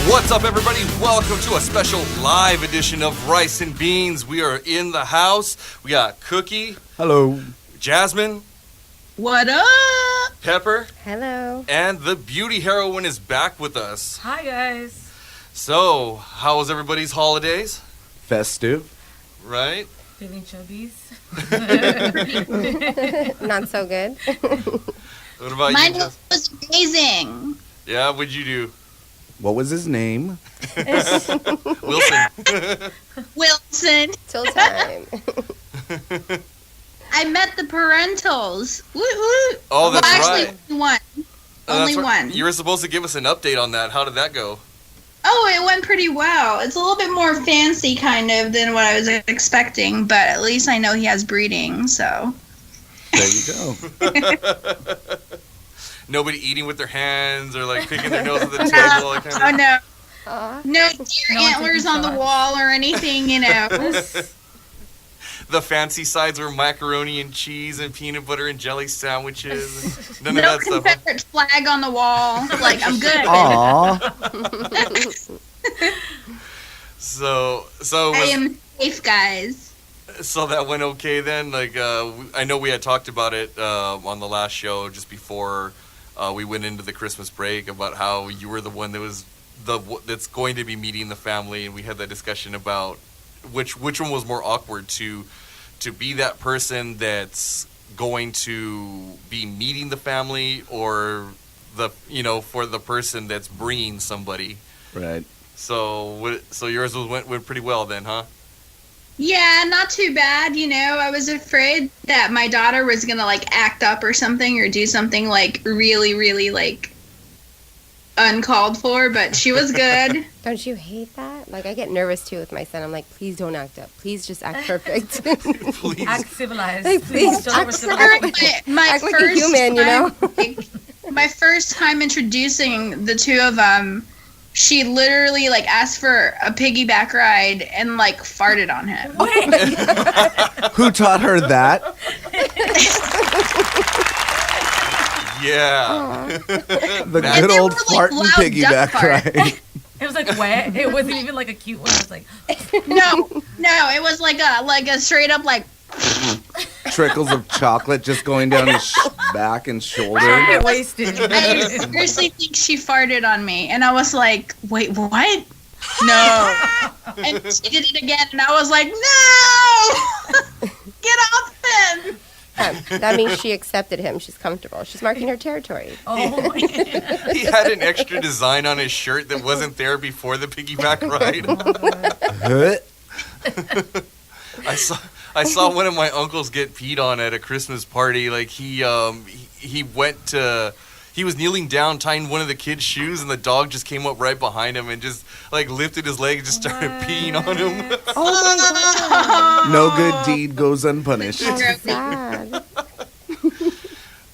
What's up, everybody? Welcome to a special live edition of Rice and Beans. We are in the house. We got Cookie. Hello. Jasmine. What up? Pepper. Hello. And the beauty heroine is back with us. Hi, guys. So, how was everybody's holidays? Festive. Right? Feeling chubbies. Not so good. What about Mine you? was amazing. Yeah, what'd you do? What was his name? Wilson. Wilson. Till time. I met the parentals. Woo woo. Oh, that's actually, right. only one. Only That's right. one. You were supposed to give us an update on that. How did that go? Oh, it went pretty well. It's a little bit more fancy, kind of, than what I was expecting, but at least I know he has breeding, so. There you go. Nobody eating with their hands or like picking their nose at the table. Like, Oh, no. Aw. No deer antlers on the wall or anything, you know. The fancy sides were macaroni and cheese and peanut butter and jelly sandwiches. None No of that stuff. Huh? Confederate flag on the wall. Like, I'm good. Aw. So I am safe, guys. so that went okay then. Like I know we had talked about it on the last show just before we went into the Christmas break about how you were the one that was that's going to be meeting the family, and we had that discussion about which one was more awkward to be that person that's going to be meeting the family, or for the person that's bringing somebody. Right. So yours went pretty well then, huh? Yeah, not too bad, you know. I was afraid that my daughter was going to, like, act up or something or do something, like, really, really, like, uncalled for, but she was good. Don't you hate that? Like, I get nervous too with my son. I'm like, please don't act up. Please just act perfect. Please. Act civilized. Like, please don't act civilized. my Act like a human, you know? My first time introducing the two of them, she literally, like, asked for a piggyback ride and, like, farted on him. Who taught her that? Yeah. The And good they old were, like, fart and loud piggyback duck fart. ride. It was like wet. It wasn't even like a cute one. It was like, No, it was like a straight up, like, Trickles of chocolate just going down his back and shoulder. get wasted. I seriously think she farted on me, and I was like, wait, what? No. And she did it again, and I was like, no! Get off him! That means she accepted him. She's comfortable. She's marking her territory. Oh, He had an extra design on his shirt that wasn't there before the piggyback ride. Huh? I saw one of my uncles get peed on at a Christmas party. Like he was kneeling down tying one of the kids' shoes, and the dog just came up right behind him and just like lifted his leg and just started peeing on him. Oh my No good deed goes unpunished. God. That's sad.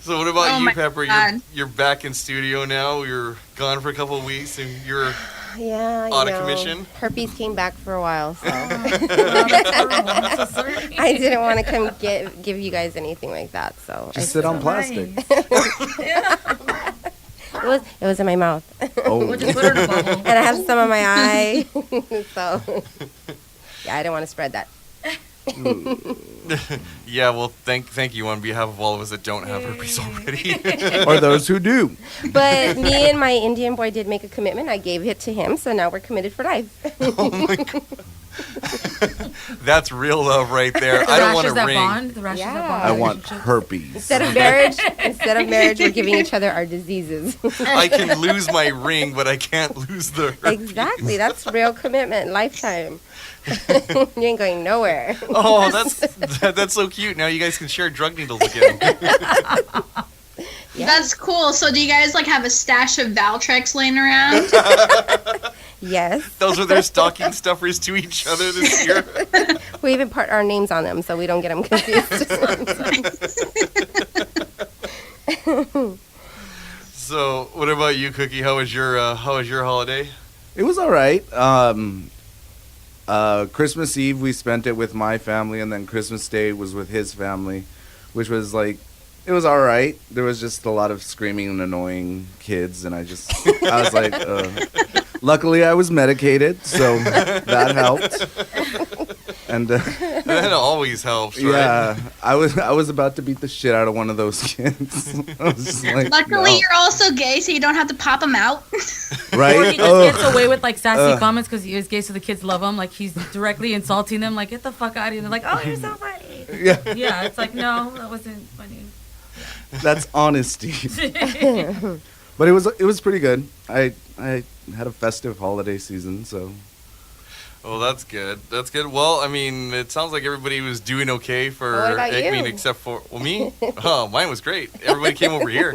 So what about Oh you, my Pepper? God. You're back in studio now. You're gone for a couple of weeks, and you're Yeah, Out of commission? Herpes came back for a while, so I'm so sorry. I didn't want to come give you guys anything like that. So Just sit on plastic. it was in my mouth, Oh. We'll just put her in a bubble. and I have some on my eye. So yeah, I didn't want to spread that. yeah. Well, thank you on behalf of all of us that don't have herpes already. Or those who do. But me and my Indian boy did make a commitment. I gave it to him, so now we're committed for life. Oh my God. That's real love right there. The I don't want rashes a that ring. bond. The rashes Yeah. that bond. I want relationships. herpes. Instead of marriage, we're giving each other our diseases. I can lose my ring, but I can't lose the herpes. Exactly. That's real commitment, lifetime. You ain't going nowhere. Oh, that's so cute. Now you guys can share drug needles again. Yeah. That's cool. So do you guys, like, have a stash of Valtrex laying around? Yes. Those are their stocking stuffers to each other this year. We even put our names on them so we don't get them confused. So, what about you, Cookie? How was your holiday? It was all right. Christmas Eve we spent it with my family, and then Christmas Day was with his family, which was like, it was all right. There was just a lot of screaming and annoying kids, and I was like, Luckily, I was medicated, so that helped. And That always helps, right? yeah, I was about to beat the shit out of one of those kids. I was just like, Luckily, no. you're also gay, so you don't have to pop them out. Right? Or he just Oh. gets away with like sassy comments because he is gay, so the kids love him. Like he's directly insulting them, like "Get the fuck out of here!" And they're like, "Oh, you're so funny." Yeah, Yeah, it's like no, that wasn't funny. that's honesty. But it was pretty good. I had a festive holiday season, so Well, that's good. That's good. Well, I mean, it sounds like everybody was doing okay for. What about I mean, you? except for me. Oh, mine was great. Everybody came over here.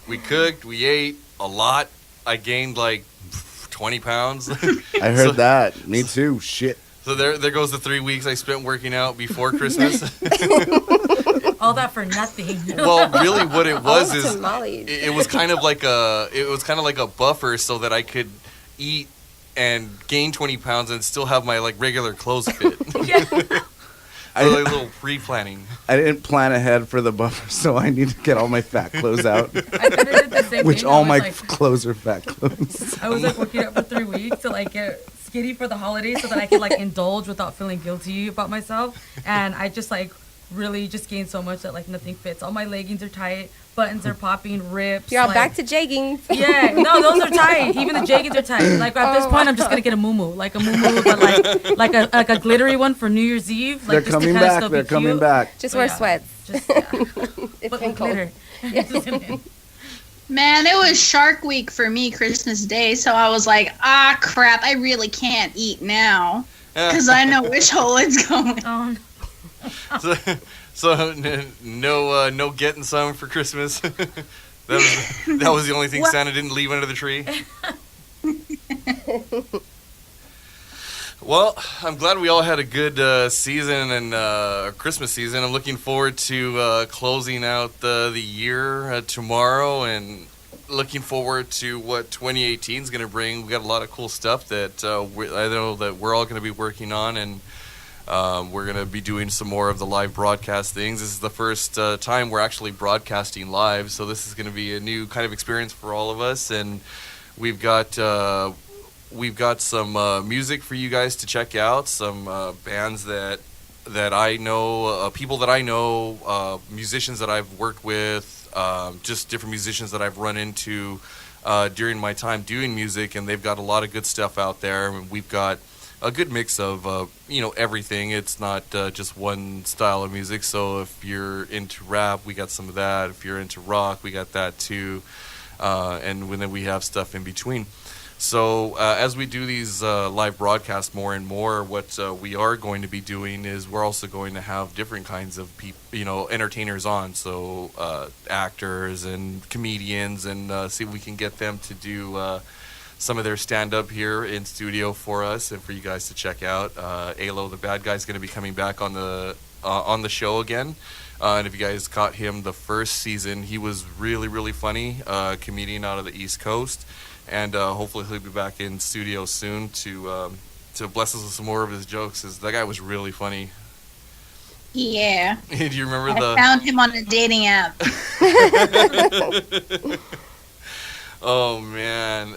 We cooked. We ate a lot. I gained like 20 pounds. I heard that. Me too. Shit. So there goes the 3 weeks I spent working out before Christmas. All that for nothing. Well, really, what it was Oh, is tamales. it was kind of like a buffer so that I could eat and gain 20 pounds and still have my like regular clothes fit. Yeah. So, like, a little pre-planning. I didn't plan ahead for the buffer, so I need to get all my fat clothes out. I kinda did the same Which thing. all I my was, like, clothes are fat clothes. I was like working out for 3 weeks to like get skinny for the holidays so that I could like indulge without feeling guilty about myself. And I just like really just gained so much that like nothing fits. All my leggings are tight, buttons are popping, rips. You're all like, back to jeggings. Yeah, no, those are tight. Even the jeggings are tight. Like at this point, I'm just gonna get a muumuu, but like a glittery one for New Year's Eve. They're Like, just to coming kinda back. still be They're coming cute. back. Just But wear yeah, sweats. Just, yeah. It's But been with cold. glitter. Man, it was Shark Week for me Christmas Day, so I was like, ah, crap, I really can't eat now. Because I know which hole it's going. Oh, no. No getting some for Christmas. that was the only thing Well- Santa didn't leave under the tree. Well, I'm glad we all had a good season and Christmas season. I'm looking forward to closing out the year tomorrow and looking forward to what 2018 is going to bring. We got a lot of cool stuff that I know that we're all going to be working on, and we're going to be doing some more of the live broadcast things. This is the first time we're actually broadcasting live, so this is going to be a new kind of experience for all of us, and we've got some music for you guys to check out, some bands that I know, people that I know, musicians that I've worked with, just different musicians that I've run into during my time doing music, and they've got a lot of good stuff out there. I mean, we've got a good mix of everything. It's not just one style of music. So if you're into rap, we got some of that. If you're into rock, we got that too, and then we have stuff in between. So as we do these live broadcasts more and more, what we are going to be doing is we're also going to have different kinds of entertainers on. So actors and comedians, and see if we can get them to do some of their stand-up here in studio for us and for you guys to check out. Alo, the bad guy, is going to be coming back on the show again. And if you guys caught him the first season, he was really, really funny, comedian out of the East Coast. And hopefully he'll be back in studio soon to bless us with some more of his jokes. 'Cause that guy was really funny. Yeah. Do you remember I found him on a dating app. Oh man,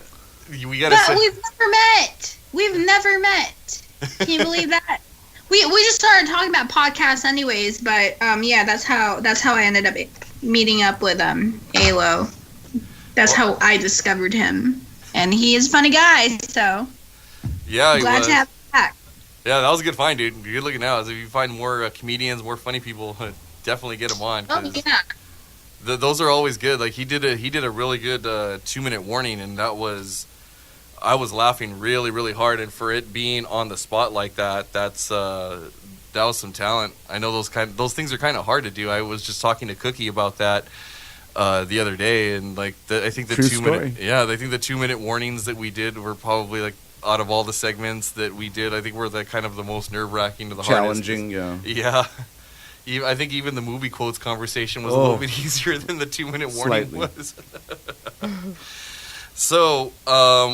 we gotta But say. we've never met. Can you believe that? We just started talking about podcasts anyways, but yeah, that's how I ended up meeting up with Alo. That's how I discovered him, and he is a funny guy. So Yeah, he glad was. to have him back. Yeah, that was a good find, dude. You're good looking out. If you find more comedians, more funny people, definitely get them on. Oh 'Cause yeah. those are always good. Like he did a really good 2-minute warning, and I was laughing really, really hard. And for it being on the spot like that, that was some talent. I know those things are kind of hard to do. I was just talking to Cookie about that the other day, and like I think the True 2-minute, story. yeah, I think the 2-minute warnings that we did were probably like out of all the segments that we did, I think were the kind of the most nerve-wracking to the Challenging, yeah. hardest. Yeah. I think even the movie quotes conversation was a little Oh. bit easier than the 2-minute warning Slightly. was. So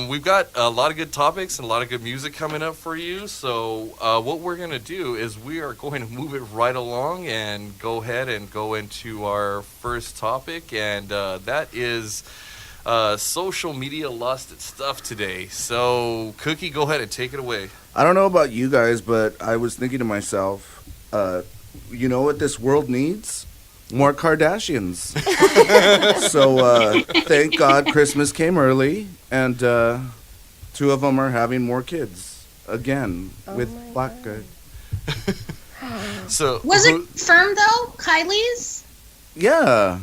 we've got a lot of good topics and a lot of good music coming up for you. So what we're going to do is we are going to move it right along and go ahead and go into our first topic. And that is social media lost its stuff today. So, Cookie, go ahead and take it away. I don't know about you guys, but I was thinking to myself, you know what this world needs? More Kardashians. So thank God Christmas came early, and 2 of them are having more kids again with black guy. So, Was it confirmed though, Kylie's? Yeah,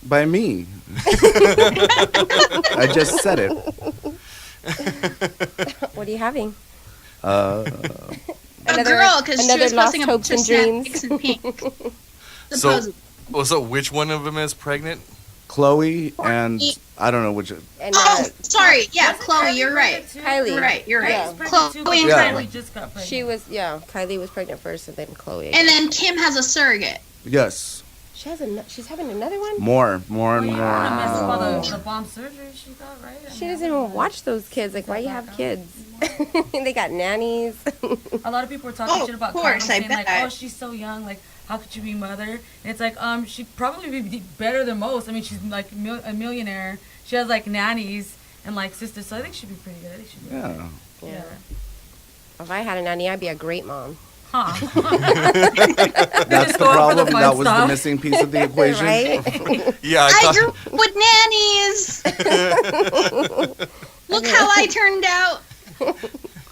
by me. I just said it. What are you having? A girl, because she was lost posting a hopes bunch of and snap dreams. pics in pink. So, Supposedly. so which one of them is pregnant? Chloe and I don't know which. And Oh, sorry. Yeah, Wasn't Chloe, Kylie you're right. pregnant too? Kylie. You're right. You're right. Yeah. Pregnant too, but Chloe and Yeah. Kylie. Kylie just got pregnant. she was, Kylie was pregnant first, and then Chloe. And then Kim has a surrogate. Yes, she's having another one. more and Well, more. you don't want to mess up all Oh. the bomb surgery she got, right? I She mean, doesn't even watch those kids. Like, why you have kids? They got nannies. A lot of people were talking Oh, shit about of course, Kylie, I saying like, bet. "Oh, she's so young. Like, how could you be mother?" And it's like, she'd probably be better than most. I mean, she's like a millionaire. She has like nannies and like sisters, so I think she'd be pretty good. I think she'd be Yeah. yeah. If I had a nanny, I'd be a great mom. Huh. That's the go out for the problem. fun That was the stuff. missing piece of the equation. Right? Yeah, I thought- grew up with nannies. Look how I turned out.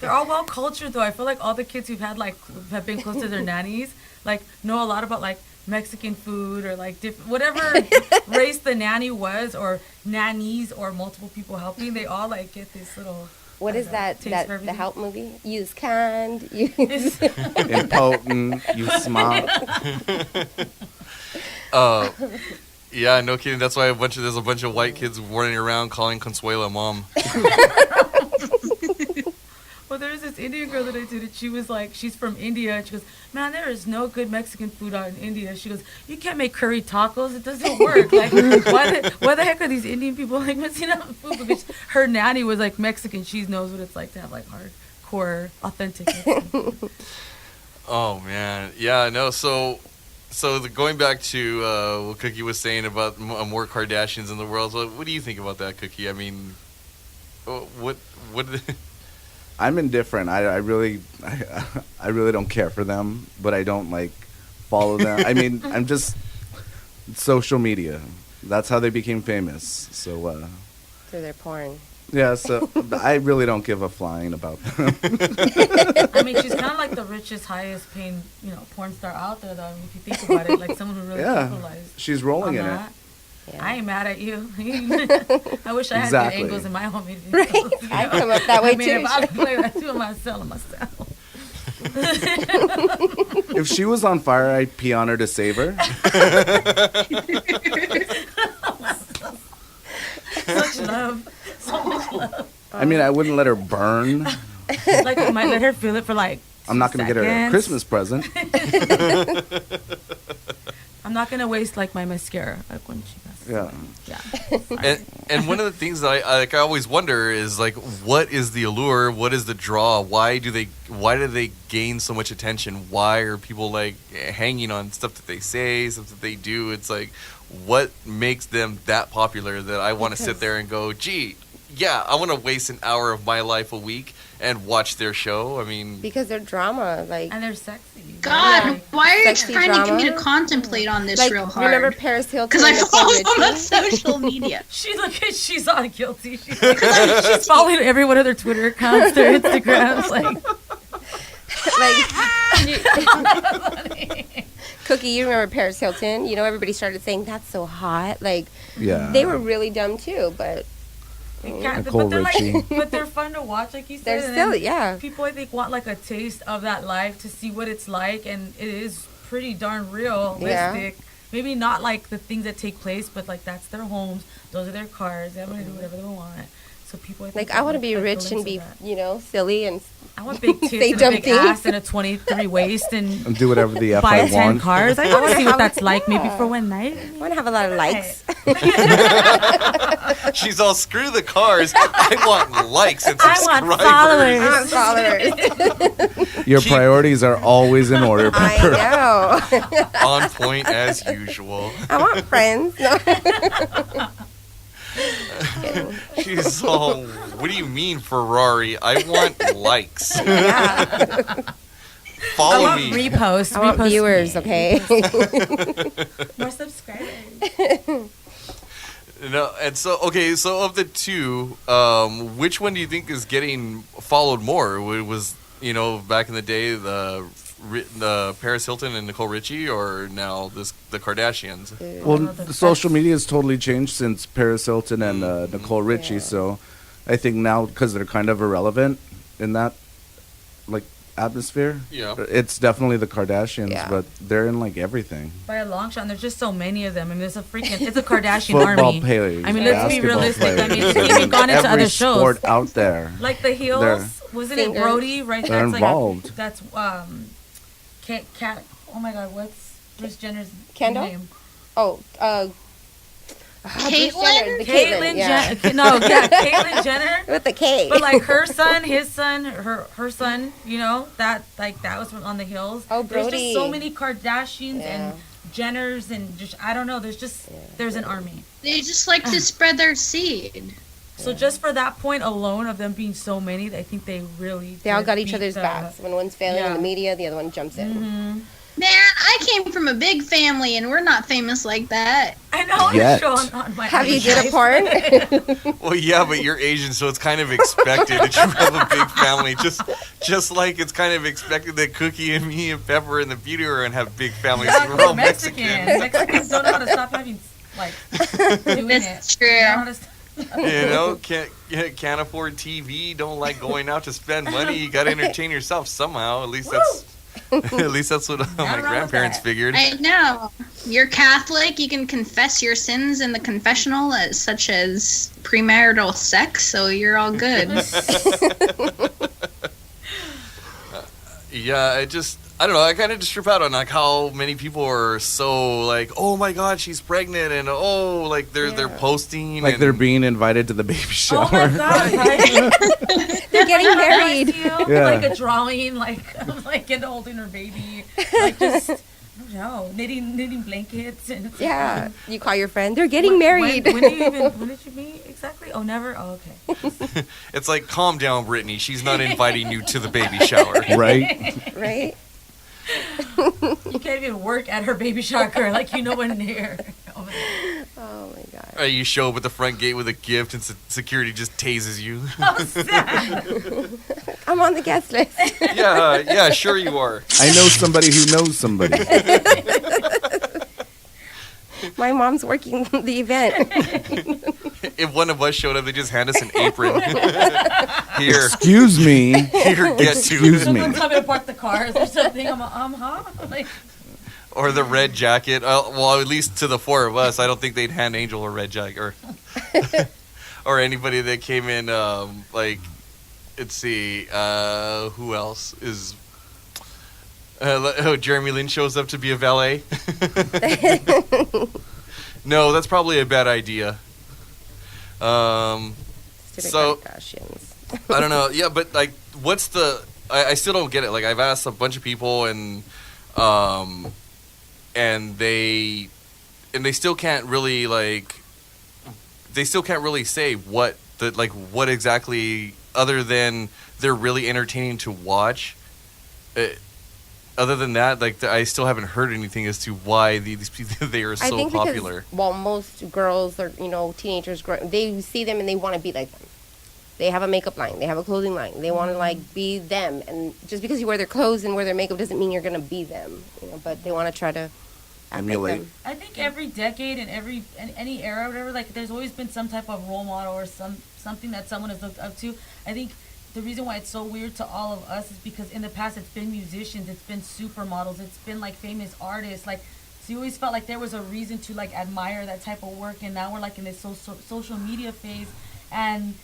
They're all well cultured though. I feel like all the kids who've had like have been close to their nannies like know a lot about like Mexican food or like different whatever race the nanny was or nannies or multiple people helping. They all like get this little. What I is don't know, that? taste That for the everything. help movie? Use kind. Use. Impotent, you smart. Yeah, no kidding. That's why there's a bunch of white kids running around calling Consuela mom. Well, there's this Indian girl that I dated. She was like, she's from India. And she goes, man, there is no good Mexican food out in India. She goes, you can't make curry tacos. It doesn't work. Like, why the heck are these Indian people like messing up food? Because her nanny was like Mexican. She knows what it's like to have like hardcore, authentic Mexican food. Oh man, yeah, no. So going back to what Cookie was saying about more Kardashians in the world. So what do you think about that, Cookie? I mean, what? I'm indifferent. I really don't care for them, but I don't like follow them. I mean, I'm just social media. That's how they became famous. So Through their porn. yeah. So I really don't give a flying about them. I mean, she's kind of like the richest, highest paying, porn star out there, though. I mean, if you think about it, like someone who really Yeah, capitalized she's on rolling in it. that. Yeah. I ain't mad at you. I wish I had Exactly. good angles in my home videos. Right. I come up that way I mean, too. if I play that too, I'm not selling myself. If she was on fire, I'd pee on her to save her. Such love. So much love. I mean, I wouldn't let her burn. Like, you might let her feel it for like. I'm not going to get her a seconds. Christmas present. I'm not going to waste like my mascara. Like when she messes. Yeah. Yeah. And one of the things that I always wonder is like, what is the allure? What is the draw? Why do they gain so much attention? Why are people like hanging on stuff that they say, stuff that they do? It's like, what makes them that popular that I want to sit there and go, gee, yeah, I want to waste an hour of my life a week and watch their show. I mean, Because they're drama. Like, And they're sexy. God, Like, why are you Sexy trying to get me to drama? contemplate on this like real hard? remember Paris Hilton? Because I and follow Nicole them on Richie? social media. she's all guilty. She's following every one of their Twitter accounts, their Instagrams. Like, Cookie, you remember Paris Hilton? You know, everybody started saying that's so hot. Like, Yeah. they were really dumb too, but Nicole but they're Richie. like, but they're fun to watch, like you said. they're and still, then yeah. people I think want like a taste of that life to see what it's like, and it is pretty darn realistic. Yeah. Maybe not like the things that take place, but like that's their homes, those are their cars, they're gonna do whatever they want. So people, I think, Like, I want to want be a rich and glimpse be, of that. you know, silly and I want big tits say and a dumb big things. ass and a 23 waist and And do whatever the F buy I 10 want. cars. I want to see what that's like, maybe for one night. I want to have a lot of likes. she's all, screw the cars. I want likes and I subscribers. want I want followers. Your Keep- priorities are always in order, Pepper. I know. On point as usual. I want friends. No. She's all, what do you mean, Ferrari? I want likes. Yeah. Follow I want me. repost. I want repost viewers, me. okay? More subscribers. No, and so so of the two, which one do you think is getting followed more? Was back in the day the Paris Hilton and Nicole Richie, or now the Kardashians? Well, know, the social media has totally changed since Paris Hilton and Nicole Richie. Yeah. So I think now, because they're kind of irrelevant in that like atmosphere, Yeah. it's definitely the Kardashians. Yeah. But they're in like everything. By a long shot, and there's just so many of them. I mean, it's a Kardashian Football army. players. I mean, let's be basketball realistic. I mean, players, they've even gone into every other shows. sport out there. Like the Heels, They're- wasn't it Singers. Brody? Right, They're that's involved. like that's Cat. Oh my God, what's Bruce Jenner's Kendall? name? Oh, Caitlyn? Caitlyn yeah. Jenner. No, yeah, Caitlyn Jenner. With the K. But like her son, his son, her son, that was on the Hills. Oh, There's Brody. just so many Kardashians Yeah. and Jenners and just I don't know. There's an army. They just like to spread their seed. So just for that point alone of them being so many, I think they really They all did got each beat other's the- backs. When one's failing in Yeah. the media, the other one jumps in. Man, I came from a big family and we're not famous like that. I know Yet. it's shown on my. Have you IG. did a porn? Well, yeah, but you're Asian, so it's kind of expected that you have a big family. Just like it's kind of expected that Cookie and me and Pepper and the Beauty are and have big families. Yeah, We're all we're Mexican. Mexicans don't know how to stop having like doing That's it. true. They don't know how to stop- Can't afford TV. Don't like going out to spend money. You got to entertain yourself somehow. At least that's what my wrong with grandparents that. figured. I know. You're Catholic. You can confess your sins in the confessional, such as premarital sex, so you're all good. Yeah, I don't know. I kind of just trip out on like how many people are so like, oh my God, she's pregnant, and like they're posting Like and, they're being invited to the baby shower. Oh my God! Right? They're getting married. Yeah. Like a drawing, like and holding her baby, like just I don't know, knitting blankets and Yeah. You call your friend. They're getting married. When did you meet exactly? Oh, never. Oh, okay. It's like, calm down, Brittany. She's not inviting you to the baby shower. Right? Right? You can't even work at her baby shower, like one near. Oh my God. Or you show up at the front gate with a gift, and security just tases you. Oh, sad. I'm on the guest list. Yeah, sure you are. I know somebody who knows somebody. My mom's working the event. If one of us showed up, they just hand us an apron. Here, Excuse me. get Excuse to it. me. Someone's coming to park the cars or something. Huh? Like, Or the red jacket. Well, at least to the four of us, I don't think they'd hand Angel a red jacket, or anybody that came in. Let's see, who else is? Jeremy Lin shows up to be a valet. No, that's probably a bad idea. Stupid So- Kardashians. I don't know. Yeah, but like, what's the? I still don't get it. Like, I've asked a bunch of people, and they still can't really say what exactly, other than they're really entertaining to watch. Other than that, like, I still haven't heard anything as to why these people, they are I so think popular. because, well, most girls or teenagers, they see them and they want to be like them. They have a makeup line. They have a clothing line. They want to like be them. And just because you wear their clothes and wear their makeup doesn't mean you're gonna be them. But they want to try to act Emulate. like them. I think every decade and any era, or whatever, like there's always been some type of role model or something that someone has looked up to. I think the reason why it's so weird to all of us is because in the past it's been musicians, it's been supermodels, it's been like famous artists, like, so you always felt like there was a reason to like admire that type of work. And now we're like in this social media phase, and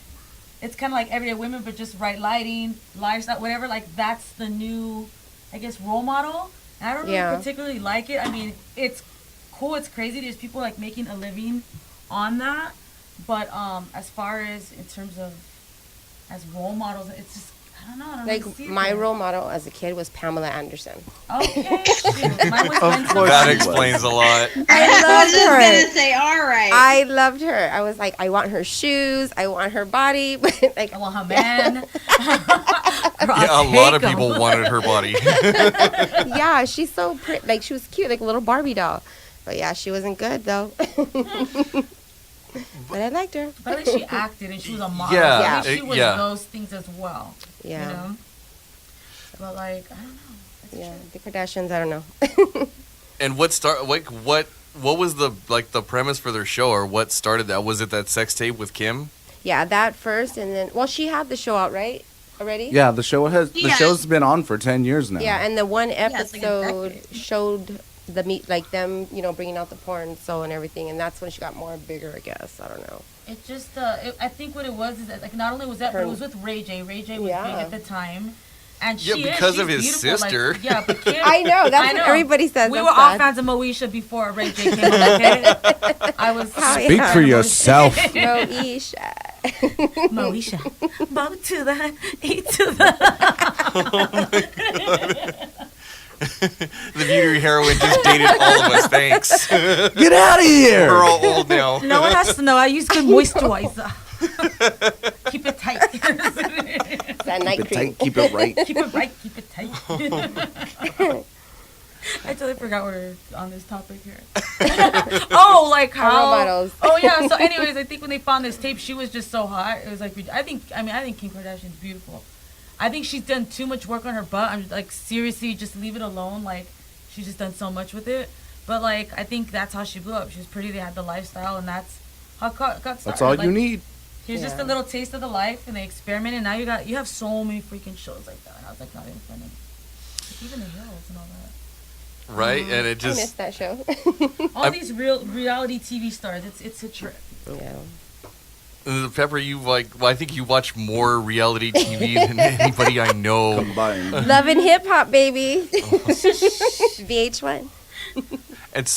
it's kind of like everyday women, but just right lighting, lifestyle, whatever. Like that's the new, I guess, role model. And I don't really particularly like it. I mean, it's cool, it's crazy. There's people like making a living on that, but as far as in terms of as role models, it's just, don't know. I don't Like really see it my there. role model as a kid was Pamela Anderson. Okay. Shoot. Mine was Of Gwen course. That she explains a lot. I was just her. gonna say, all right. I loved her. I was like, I want her shoes. I want her body. But like, I want her man. Yeah, a lot of people wanted her body. yeah, she's so pretty. Like she was cute, like a little Barbie doll. But yeah, she wasn't good though. But I liked her. But at least she acted and she was a model. Yeah, So at least she was yeah. those things as well. Yeah. You know? But like, I don't know. That's Yeah, true. the Kardashians. I don't know. And what was the the premise for their show, or what started that? Was it that sex tape with Kim? Yeah, that first, and then she had the show out right already. Yeah, the Yeah. show's been on for 10 years now. Yeah, and the one it's like a episode decade. showed the meat, like them, bringing out the porn, so and everything, and that's when she got more bigger, I guess. I don't know. It just, I think what it was is that, like, not only was that, but it was with Ray J. Ray J was Yeah. big at the time. And Yeah, she's because of his beautiful, like, sister. yeah, but Kim, I know that's I what everybody says. We that's were all sad. fans of Moesha before Ray J came on, okay? I was How- Speak Yeah. for yourself. Moesha. Moesha. Mo to the E to the. The beauty heroine just dated all of us. Thanks. Get out of here. We're all old now. No one has to know. I use good moisturizer. Keep it tight. That night Keep it cream. tight, keep it right. Keep it right. Keep it tight. I totally forgot we're on this topic here. Oh, like Our role how? models. Oh yeah. So, anyways, I think when they found this tape, she was just so hot. It was like I think Kim Kardashian's beautiful. I think she's done too much work on her butt. I'm like, seriously, just leave it alone. Like, she's just done so much with it. But like, I think that's how she blew up. She was pretty. They had the lifestyle, and that's how it got started. That's all Like, you need. Here's just a Yeah. little taste of the life, and they experiment. And now you have so many freaking shows like that. And I was like, not even funny. Like, even the Hills and all that. Right? And it I just missed that show. All these real reality TV stars. It's a trip. Yeah. Pepper, I think you watch more reality TV than anybody I know. Combined. Love and Hip Hop, baby. VH1. And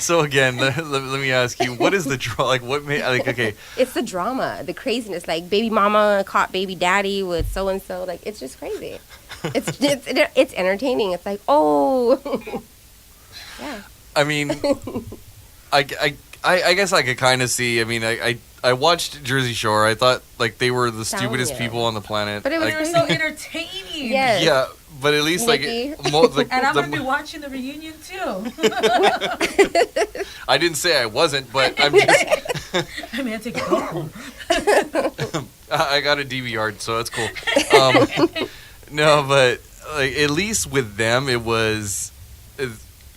so again, let me ask you, what is the draw? Like, what made okay? It's the drama, the craziness. Like baby mama caught baby daddy with so and so. Like it's just crazy. It's entertaining. It's like yeah. I mean, I guess I could kind of see. I mean, I watched Jersey Shore. I thought like they were the Telling stupidest you. people on the planet. But it was They were so entertaining. Yes. Yeah, but at least Nikki. And I'm gonna be watching the reunion too. I didn't say I wasn't, but I'm just I mean, I take it home. I got a DVR, so that's cool. No, but like at least with them, it was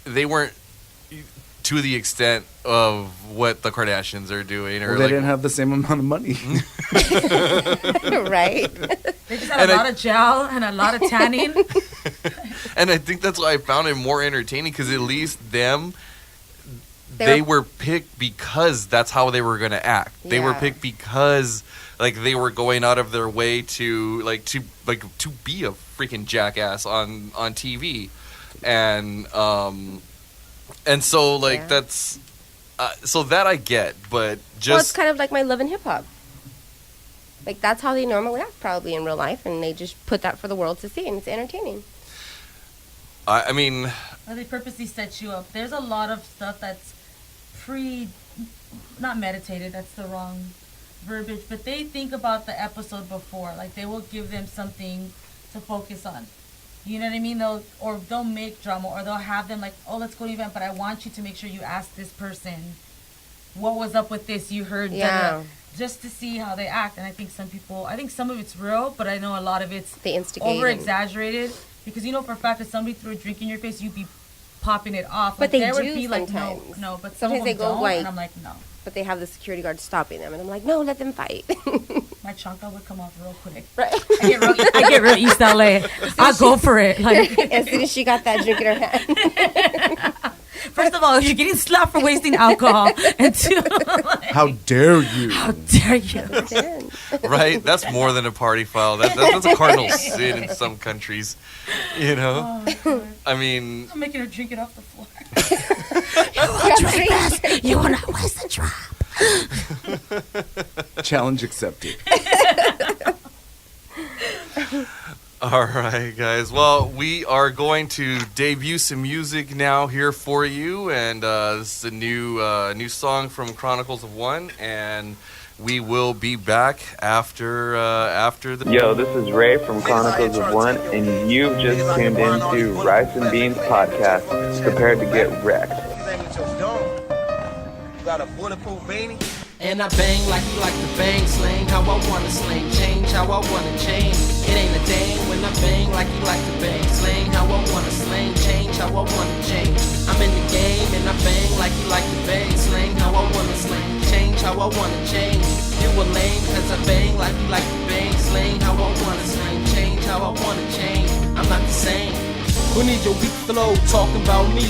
they weren't to the extent of what the Kardashians are doing, or Well, they like, didn't have the same amount of money. right. They just had a lot of gel and a lot of tanning. and I think that's why I found it more entertaining because at least them. They were picked because that's how they were going to act. They were Yeah. picked because like they were going out of their way to be a freaking jackass on TV, and so like Yeah. that's so that I get, but just Well, it's kind of like my Love and Hip Hop. Like that's how they normally act, probably in real life, and they just put that for the world to see, and it's entertaining. I mean, Or they purposely set you up. There's a lot of stuff that's not meditated, that's the wrong verbiage, but they think about the episode before. Like they will give them something to focus on. You know what I mean? They'll make drama, or they'll have them like, oh, let's go to an event, but I want you to make sure you ask this person what was up with this. You heard, Yeah. just to see how they act. And I think some of it's real, but I know a lot of it's They instigate. over and- exaggerated, because you know for a fact that somebody threw a drink in your face, you'd be popping it off. But they there would do be like sometimes. no, but Sometimes some they of them go, don't, like- and I'm like no. But they have the security guard stopping them, and I'm like, no, let them fight. My chanka would come off real quick. Right. I get real East LA. I go for it. Like As soon as she got that drink in her hand. first of all, you're getting slapped for wasting alcohol, and two, like, How dare you? how dare you? Then. right? That's more than a party foul. That's a cardinal sin in some countries. You know, Oh, God. I mean, I'm making her drink it off the floor. You want to waste the drop? Challenge accepted. All right, guys. Well, we are going to debut some music now here for you, and this is a new song from Chronicles of One, and we will be back after the. Yo, this is Ray from Chronicles of One, and you've just tuned into Rice and Beans Podcast. Prepared to get wrecked. Got a bulletproof beanie. And I bang like you like to bang, slang how I wanna slang, change how I wanna change. It ain't a thing when I bang like you like to bang, slang how I wanna slang, change how I wanna change. I'm in the game and I bang like you like to bang, slang how I wanna slang, change how I wanna change. You a lame cause I bang like you like to bang, slang how I wanna slang, change how I wanna change. I'm not the same. Who need your weak flow talking about me?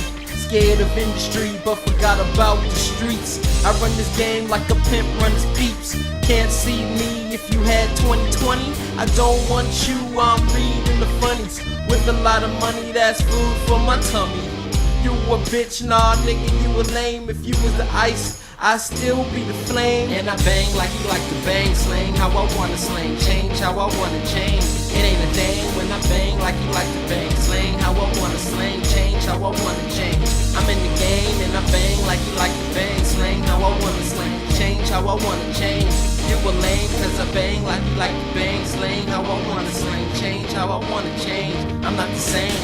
Scared of industry, but forgot about the streets. I run this game like a pimp runs peeps. Can't see me if you had 2020. I don't want you, I'm reading the funnies. With a lot of money, that's food for my tummy. You a bitch, nah nigga, you a lame. If you was the ice, I still be the flame. And I bang like you like to bang, slang how I wanna slang, change how I wanna change. It ain't a thing when I bang like you like to bang, slang how I wanna slang, change how I wanna change. I'm in the game and I bang like you like to bang, slang how I wanna slang, change how I wanna change. You a lame cause I bang like you like to bang, slang how I wanna slang, change how I wanna change. I'm not the same.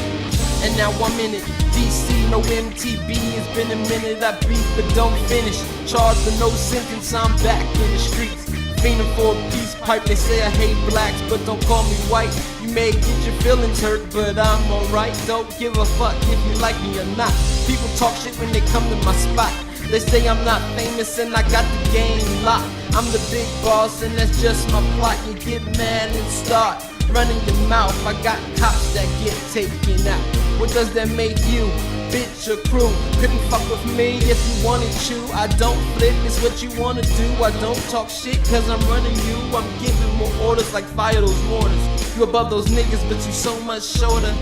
And now I'm in it. DC, no MTB, it's been a minute. I beat but don't finish. Charged with no sentence, I'm back in the streets. Fiending for a peace pipe, they say I hate blacks, but don't call me white. You may get your feelings hurt, but I'm alright. Don't give a fuck if you like me or not. People talk shit when they come to my spot. They say I'm not famous and I got the game locked. I'm the big boss and that's just my plot. You get mad and start running your mouth. I got cops that get taken out. What does that make you? Bitch or crew? Couldn't fuck with me if you wanted to. I don't flip, it's what you wanna do. I don't talk shit cause I'm running you. I'm giving more orders like fire those mortars. You above those niggas but you so much shorter.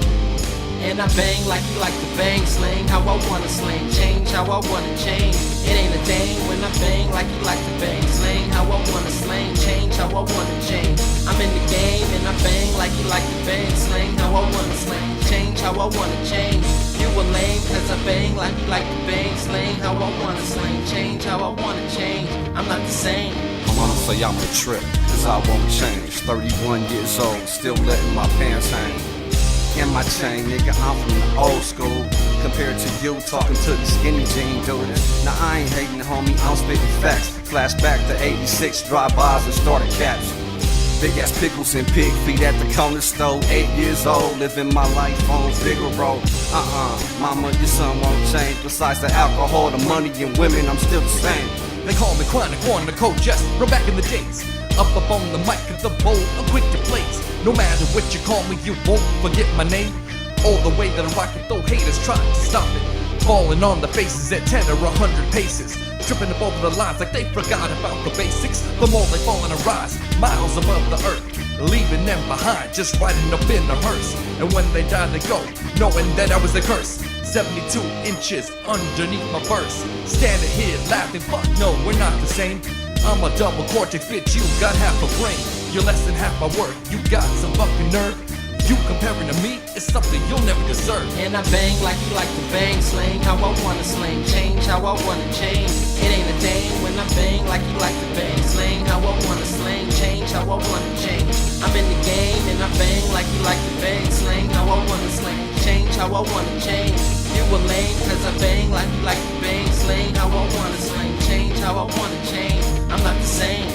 And I bang like you like to bang, slang how I wanna slang, change how I wanna change. It ain't a thing when I bang like you like to bang, slang how I wanna slang, change how I wanna change. I'm in the game and I bang like you like to bang, slang how I wanna slang, change how I wanna change. You a lame cause I bang like you like to bang, slang how I wanna slang, change how I wanna change. I'm not the same. I wanna say I'm a trip, cause I won't change. 31 years old, still letting my pants hang. In my chain, nigga, I'm from the old school. Compared to you, talking to the skinny jean dude. Now I ain't hating, homie, I'm spitting facts. Flashback to 86, drive-bys and starter caps. Big ass pickles and pig feet at the corner store. 8 years old, living my life on Figaro. Mama, your son won't change. Besides the alcohol, the money, and women, I'm still the same. They call me Chronic on the cold just from back in the days. Up on the mic at the bowl, I'm quick to blaze. No matter what you call me, you won't forget my name. All the way that I rock it, though haters trying to stop it. Falling on the faces at 10 or 100 paces. Tripping up over the lines like they forgot about the basics. The more they fall and rise, miles above the earth. Leaving them behind, just riding up in the hearse. And when they die, they go, knowing that I was a curse. 72 inches underneath my verse. Standing here laughing, fuck no, we're not the same. I'm a double cortex bitch, you got half a brain. You're less than half my worth, you got some fucking nerve. You comparing to me, it's something you'll never deserve. And I bang like you like to bang, slang how I wanna slang, change how I wanna change. It ain't a thing when I bang like you like to bang, slang how I wanna slang, change how I wanna change. I'm in the game and I bang like you like to bang, slang how I wanna slang, change how I wanna change. You a lame cause I bang like you like to bang, slang how I wanna slang, change how I wanna change. I'm not the same.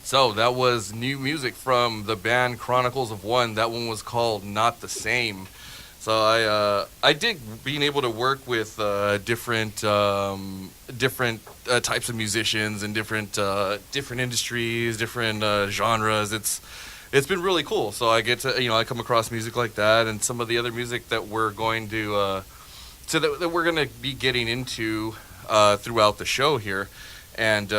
So that was new music from the band Chronicles of One. That one was called Not the Same. So I dig being able to work with different types of musicians and different industries, different genres. It's been really cool. So I get to I come across music like that and some of the other music that we're going to that we're going to be getting into throughout the show here, and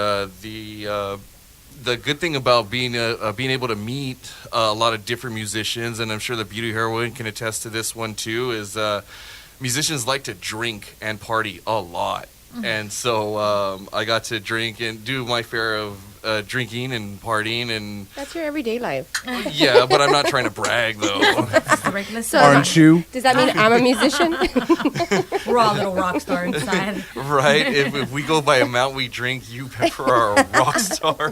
the good thing about being able to meet a lot of different musicians, and I'm sure the Beauty Heroine can attest to this one too, is musicians like to drink and party a lot. And so I got to drink and do my fair of drinking and partying and That's your everyday life. yeah, but I'm not trying to brag though. Just the regular So- stuff. Aren't you? Does that mean I'm a musician? We're all a little rock star inside. Right? If we go by amount we drink, you Pepper are a rock star.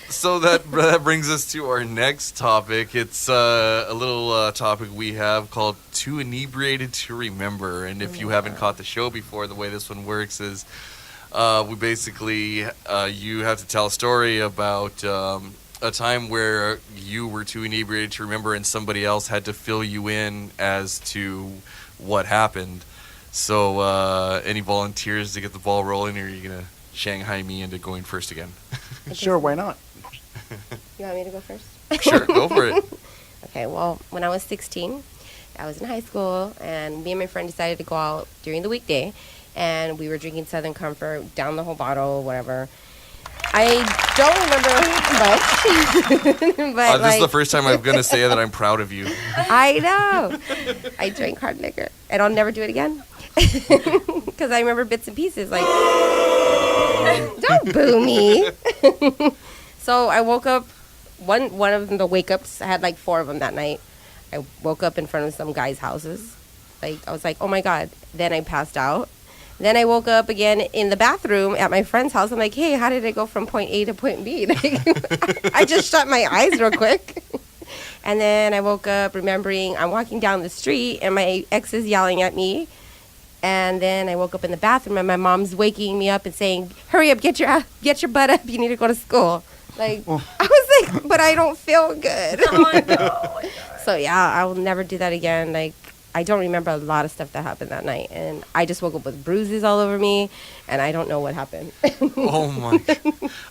So that brings us to our next topic. It's a little topic we have called "Too Inebriated to Remember." And if you haven't caught the show before, the way this one works is we basically you have to tell a story about a time where you were too inebriated to remember, and somebody else had to fill you in as to what happened. So, any volunteers to get the ball rolling, or are you gonna Shanghai me into going first again? Sure, why not? You want me to go first? Sure, go for it. Okay, well, when I was 16, I was in high school, and me and my friend decided to go out during the weekday, and we were drinking Southern Comfort, down the whole bottle, whatever. I don't remember much, but This is the first time I'm gonna say that I'm proud of you. I know. I drank hard liquor, and I'll never do it again. Because I remember bits and pieces, like, don't boo me. So I woke up, one of the wake-ups, I had like 4 of them that night. I woke up in front of some guys' houses. Like, I was like, oh my God. Then I passed out. Then I woke up again in the bathroom at my friend's house. I'm like, hey, how did it go from point A to point B? Like, I just shut my eyes real quick. And then I woke up remembering I'm walking down the street and my ex is yelling at me. And then I woke up in the bathroom and my mom's waking me up and saying, hurry up, get your butt up. You need to go to school. Like, I was like, but I don't feel good. Oh, no. So, yeah, I will never do that again. Like, I don't remember a lot of stuff that happened that night. And I just woke up with bruises all over me, and I don't know what happened. Oh, my.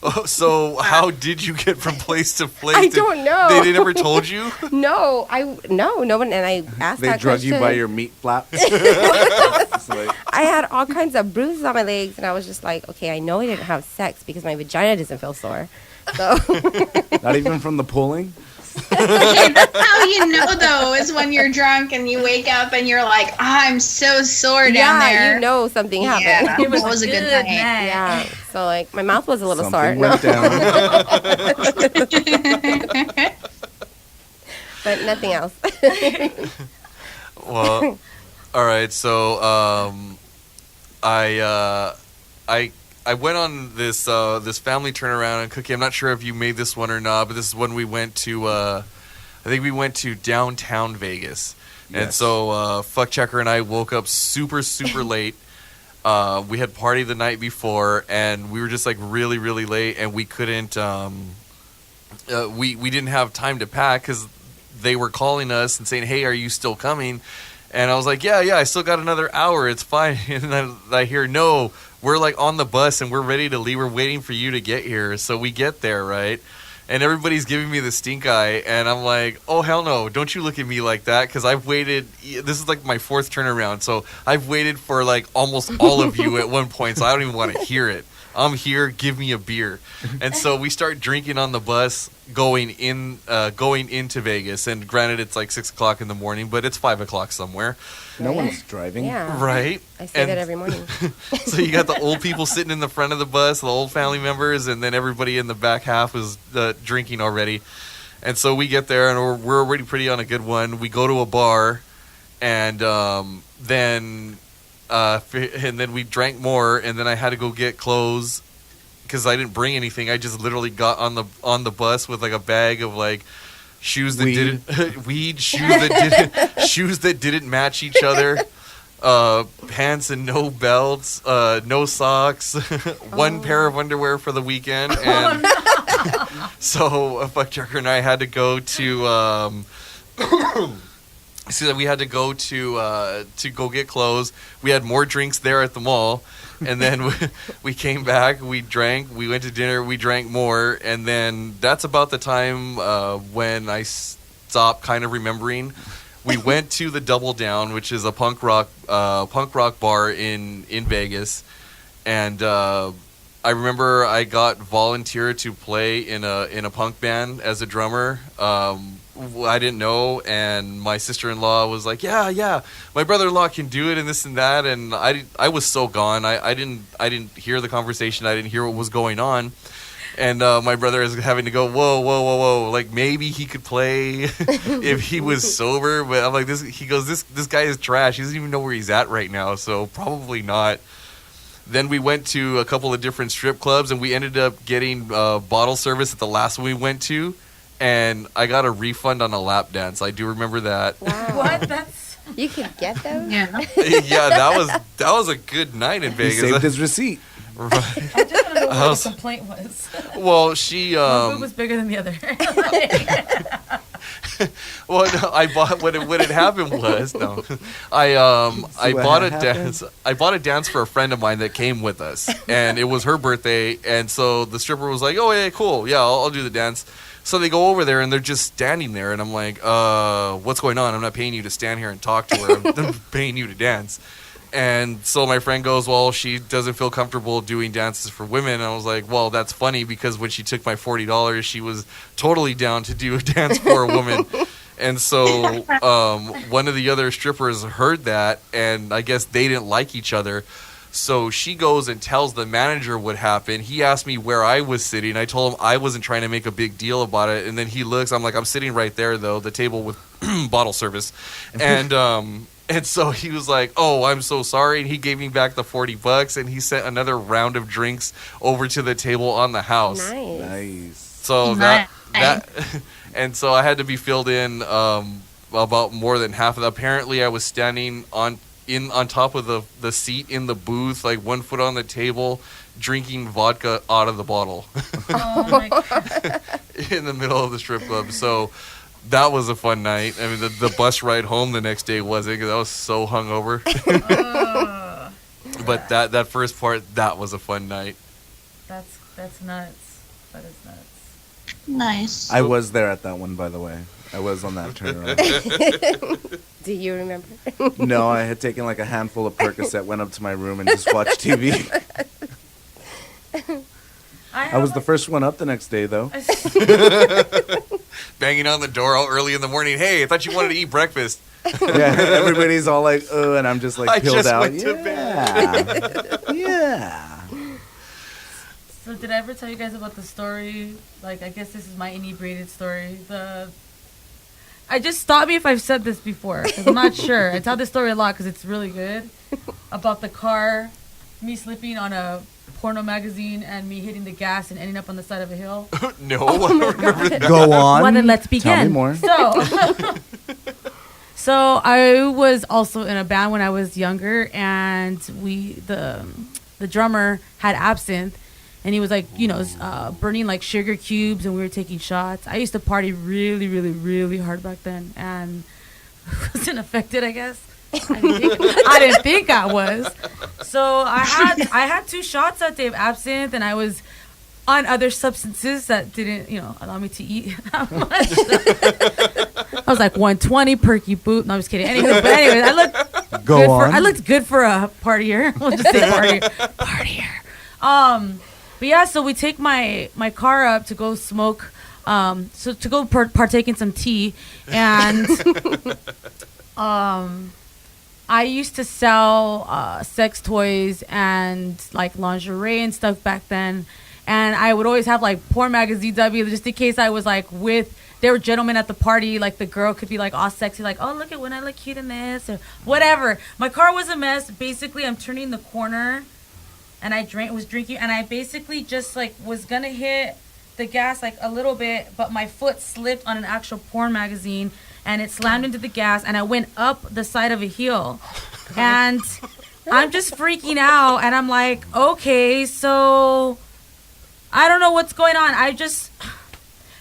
Oh, so how did you get from place to place? I don't know. They never told you? No one. And I asked They that drug question. you by your meat flaps. It's like, I had all kinds of bruises on my legs, and I was just like, okay, I know I didn't have sex because my vagina doesn't feel sore. So not even from the pulling? That's how you know, though, is when you're drunk and you wake up and you're like, I'm so sore down there. Yeah, you know something happened. Yeah, It was, a good night. Yeah, so like my mouth was a little Something sore, went down. but nothing else. Well, all right. So I went on this this family turnaround, and Cookie, I'm not sure if you made this one or not, but this is when we went to I think we went to downtown Vegas. And Yes. so Fuck Checker and I woke up super late. We had party the night before, and we were just like really late, and we couldn't we didn't have time to pack because they were calling us and saying, hey, are you still coming? And I was like, yeah, I still got another hour, it's fine. And then I hear, no, we're like on the bus and we're ready to leave, we're waiting for you to get here. So we get there, right? And everybody's giving me the stink eye, and I'm like, oh, hell no, don't you look at me like that, because I've waited, this is like my 4th turnaround, so I've waited for like almost all of you at one point, so I don't even want to hear it. I'm here, give me a beer. And so we start drinking on the bus going into Vegas, and granted it's like 6 o'clock in the morning, but it's 5 o'clock somewhere. No one's driving. Yeah, Right? I say that And- every morning. So you got the old people sitting in the front of the bus, the old family members, and then everybody in the back half was drinking already. And so we get there, and we're already pretty on a good one. We go to a bar, and then we drank more, and then I had to go get clothes because I didn't bring anything. I just literally got on the bus with like a bag of like shoes that shoes that didn't match each other. Pants and no belts, no socks, one pair of underwear for the weekend, and so Fuck Chucker and I had to go to we had to go to go get clothes. We had more drinks there at the mall, and then we came back. We drank. We went to dinner. We drank more, and then that's about the time when I stopped kind of remembering. We went to the Double Down, which is a punk rock bar in Vegas, and I remember I got volunteered to play in a punk band as a drummer. I didn't know, and my sister-in-law was like, "Yeah, my brother-in-law can do it," and this and that. And I was so gone. I didn't hear the conversation. I didn't hear what was going on. And my brother is having to go, whoa, like maybe he could play if he was sober. But I'm like, he goes, this guy is trash. He doesn't even know where he's at right now, so probably not. Then we went to a couple of different strip clubs, and we ended up getting bottle service at the last one we went to, and I got a refund on a lap dance. I do remember that. Wow. What? That's You could get those? Yeah. Yeah, that was a good night in He Vegas. saved his receight. Right. I just want to know what the complaint was. Well, she One boob was bigger than the other. well, no, I bought what it happened was I bought a dance. I bought a dance for a friend of mine that came with us, and it was her birthday, and so the stripper was like, "Oh yeah, cool, yeah, I'll do the dance." So they go over there, and they're just standing there, and I'm like, "What's going on? I'm not paying you to stand here and talk to her. I'm paying you to dance." And so my friend goes, "Well, she doesn't feel comfortable doing dances for women." And I was like, "Well, that's funny because when she took my $40, she was totally down to do a dance for a woman." And so one of the other strippers heard that, and I guess they didn't like each other. So she goes and tells the manager what happened. He asked me where I was sitting. I told him I wasn't trying to make a big deal about it. And then he looks. I'm like, "I'm sitting right there, though, the table with bottle service." And so he was like, "Oh, I'm so sorry." And he gave me back the $40, and he sent another round of drinks over to the table on the house. Nice. So that and so I had to be filled in about more than half of that. Apparently, I was standing on top of the seat in the booth, like 1 foot on the table, drinking vodka out of the bottle. Oh my God. In the middle of the strip club. So that was a fun night. I mean, the bus ride home the next day wasn't, because I was so hungover. But that first part, that was a fun night. That's nuts. That is nuts. Nice. I was there at that one, by the way. I was on that turnaround. Do you remember? No, I had taken like a handful of Percocet, went up to my room, and just watched TV. I was the first one up the next day, though. Banging on the door all early in the morning. "Hey, I thought you wanted to eat breakfast." Yeah, everybody's all like, "Oh," and I'm just like I peeled just out. went to bed. Yeah. So did I ever tell you guys about the story? Like, I guess this is my inebriated story. I just stop me if I've said this before, 'cause I'm not sure. I tell this story a lot because it's really good. About the car, me slipping on a porno magazine, and me hitting the gas and ending up on the side of a hill. No, I don't remember that. Go on. Well, then let's begin. Tell me more. So I was also in a band when I was younger, and the drummer had absinthe, and he was like, burning like sugar cubes, and we were taking shots. I used to party really, really, really hard back then, and wasn't affected, I guess. I didn't think I was. So I had 2 shots that day of absinthe, and I was on other substances that didn't, allow me to eat that much. I was like 120 perky boot. No, I'm just kidding. Anyways, I looked good for a partier. We'll just say partier. But yeah, so we take my car up to go smoke, so to go partake in some tea, and I used to sell sex toys and like lingerie and stuff back then, and I would always have like porn magazines just in case I was like there were gentlemen at the party, like the girl could be like all sexy, like, "Oh, look at when I look cute in this," or whatever. My car was a mess. Basically, I'm turning the corner, and I was drinking, and I basically just like was gonna hit the gas like a little bit, but my foot slipped on an actual porn magazine, and it slammed into the gas, and I went up the side of a hill, and I'm just freaking out, and I'm like, okay, so I don't know what's going on. I just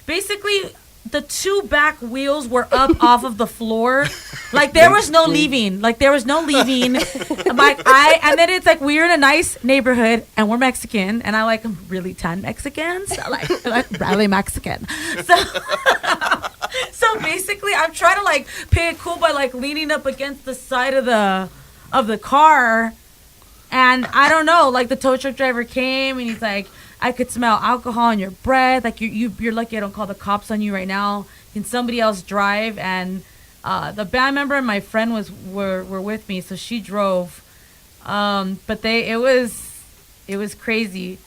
basically the 2 back wheels were up off of the floor. Like there was no leaving. And then it's like we're in a nice neighborhood and we're Mexican, and I like really tan Mexicans. I like really Mexican. So basically I'm trying to like play it cool by like leaning up against the side of the car. And I don't know, like the tow truck driver came and he's like, I could smell alcohol in your breath. Like you're lucky I don't call the cops on you right now. Can somebody else drive? And the band member and my friend were with me, so she drove. But it was crazy.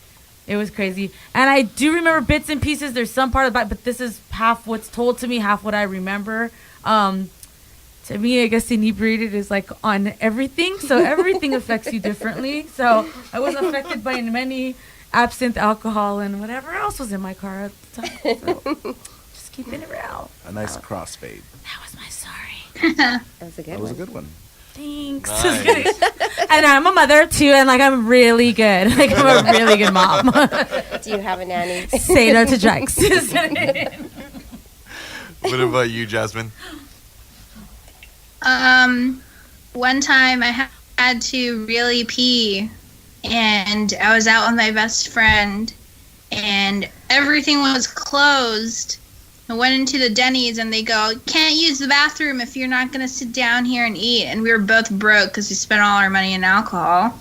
It was crazy. And I do remember bits and pieces. There's some part of it, but this is half what's told to me, half what I remember. To me, I guess inebriated is like on everything. So everything affects you differently. So I was affected by many absinthe, alcohol, and whatever else was in my car at the time. So just keeping it real. A nice crossfade. That was my story. That was a good That one. was a good one. Thanks. Nice. And I'm a mother too, and like I'm really good. Like I'm a really good mom. Do you have a nanny? Say no to drugs. What about you, Jasmine? One time I had to really pee, and I was out with my best friend, and everything was closed. I went into the Denny's, and they go, can't use the bathroom if you're not going to sit down here and eat. And we were both broke because we spent all our money in alcohol.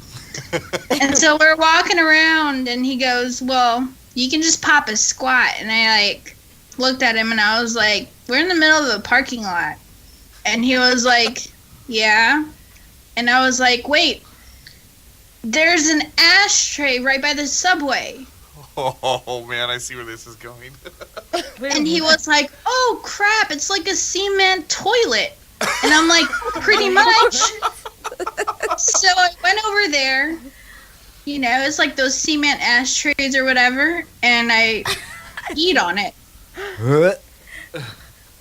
And so we're walking around, and he goes, well, you can just pop a squat. And I, looked at him, and I was like, we're in the middle of a parking lot. And he was like, yeah. And I was like, wait, there's an ashtray right by the subway. Oh, man, I see where this is going. And he was like, oh, crap, it's like a cement toilet. And I'm like, pretty much. So I went over there. You know, it's like those cement ashtrays or whatever. And I peed on it.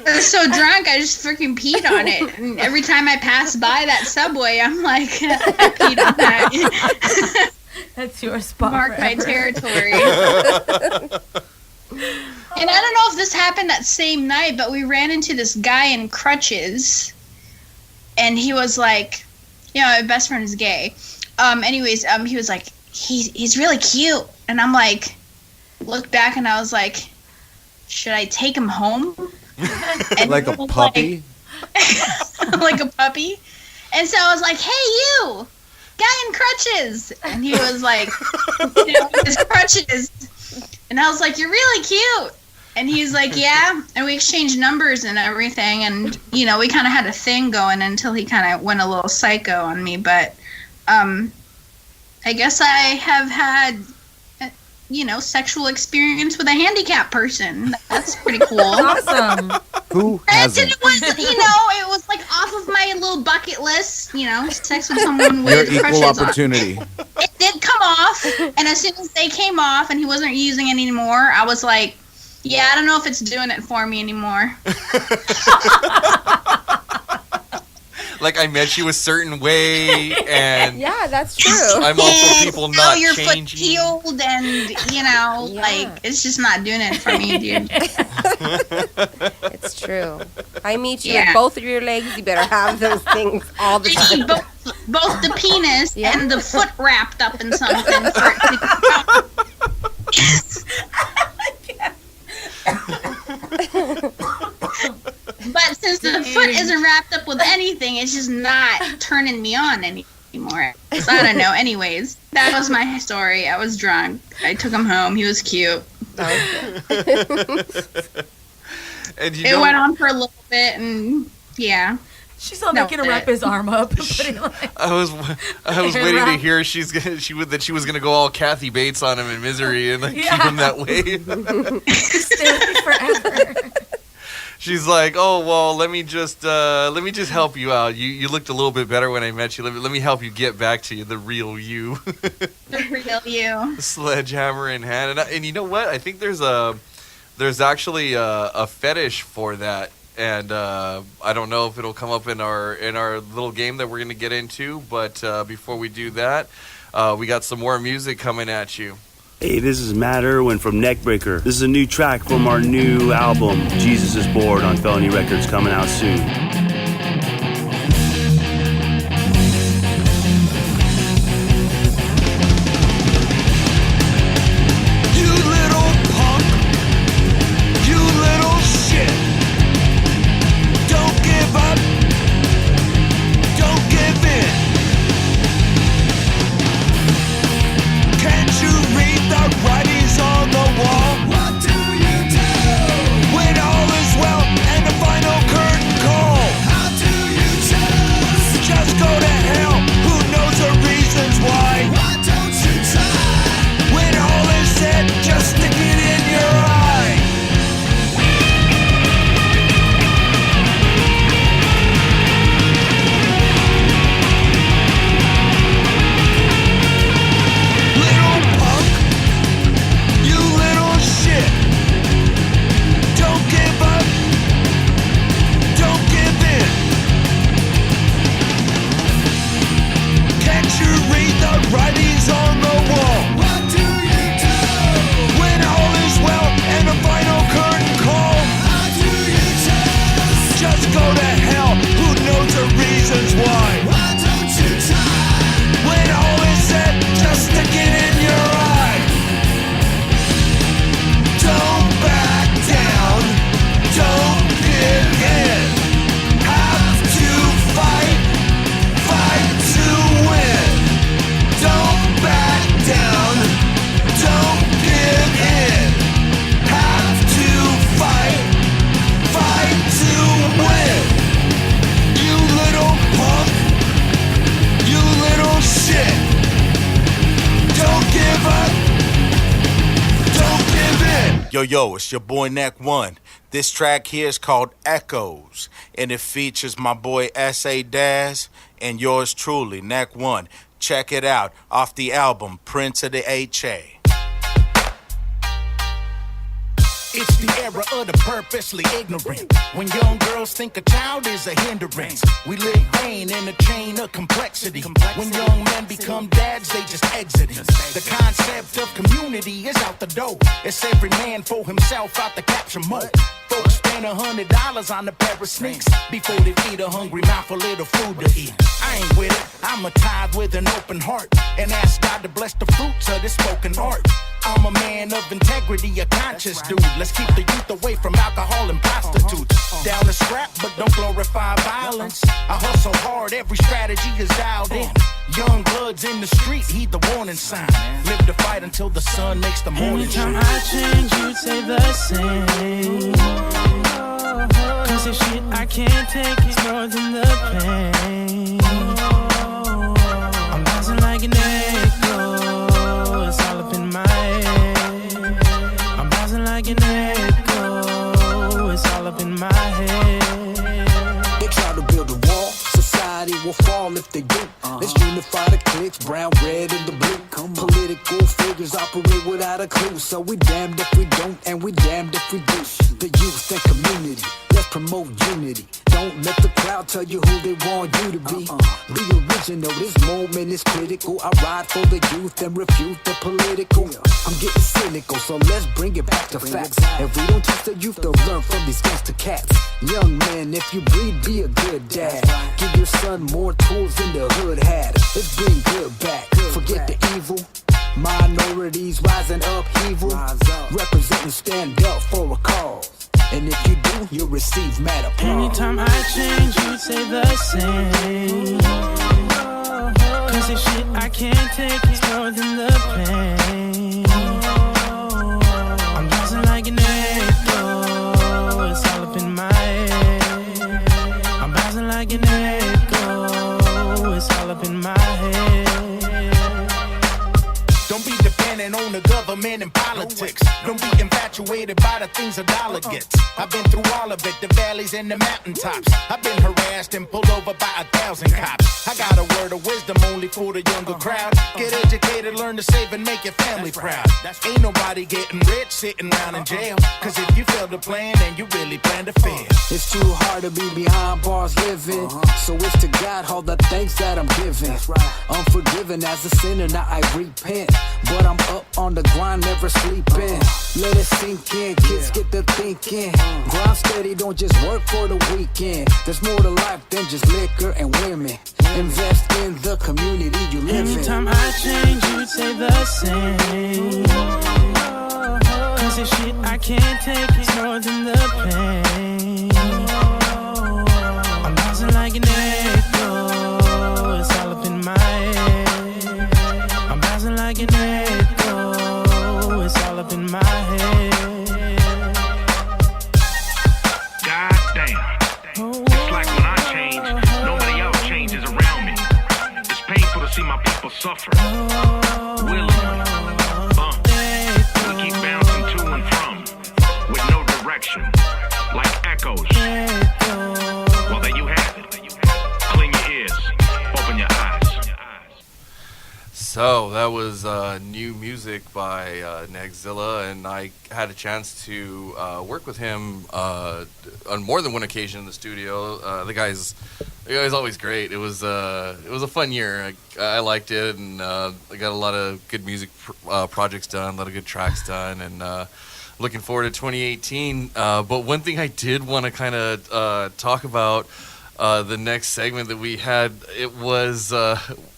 I was so drunk, I just freaking peed on it. And every time I pass by that subway, I'm like, I peed on that. That's your spot. Mark my territory. And I don't know if this happened that same night, but we ran into this guy in crutches. And he was like, my best friend is gay. He was like, he's really cute. And I'm like, looked back and I was like, should I take him home? And like a puppy? Like a puppy? And so I was like, hey, you! Guy in crutches! And he was like, his crutches. And I was like, you're really cute! And he's like, yeah. And we exchanged numbers and everything. And, we kind of had a thing going until he kind of went a little psycho on me. But I guess I have had, sexual experience with a handicapped person. That's pretty cool. Awesome. Who hasn't? It was, it was like off of my little bucket list, sex with someone with Your crutches equal on. opportunity. It did come off, and as soon as they came off and he wasn't using it anymore, I was like, yeah, I don't know if it's doing it for me anymore. Like, I met you a certain way, and Yeah, that's true. I'm also people now not your changing. foot healed, and it's just not doing it for me, dude. It's true. I meet you Yeah. with both of your legs. You better have those things all the I need time. both the penis Yeah. and the foot wrapped up in something for it to But since the foot isn't wrapped up with anything, it's just not turning me on anymore. So I don't know. Anyways, that was my story. I was drunk. I took him home. He was cute. And It went on for a little bit, and yeah. She's all making him wrap his arm up and putting I was waiting to hear she was gonna go all Kathy Bates on him in Misery and keep him that way. stay with me forever. She's like, oh well, let me just help you out. You looked a little bit better when I met you. Let me help you get back to you, the real you. The real you. Sledgehammer in hand, and you know what? I think there's actually a fetish for that. And I don't know if it'll come up in our little game that we're going to get into, but before we do that, we got some more music coming at you. Hey, this is Matt Irwin from Neckbreaker. This is a new track from our new album, Jesus is Bored, on Felony Records, coming out soon. writings on the wall. What do you do when all is well and the final curtain call? How do you just go to hell? Who knows the reasons why? Why don't you try? When all is said, just stick it in your eye. Don't back down. Don't give in. Have to fight. Fight to win. Don't back down. Don't give in. Have to fight. Fight to win. You little punk. You little shit. Don't give up. Don't give in. Yo, it's your boy Neck One. This track here is called Echoes, and it features my boy S.A. Daz and yours truly, Neck One. Check it out off the album Prince of the H.A. It's the era of the purposely ignorant. When young girls think a child is a hindrance. We live vain in a chain of complexity. When young men become dads, they just exiting. The concept of community is out the door. It's every man for himself out the capture mode. Folks spend $100 on a pair of sneaks before they feed a hungry mouth a little food to eat. I ain't with it, I'm a tithe with an open heart, and ask God to bless the fruits of this spoken art. I'm a man of integrity, a conscious dude. Let's keep the youth away from alcohol and prostitutes. Down to scrap, but don't glorify violence. I hustle hard, every strategy is dialed in. Young bloods in the street, heed the warning sign. Live to fight until the sun makes the morning shine. Anytime I change, you'd say the same. Cause the shit I can't take is more than the pain. I'm bouncing like an echo, it's all up in my head. I'm bouncing like an echo, it's all up in my head. They try to build a wall, society will fall if they do. Let's unify the cliques, brown, red, and the blue. Political figures operate without a clue. So we damned if we don't, and we damned if we do. The youth and community, let's promote unity. Don't let the crowd tell you who they want you to be. Be original, this moment is critical. I ride for the youth and refute the political. I'm getting cynical, so let's bring it back to facts. If we don't teach the youth, they'll learn from these gangster cats. Young man, if you breed, be a good dad. Give your son more tools than the hood had. Let's bring good back, forget the evil. Minorities rising upheaval. Represent and stand up for a cause. And if you do, you'll receive mad applause. Anytime I change, you'd say the same. Cause the shit I can't take is more than the pain. I'm bouncing like an echo, it's all up in my head. I'm bouncing like an echo, it's all up in my head. Don't be dependent on the government and politics. Don't be infatuated by the things a dollar gets. I've been through all of it, the valleys and the mountaintops. I've been harassed and pulled over by 1,000 cops. I got a word of wisdom only for the younger crowd. Get educated, learn to save and make your family proud. Ain't nobody getting rich sitting around in jail. Cause if you fail to plan, then you really plan to fail. It's too hard to be behind bars living. So it's to God all the thanks that I'm giving. Unforgiven as a sinner, now I repent. But I'm up on the grind, never sleeping. Let it sink in, kids get the thinking. Grind steady, don't just work for the weekend. There's more to life than just liquor and women. Invest in the community you live in. Anytime I change, you'd say the same. Cause the shit I can't take is more than the pain. I'm bouncing like an echo, it's all up in my head. I'm bouncing like an echo, it's all up in my head. God damn. It's like when I change, nobody else changes around me. It's painful to see my people suffer. Willingly. We keep bouncing to and from with no direction, like echoes. Well, there you have it. Clean your ears, open your eyes. So that was new music by Nagzilla, and I had a chance to work with him on more than one occasion in the studio. The guy's always great. It was a fun year. I liked it, and I got a lot of good music projects done, a lot of good tracks done, and looking forward to 2018. But one thing I did want to kind of talk about. The next segment that we had, it was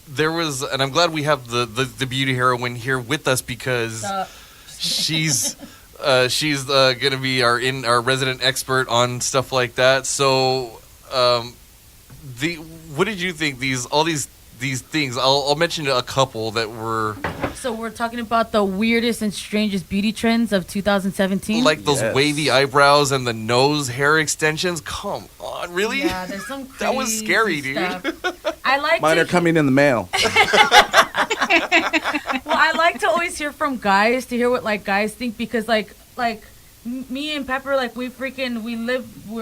there was, and I'm glad we have the beauty heroine here with us because she's gonna be our resident expert on stuff like that. So, what did you think? All these things. I'll mention a couple that were. So we're talking about the weirdest and strangest beauty trends of 2017. Like those wavy eyebrows and the nose hair extensions. Come on, really? Yeah, there's some crazy that was scary, stuff. dude. I like Mine are coming in the mail. Well, I like to always hear from guys to hear what like guys think because like me and Pepper, like we're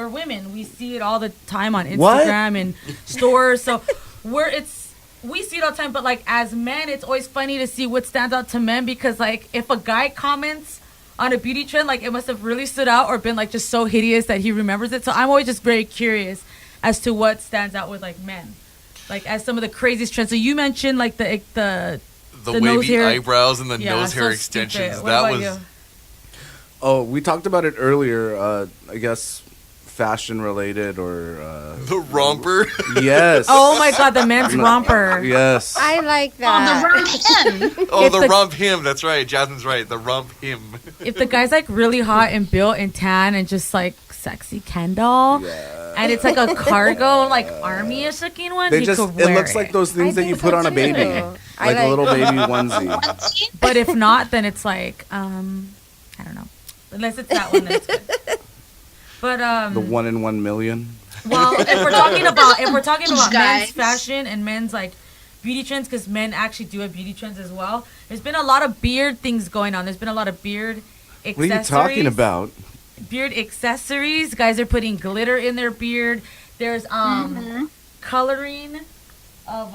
women. We see it all the time on Instagram and stores. So we see it all the time, but like as men, it's always funny to see what stands out to men because like if a guy comments on a beauty trend, like it must have really stood out or been like just so hideous that he remembers it. So I'm always just very curious as to what stands out with like men, like as some of the craziest trends. So you mentioned like the wavy eyebrows and the nose hair extensions. What about you? Oh, we talked about it earlier. I guess fashion related or the romper. Yes. Oh my God, the men's romper. Yes. I like that. Oh, the rump him. Oh, the rump him. That's right. Jasmine's right. The rump him. If the guy's like really hot and built and tan and just like sexy Ken doll, and it's like a cargo like army-ish looking one, it looks like those things that you put on a baby, like a little baby onesie. But if not, then it's like I don't know. Unless it's that one, that's good. But the 1 in 1 million. Well, if we're talking about men's Guys. fashion and men's like beauty trends, because men actually do have beauty trends as well. There's been a lot of beard things going on. There's been a lot of beard accessories. What are you talking about? Beard accessories. Guys are putting glitter in their beard. There's coloring of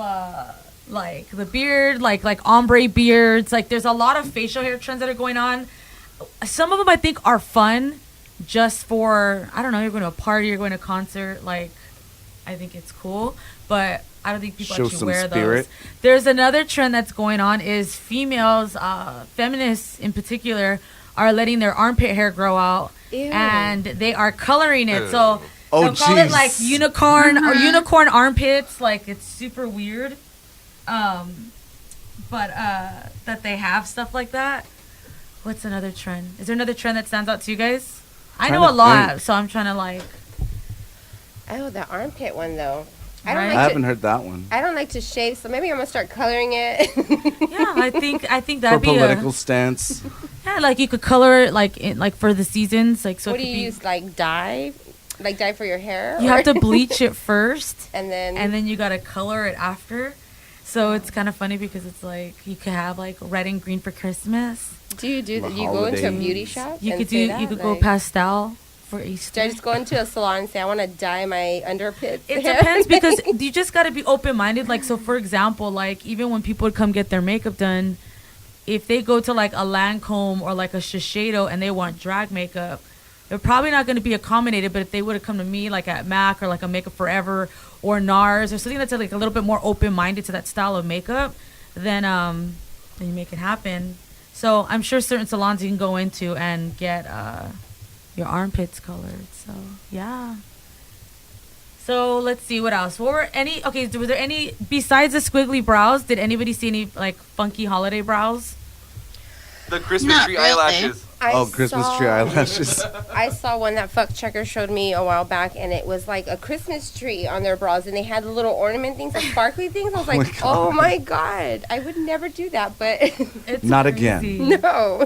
like the beard, like ombre beards. Like there's a lot of facial hair trends that are going on. Some of them I think are fun, just for I don't know. You're going to a party, you're going to a concert. Like I think it's cool, but I don't think people Show actually some wear spirit. those. There's another trend that's going on is females, feminists in particular, are letting their armpit hair grow out. Ew. And they are coloring it. So Oh, they'll call it jeez. like unicorn or unicorn armpits. Like it's super weird. But that they have stuff like that. What's another trend? Is there another trend that stands out to you guys? I know a lot, so I'm trying to like. Oh, the armpit one though. I Right. don't I like haven't heard that one. I don't like to shave, so maybe I'm gonna start coloring it. Yeah, I think For that'd be political stance. yeah, like you could color it like for the seasons, like so. What it do could you be, use? Like dye for your hair? You or- have to bleach it first, and then you gotta color it after. So it's kind of funny because it's like you could have like red and green for Christmas. Do you do The that? You go into a holidays. beauty shop? You and could say do that? you could go Like, pastel for Easter. Do I just go into a salon and say I want to dye my underpits? It depends because you just got to be open-minded. Like, so for example, like even when people would come get their makeup done, if they go to like a Lancome or like a Shiseido and they want drag makeup, they're probably not going to be accommodated. But if they would have come to me like at MAC or like a Makeup Forever or NARS or something that's like a little bit more open-minded to that style of makeup, then you make it happen. So I'm sure certain salons you can go into and get your armpits colored. So yeah. So let's see what else. Was there any besides the squiggly brows? Did anybody see any like funky holiday brows? The Christmas Not tree really. eyelashes. Christmas tree eyelashes. I saw one that Fuck Checker showed me a while back, and it was like a Christmas tree on their brows, and they had the little ornament things, like sparkly things. I was like, oh my God, I would never do that, but It's Not crazy. again. no.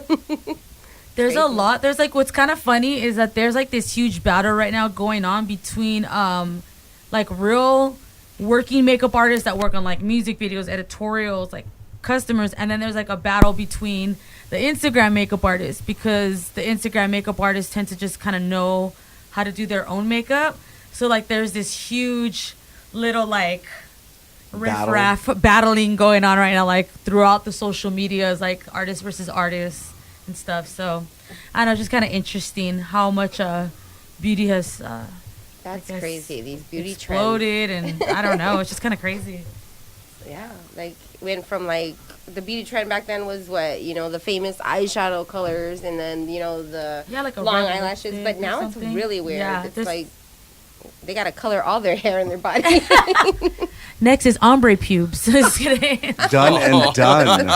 There's a lot. There's like what's kind of funny is that there's like this huge battle right now going on between like real working makeup artists that work on like music videos, editorials, like customers, and then there's like a battle between the Instagram makeup artists because the Instagram makeup artists tend to just kind of know how to do their own makeup. So like there's this huge little like riff-raff battling going on right now, like throughout the social medias, like artist versus artist and stuff. So I don't know, just kind of interesting how much beauty has that's crazy. These beauty exploded, trends. and I don't know, it's just kind of crazy. Yeah, like went from like the beauty trend back then was what, you know, the famous eyeshadow colors, and then, you know, the like a long red eyelashes. lipstick But or now it's something. really weird. Yeah, it's there's- like they gotta color all their hair in their body. Next is ombre pubes. Just kidding. Done and done.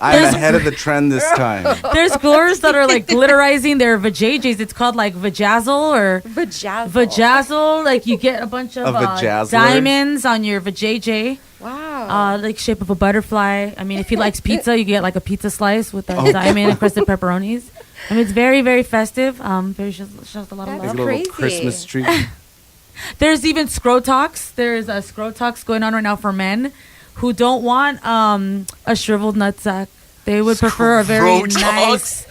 I'm ahead of the trend this time. There's glores that are like glitterizing their vajayjays. It's called like vajazzle or vajazzle. Like you get a bunch of A vajazzler? diamonds on your vajayjay. Wow. Like shape of a butterfly. I mean, if he likes pizza, you get like a pizza slice with a Oh. diamond encrusted pepperonis. I mean, it's very, very festive. Very shows a lot of Like love. a little Christmas tree. There's even Scrotox. There's a Scrotox going on right now for men who don't want a shriveled nutsack. They would prefer a very nice.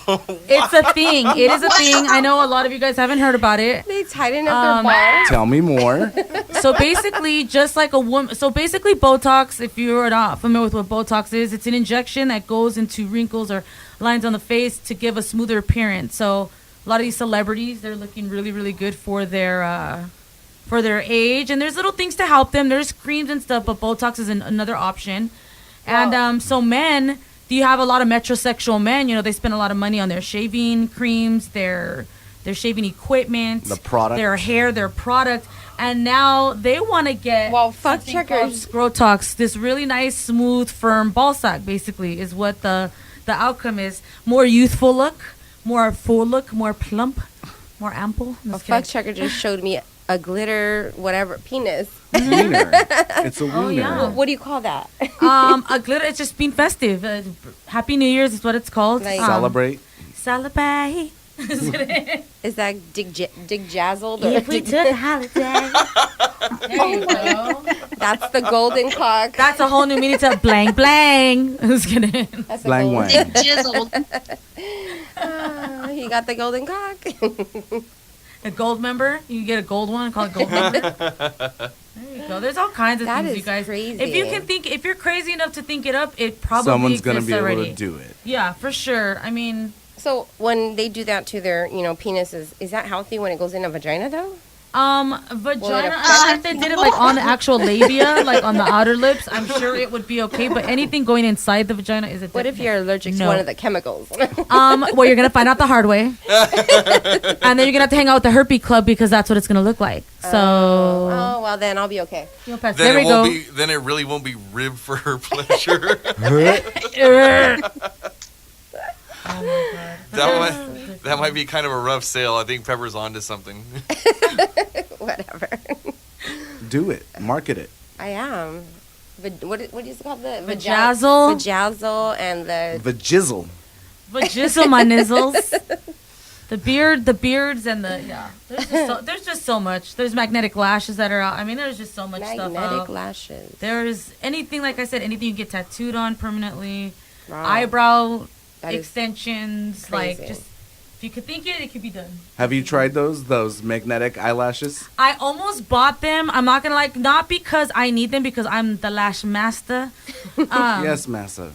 It's a thing. It is a thing. I know a lot of you guys haven't heard about it. They tighten up their balls. Tell me more. So basically, just like a woman. So basically, Botox. If you're not familiar with what Botox is, it's an injection that goes into wrinkles or lines on the face to give a smoother appearance. So a lot of these celebrities, they're looking really, really good for their age, and there's little things to help them. There's creams and stuff, but Botox is another option. And so men, do you have a lot of metrosexual men? You know, they spend a lot of money on their shaving creams, their shaving equipment, The product. their hair, their product, and now they want to get fuck checkers. Scrotox, this really nice, smooth, firm ball sack. Basically, is what the outcome is. More youthful look, more full look, more plump, more ample. A fuck checker just showed me a glitter, whatever, penis. Wiener. It's a wiener. Oh, yeah. What do you call that? A glitter. It's just being festive. Happy New Year's is what it's called. Like- Celebrate. Celebrate. Is that dig jazzled? Or If we took a holiday. There you go. That's the golden cock. That's a whole new meaning to blang blang. Who's kidding? That's a Blang golden- wang. He got the golden cock. A gold member. You can get a gold one. Call it gold member. There you go. There's all kinds of That things, is you guys. crazy. If you can think, if you're crazy enough to think it up, it probably Someone's going to exists be able already. to do it. Yeah, for sure. I mean, So when they do that to their, you know, penises, is that healthy when it goes in a vagina though? vagina. If they did it like on the actual labia, like on the outer lips, I'm sure it would be okay. But anything going inside the vagina is a. What if you're allergic to one of the chemicals? Well, you're gonna find out the hard way, and then you're gonna have to hang out with the herpes club because that's what it's gonna look like. So. Oh well, then I'll be okay. You'll pass. Then There it we go. won't be. Then it really won't be rib for her pleasure. Oh my god. That might be kind of a rough sale. I think Pepper's onto something. Whatever. Do it. Market it. I am. What is it called? The Vajazzle? Vajazzle and the Vajizzle. Vajizzle my nizzles. The beards, and the There's just so much. There's magnetic lashes that are out. I mean, there's just so much stuff out. magnetic lashes. There's anything, like I said, anything you get tattooed on permanently, Wow. eyebrow That is extensions, crazy. like just if you could think it could be done. Have you tried those magnetic eyelashes? I almost bought them. I'm not gonna not because I need them, because I'm the lash master. Yes, massa.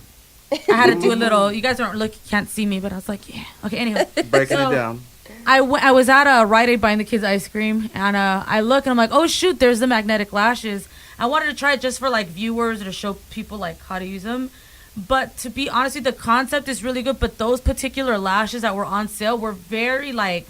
I had to do a little. You guys can't see me, but I was like, yeah. Okay, anyway. Breaking So, it down. I was at a Rite Aid buying the kids ice cream, and I look and I'm like, oh shoot, there's the magnetic lashes. I wanted to try it just for like viewers or to show people like how to use them. But to be honest with you, the concept is really good. But those particular lashes that were on sale were very like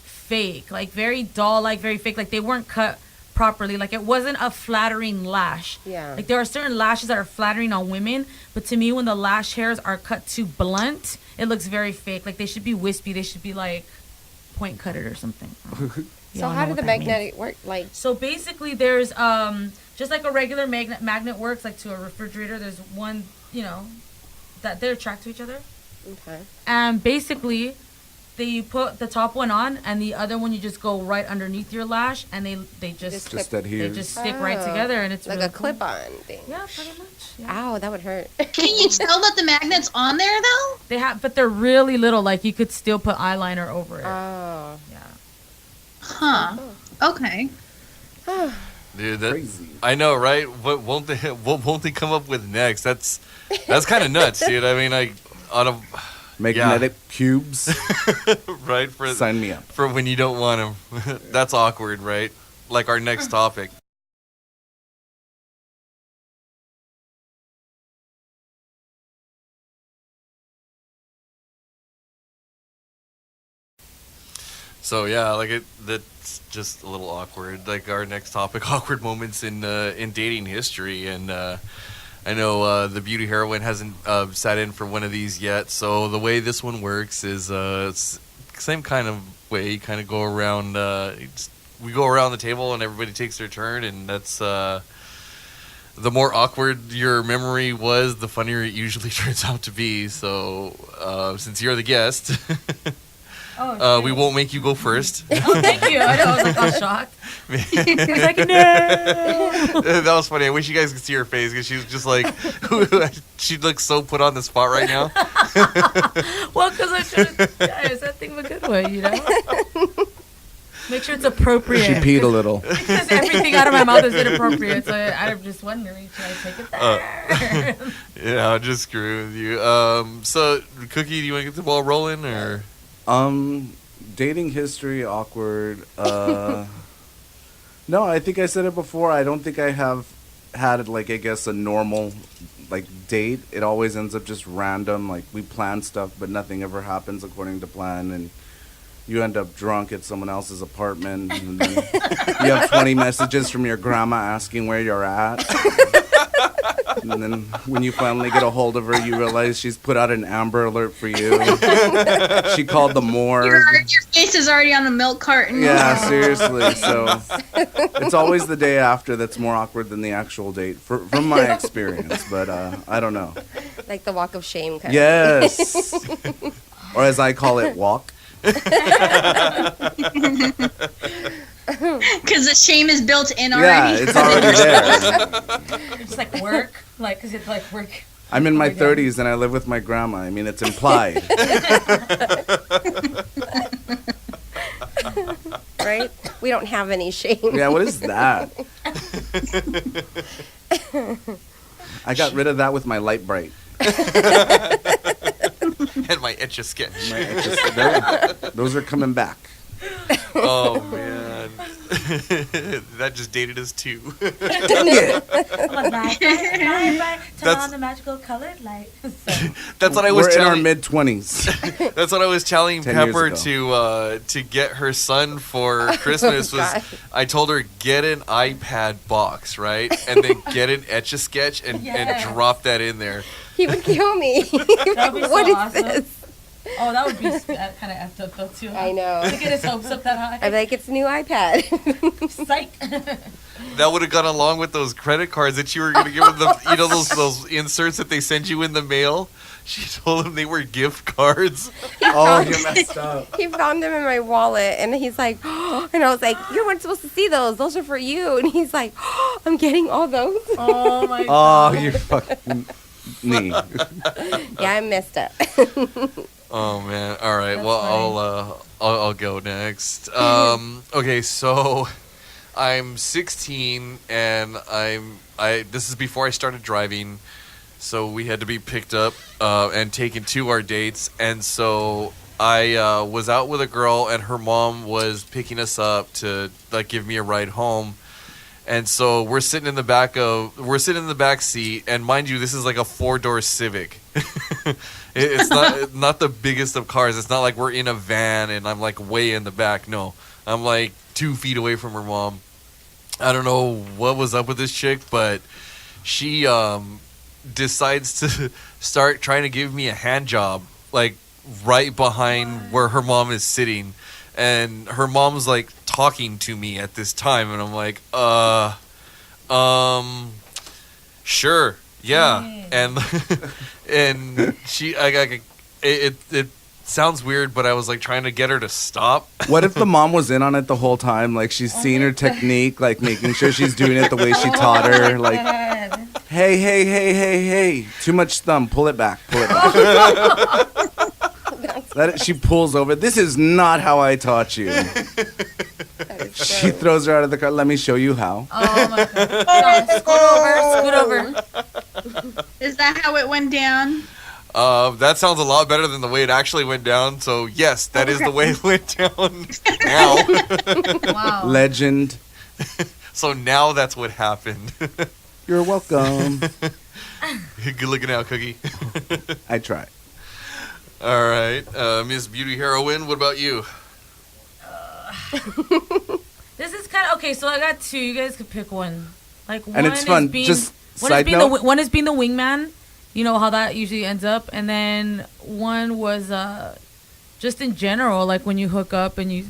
fake, like very dull, like very fake. Like they weren't cut properly. Like it wasn't a flattering lash. Yeah. Like there are certain lashes that are flattering on women, but to me, when the lash hairs are cut too blunt, it looks very fake. Like they should be wispy. They should be like point cut it or something. So how did the magnetic work? Like, so basically, there's just like a regular magnet works, like to a refrigerator. There's one, that they're attracted to each other. Okay. And basically, you put the top one on, and the other one you just go right underneath your lash, and they just adheres. they just stick right together, and it's like really a cool. clip-on thing. Yeah, pretty much. Yeah. Ow, that would hurt. Can you tell that the magnet's on there though? They have, but they're really little. Like you could still put eyeliner over it. Oh. Yeah. Huh. Okay. Dude, Crazy. I know, right? What won't they come up with next? That's kind of nuts, dude. I mean, like on a Magnetic cubes. right? Sign me up. For when you don't want them. That's awkward, right? Like our next topic. So yeah, like that's just a little awkward. Like our next topic, awkward moments in dating history, and I know the beauty heroine hasn't sat in for one of these yet. So the way this one works is same kind of way. You kind of go around. We go around the table and everybody takes their turn, and that's the more awkward your memory was, the funnier it usually turns out to be. So since you're the guest. We won't make you go first. Oh, thank you. I know. I was like, all shocked. He's like, no. That was funny. I wish you guys could see her face because she was just like, she looks so put on the spot right now. Well, because I'm trying to, guys, I think I'm a good one, you know? Make sure it's appropriate. She peed a little. Because everything out of my mouth is inappropriate. So I'm just wondering, should I take it there? Yeah, I'll just screw with you. So, Cookie, do you want to get the ball rolling or? Dating history, awkward. No, I think I said it before. I don't think I have had, like, I guess a normal, like, date. It always ends up just random. Like, we plan stuff, but nothing ever happens according to plan. And you end up drunk at someone else's apartment. And then you have 20 messages from your grandma asking where you're at. And then when you finally get a hold of her, you realize she's put out an Amber Alert for you. She called the morgue. Your face is already on the milk carton. Yeah, seriously. So it's always the day after that's more awkward than the actual date, from my experience. But I don't know. Like the walk of shame kind yes. Or as I call it, walk. Because the shame is built in already. Yeah, it's already there. It's like work, like, because it's like work. I'm in my 30s and I live with my grandma. I mean, it's implied. Right? We don't have any shame. Yeah, what is that? I got rid of that with my light bright. And my Etch-a-Sketch. Those are coming back. Oh, man. That just dated us too. Turn on the magical colored light. That's what I was We're telling. in our mid-20s. That's what I was telling 10 years Pepper ago. to get her son for Christmas. I told her get an iPad box, right, and then get an Etch-a-Sketch and drop that in there. He would kill me. That would be What so is awesome. this? Oh, that would be kind of effed up though too. I know. To get his hopes up that high. I'm like, it's a new iPad. Psych. That would have gone along with those credit cards that you were going to give him. Those inserts that they send you in the mail. She told him they were gift cards. Oh, you messed up. He found them in my wallet, and he's like, oh, and I was like, you weren't supposed to see those. Those are for you. And he's like, oh, I'm getting all those. Oh my god. Oh, you're fucking me. Yeah, I messed up. Oh man! All right. That's Well, I'll go next. Okay, so I'm 16 and this is before I started driving, so we had to be picked up and taken to our dates, and so I was out with a girl and her mom was picking us up to like give me a ride home. And so we're sitting in the back seat, and mind you, this is like a 4-door Civic. It's not the biggest of cars. It's not like we're in a van and I'm like way in the back. No, I'm like 2 feet away from her mom. I don't know what was up with this chick, but she decides to start trying to give me a hand job, like right behind where her mom is sitting. And her mom's like talking to me at this time, and I'm like, sure, yeah. And she, it sounds weird, but I was like trying to get her to stop. What if the mom was in on it the whole time? Like she's seen her technique, like making sure she's doing it the way she taught her. Like, hey, too much thumb, pull it back. She pulls over. This is not how I taught you. She throws her out of the car. Let me show you how. Oh my god. Scoot over. Is that how it went down? That sounds a lot better than the way it actually went down. So yes, that is the way it went down. Now. Wow. Legend. So now that's what happened. You're welcome. Good looking out, Cookie. I try. All right, Miss Beauty Heroine. What about you? This is kind of okay. So I got two. You guys could pick one. Like one And it's fun. Is being, Just one side is being note. one is being the wingman. You know how that usually ends up, and then one was just in general, like when you hook up and you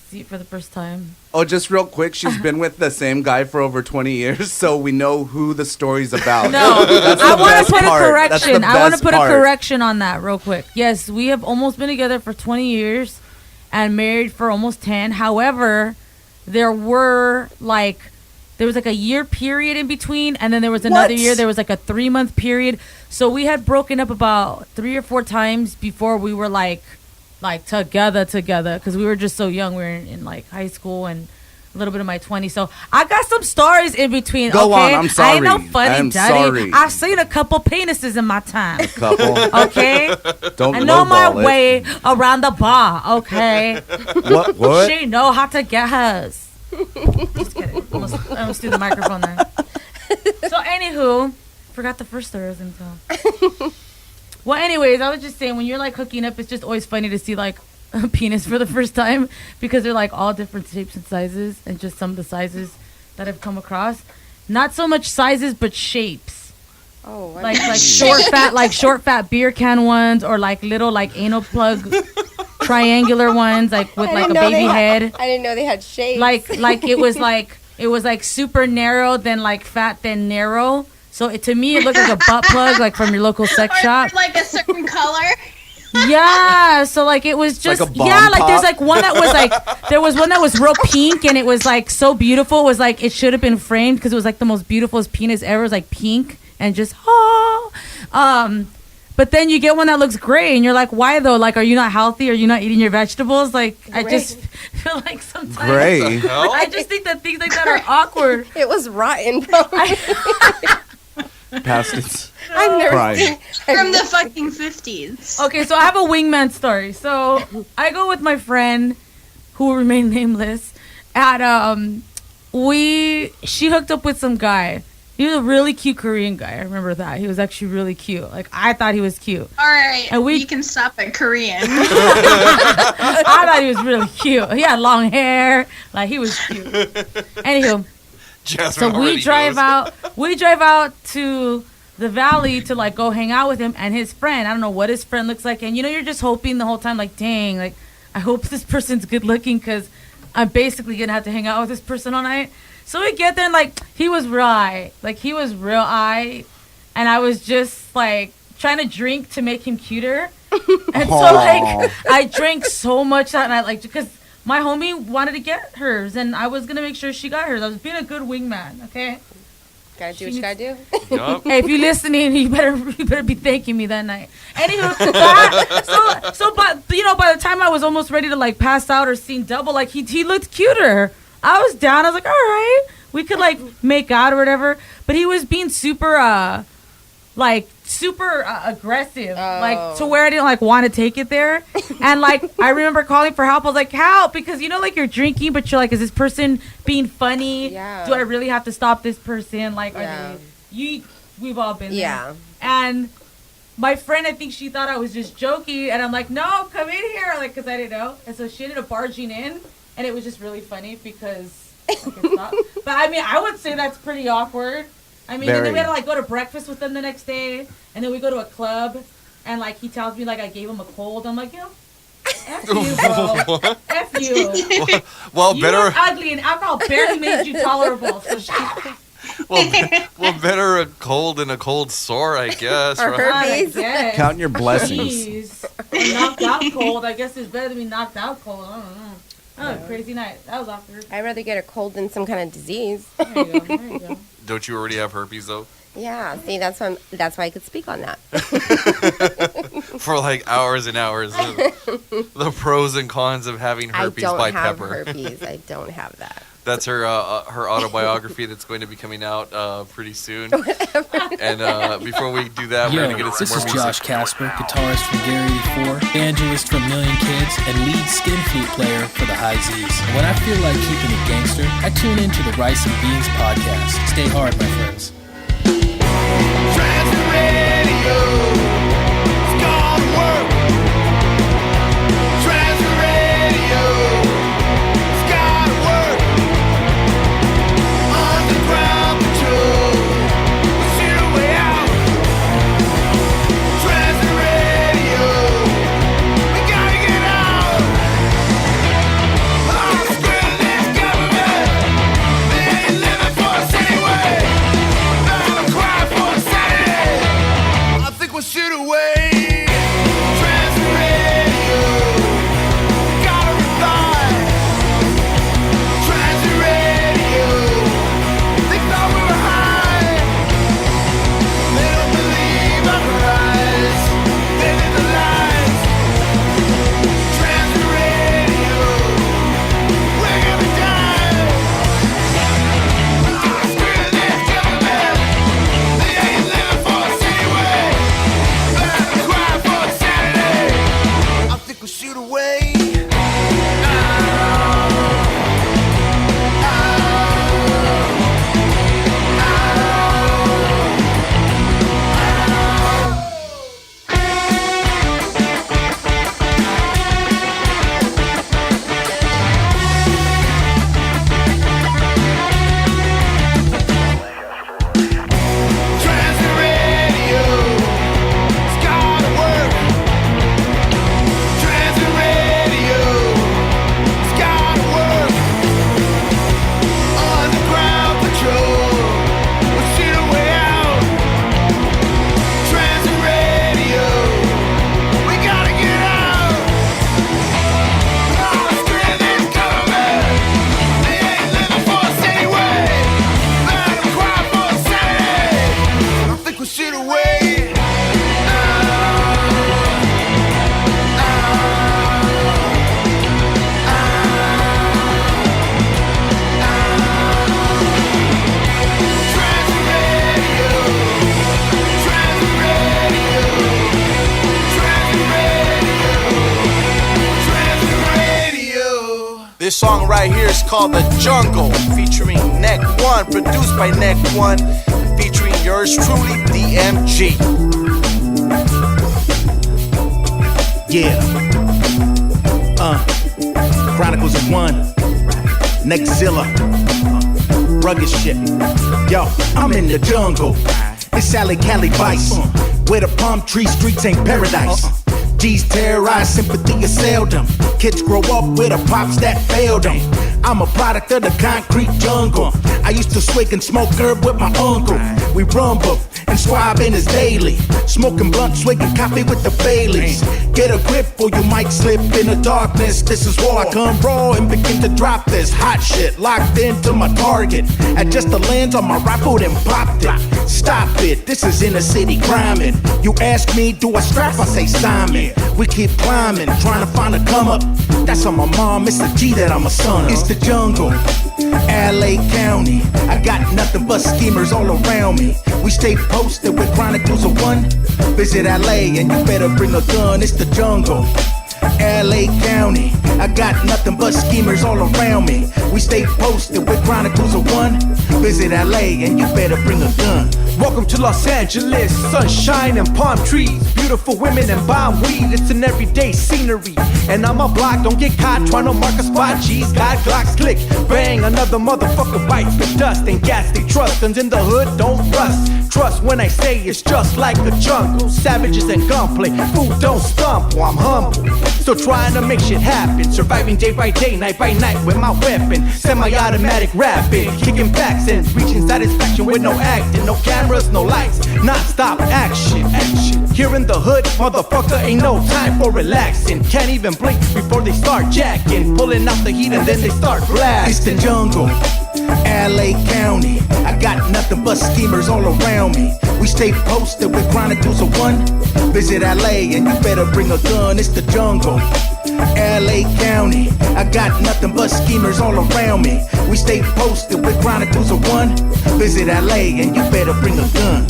see it for the first time. Oh, just real quick, she's been with the same guy for over 20 years, so we know who the story's about. No, That's the I want best to put a part. That's the correction. I want to best put part. a correction on that real quick. Yes, we have almost been together for 20 years and married for almost 10. However, there was like a year period in between, and then there was another year. There was like a 3-month period. So we had broken up about 3 or 4 times before we were like together because we were just so young. We were in like high school and a little bit of my 20s. So I got some stories in between. Go okay? on, I'm sorry. I ain't no funny I'm daddy. sorry. I've seen a couple penises in my time. A couple. Okay? Don't I know my lowball it. way around the bar. Okay? What? She know how to get hers. Just kidding. I almost threw the microphone there. So anywho, forgot the first story I was going to tell. Well, anyways, I was just saying, when you're like hooking up, it's just always funny to see like a penis for the first time because they're like all different shapes and sizes, and just some of the sizes that I've come across. Not so much sizes, but shapes. Oh, like short fat beer can ones, or like little like anal plug triangular ones, like with like a baby head. I didn't know they had shapes. Like it was like super narrow, then like fat, then narrow. So to me, it looked like a butt plug, like from your local sex shop. Like a certain color. Yeah, so like it was just Like a bomb like there's pop? like one that was like there was one that was real pink, and it was like so beautiful. It was like it should have been framed because it was like the most beautiful penis ever. It was like pink and just but then you get one that looks gray, and you're like, why though? Like, are you not healthy? Are you not eating your vegetables? Like, I just feel like sometimes Gray. I just think that things like that are awkward. It was rotten. Past it. I've never Pride. seen From the fucking 50s. Okay, so I have a wingman story. So I go with my friend, who will remain nameless, at she hooked up with some guy. He was a really cute Korean guy. I remember that. He was actually really cute. Like, I thought he was cute. All right, And you can stop at Korean. I thought he was really cute. He had long hair. Like, he was cute. Anywho, Jasmine so we already drive knows. out to the valley to like go hang out with him and his friend. I don't know what his friend looks like, and you're just hoping the whole time, like, dang, like, I hope this person's good looking because I'm basically gonna have to hang out with this person all night. So we get there, and like, he was real eye, and I was just like trying to drink to make him cuter, and so like I drank so much that night, like, because my homie wanted to get hers, and I was gonna make sure she got hers. I was being a good wingman, okay? Gotta do what you gotta do. Yup. Hey, if you're listening, you better be thanking me that night. Anywho, but by the time I was almost ready to like pass out or seen double, like he looked cuter. I was down. I was like, all right, we could like make out or whatever. But he was being super aggressive, like to where I didn't like want to take it there. And like I remember calling for help. I was like, help, because like you're drinking, but you're like, is this person being funny? Yeah. Do I really have to stop this person? Like, Yeah. we've all been there. Yeah. And my friend, I think she thought I was just joking, and I'm like, no, come in here, like, because I didn't know. And so she ended up barging in, and it was just really funny because I could stop. But I mean, I would say that's pretty awkward. I mean, and then we had to like go to breakfast with them the next day, and then we go to a club, and like he tells me like I gave him a cold. I'm like, F you, bro. F you. Well, You better. were ugly, and alcohol barely made you tolerable. So shut up. Well, better a cold than a cold sore, I guess. Or right? herpes. Yes. Count your blessings. Jeez. A knocked out cold. I guess it's better to be knocked out cold. I don't know. Oh, crazy night. That was awkward. I'd rather get a cold than some kind of disease. There you go. Don't you already have herpes though? Yeah, see, that's why I could speak on that. For like hours and hours. The pros and cons of having herpes by Pepper. I don't have herpes. I don't have that. That's her autobiography that's going to be coming out pretty soon. And before we do that, we're going to get into some more music. This is Josh Casper, guitarist from Gary 84, evangelist from Million Kids, and lead skin flute player for the High Z's. When I feel like keeping it gangster, I tune into the Rice and Beans podcast. Stay hard, my friends. Transit radio, it's gonna work. Transit radio, it's gotta work. Underground patrol, we'll see a way out. Transit radio, we gotta get out. Oh, screw this government, they ain't living for us anyway. Battle cry for Saturday, I think we'll shoot away. Transit radio, gotta reply. Transit radio, they thought we were high. They don't believe our cries, they live the lies. Transit radio, we're gonna die. Oh, screw this government, they ain't living for us anyway. Battle cry for Saturday, I think we'll shoot away. Transit radio, it's gotta work. Transit radio, it's gotta work. Underground patrol, we'll shoot a way out. Transit radio, we gotta get out. Oh, screw this government, they ain't living for us anyway. Battle cry for Saturday, I think we'll shoot away. This song right here is called The Jungle, featuring Neck One, produced by Neck One, featuring yours truly, DMG. Yeah. Chronicles of One. Nexzilla. Rugged shit. Yo, I'm in the jungle. It's Sally Cali Vice. Where the palm tree streets ain't paradise. G's terrorize, sympathy is seldom. Kids grow up with a pops that failed them. I'm a product of the concrete jungle. I used to swig and smoke herb with my uncle. We rumble and swabbing is daily. Smoking blunt, swigging coffee with the Baileys. Get a grip or you might slip in the darkness. This is war. I come raw and begin to drop this hot shit. Locked into my target. Adjust the lens on my rifle and popped it. Stop it, this is inner city criming. You ask me, do I strap? I say Simon. We keep climbing, trying to find a come up. That's on my mom, it's the G that I'm a son of. It's the jungle, LA County. I got nothing but schemers all around me. We stay posted with Chronicles of One. Visit LA and you better bring a gun. It's the jungle, LA County. I got nothing but schemers all around me. We stay posted with Chronicles of One. Visit LA and you better bring a gun. Welcome to Los Angeles, sunshine and palm trees, beautiful women and bomb weed. It's an everyday scenery, and on my block, don't get caught trying to mark a spot. G's got Glocks, click, bang, another motherfucker bites the dust and gas they trust. Guns in the hood, don't rust. Trust when I say it's just like a jungle. Savages and gunplay, food don't stumble. I'm humble, still trying to make shit happen. Surviving day by day, night by night with my weapon. Semi-automatic rapping, kicking backs and reaching satisfaction with no acting, no cameras, no lights, non-stop action. Here in the hood, motherfucker, ain't no time for relaxing. Can't even blink before they start jacking. Pulling out the heat and then they start blasting. It's the jungle, LA County, I got nothing but schemers all around me. We stay posted with Chronicles of One. Visit LA and you better bring a gun, it's the jungle. LA County, I got nothing but schemers all around me. We stay posted with Chronicles of One. Visit LA and you better bring a gun.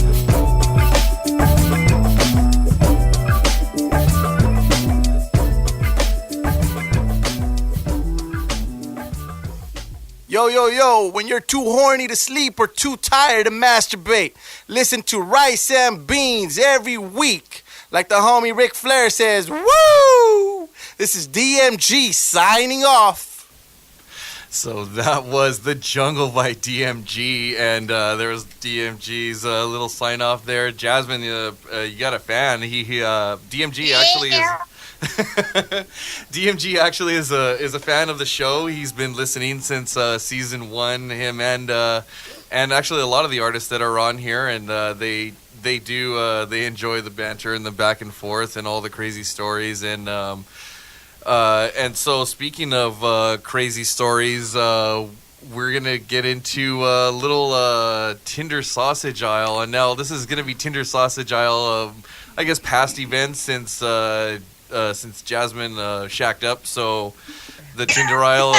Yo, yo, yo, when you're too horny to sleep or too tired to masturbate, listen to Rice and Beans every week. Like the homie Ric Flair says, woo! This is DMG signing off. So that was The Jungle by DMG, and there was DMG's little sign off there. Jasmine, you got a fan. DMG actually is. DMG actually is a fan of the show. He's been listening since season 1. Him and actually a lot of the artists that are on here, and they enjoy the banter and the back and forth and all the crazy stories. And so speaking of crazy stories, we're gonna get into a little Tinder sausage aisle. And now this is gonna be Tinder sausage aisle of, I guess, past events since Jasmine shacked up. So the Tinder aisle,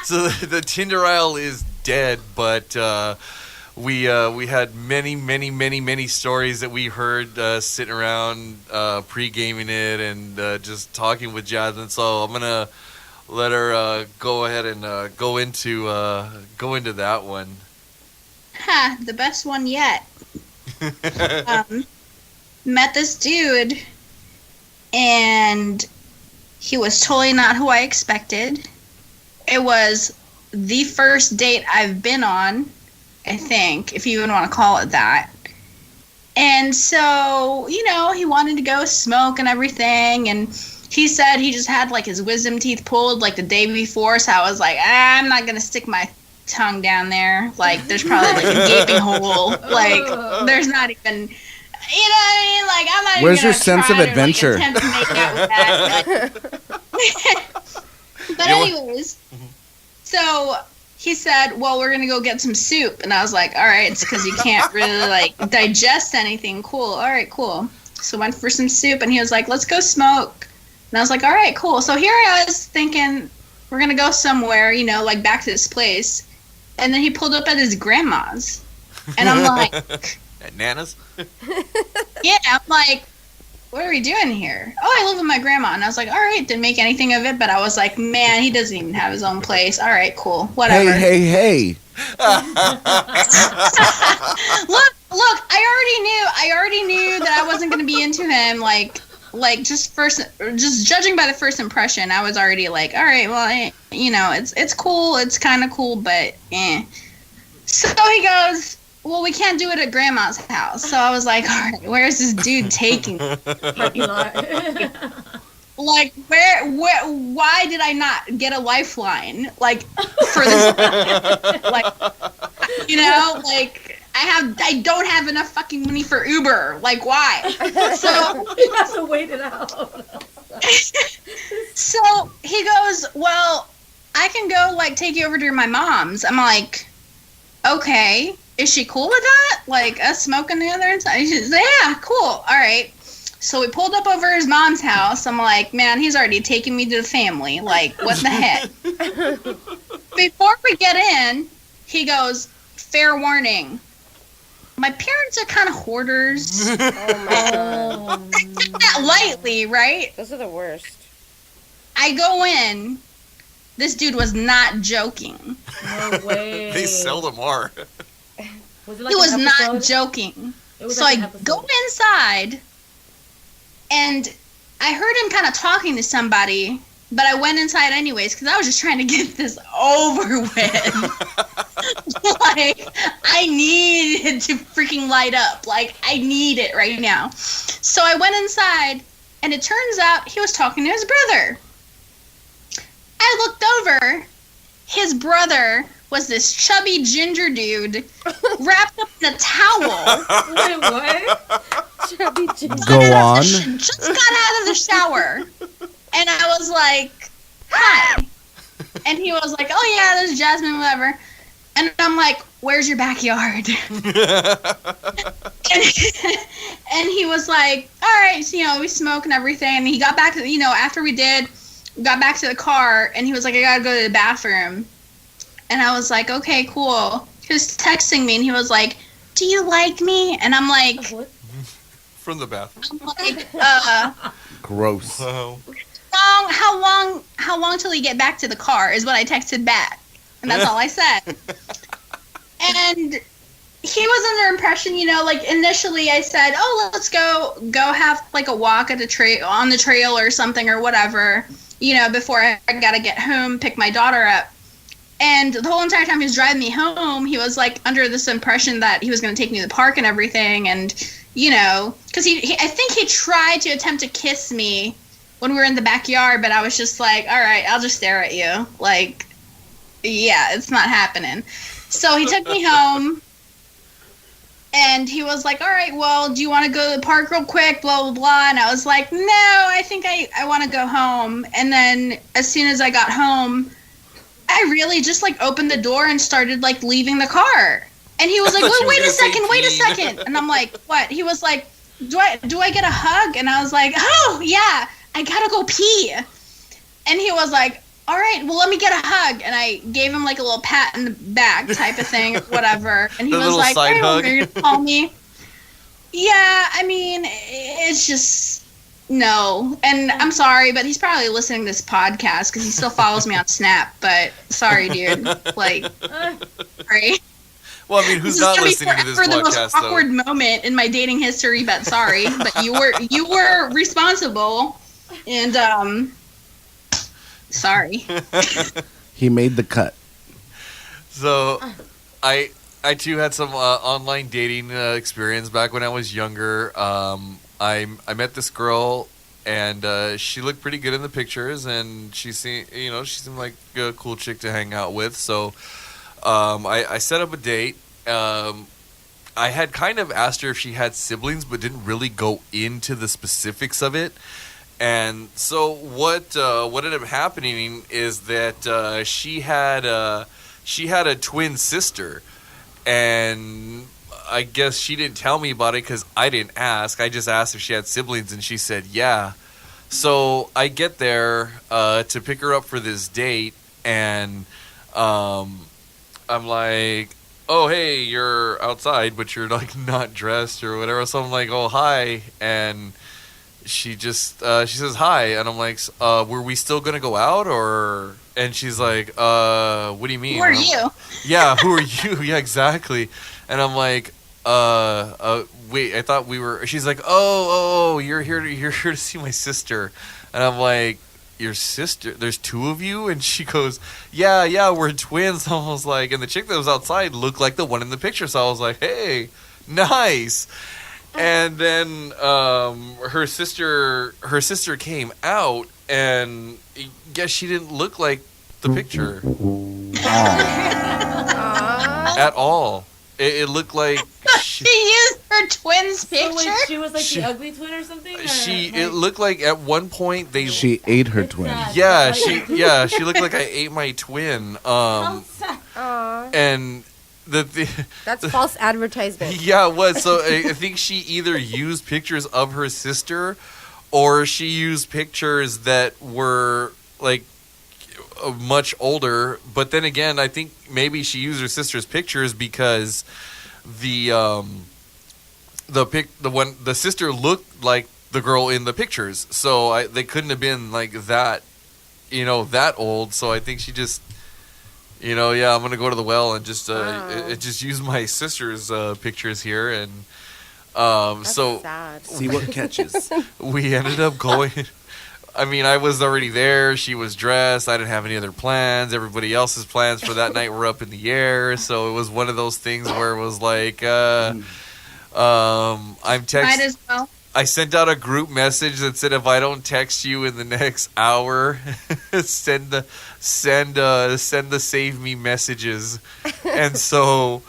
the Tinder aisle is dead. But we had many stories that we heard sitting around pre-gaming it and just talking with Jasmine. So I'm gonna let her go ahead and go into that one. Ha, the best one yet. Met this dude, and he was totally not who I expected. It was the first date I've been on, I think, if you even want to call it that. And so, he wanted to go smoke and everything, and he said he just had, like, his wisdom teeth pulled, like, the day before, so I was like, I'm not gonna stick my tongue down there. Like, there's probably, like, a gaping hole. Like, there's not even... You know what I mean? Like, I'm not Where's even your sense of adventure? Like, attempt to make out with that. But anyways, so he said, well, we're going to go get some soup. And I was like, all right, it's because you can't really, like, digest anything. Cool. All right, cool. So went for some soup, and he was like, let's go smoke. And I was like, all right, cool. So here I was thinking, we're going to go somewhere, like, back to this place. And then he pulled up at his grandma's. And I'm like... At Nana's? Yeah, I'm like, what are we doing here? Oh, I live with my grandma. And I was like, all right, didn't make anything of it. But I was like, man, he doesn't even have his own place. All right, cool. Whatever. Hey. Look, I already knew that I wasn't going to be into him. Like just judging by the first impression, I was already like, all right, well, it's cool. It's kind of cool, but eh. So he goes, well, we can't do it at Grandma's house. So I was like, all right, where's this dude taking me? Like, why did I not get a lifeline? Like, for this, like, like, I don't have enough fucking money for Uber. Like, why? So you have to wait it out. So he goes, well, I can go, like, take you over to my mom's. I'm like, okay. Is she cool with that? Like, us smoking together and stuff? She says, yeah, cool. All right. So we pulled up over his mom's house. I'm like, man, he's already taking me to the family. Like, what the heck? Before we get in, he goes, fair warning. My parents are kind of hoarders. Oh, my God. I take that lightly, right? Those are the worst. I go in. This dude was not joking. No way. They seldom are. Was it like he was an not episode? joking. Was So like I an episode. go inside, and I heard him kind of talking to somebody, but I went inside anyways because I was just trying to get this over with. Like, I needed to freaking light up. Like, I need it right now. So I went inside, and it turns out he was talking to his brother. I looked over. His brother was this chubby ginger dude wrapped up in a towel. Wait, what? Chubby ginger. Go on. Just got out of the shower. And I was like, hi. And he was like, oh yeah, this is Jasmine, whatever. And I'm like, where's your backyard? and he was like, all right, so, we smoke and everything. And he got back to, after we got back to the car, and he was like, I gotta go to the bathroom. And I was like, okay, cool. He was texting me, and he was like, do you like me? And I'm like... From the bathroom. I'm like, Gross. How long till you get back to the car is what I texted back. And that's all I said. And he was under impression, initially I said, oh, let's go have like a walk at on the trail or something or whatever, before I gotta get home, pick my daughter up. And the whole entire time he was driving me home, he was like under this impression that he was going to take me to the park and everything. And, because I think he tried to attempt to kiss me when we were in the backyard, but I was just like, all right, I'll just stare at you. Like, yeah, it's not happening. So he took me home, and he was like, all right, well, do you want to go to the park real quick, blah, blah, blah. And I was like, no, I think I want to go home. And then as soon as I got home, I really just, like, opened the door and started, like, leaving the car. And he was like, wait a second. And I'm like, what? He was like, do I get a hug? And I was like, oh, yeah, I gotta go pee. And he was like, all right, well, let me get a hug. And I gave him, like, a little pat in the back type of thing, or whatever. And he was like, all right, well, you're gonna call me. Yeah, I mean, it's just... No, and I'm sorry, but he's probably listening to this podcast because he still follows me on Snap. But sorry, dude. Like, sorry. Well, I mean, who's not listening to this podcast? For the most awkward moment in my dating history, but sorry, but you were responsible, and sorry. He made the cut. So, I too had some online dating experience back when I was younger. I met this girl, and she looked pretty good in the pictures, and she seemed like a cool chick to hang out with. So I set up a date. I had kind of asked her if she had siblings, but didn't really go into the specifics of it. And so what ended up happening is that she had a twin sister, and I guess she didn't tell me about it because I didn't ask. I just asked if she had siblings, and she said yeah. So I get there to pick her up for this date, and I'm like, oh, hey, you're outside, but you're like not dressed or whatever. So I'm like, oh, hi. And she just she says hi, and I'm like, were we still gonna go out, or? And she's like, what do you mean? Who are you? Yeah, who are you? Yeah, exactly. And I'm like, wait, I thought we were. She's like, oh, you're here to see my sister. And I'm like, your sister? There's two of you? And she goes, yeah, we're twins. I was like, and the chick that was outside looked like the one in the picture. So I was like, hey, nice. And then her sister came out, and I guess she didn't look like the picture at all. It looked like she used her twin's picture. So wait, she was like the ugly twin or something. It looked like at one point she ate her twin. Yeah, she looked like I ate my twin. And that's false advertisement. Yeah, it was. So I think she either used pictures of her sister, or she used pictures that were like much older. But then again, I think maybe she used her sister's pictures because the sister looked like the girl in the pictures, so they couldn't have been like that, that old. So I think she just, I'm gonna go to the well and just just use my sister's pictures here, and That's so sad. See what catches. We ended up going. I mean, I was already there. She was dressed. I didn't have any other plans. Everybody else's plans for that night were up in the air. So it was one of those things where it was like, I'm texting. Might as well. I sent out a group message that said, if I don't text you in the next hour, send the save me messages. And so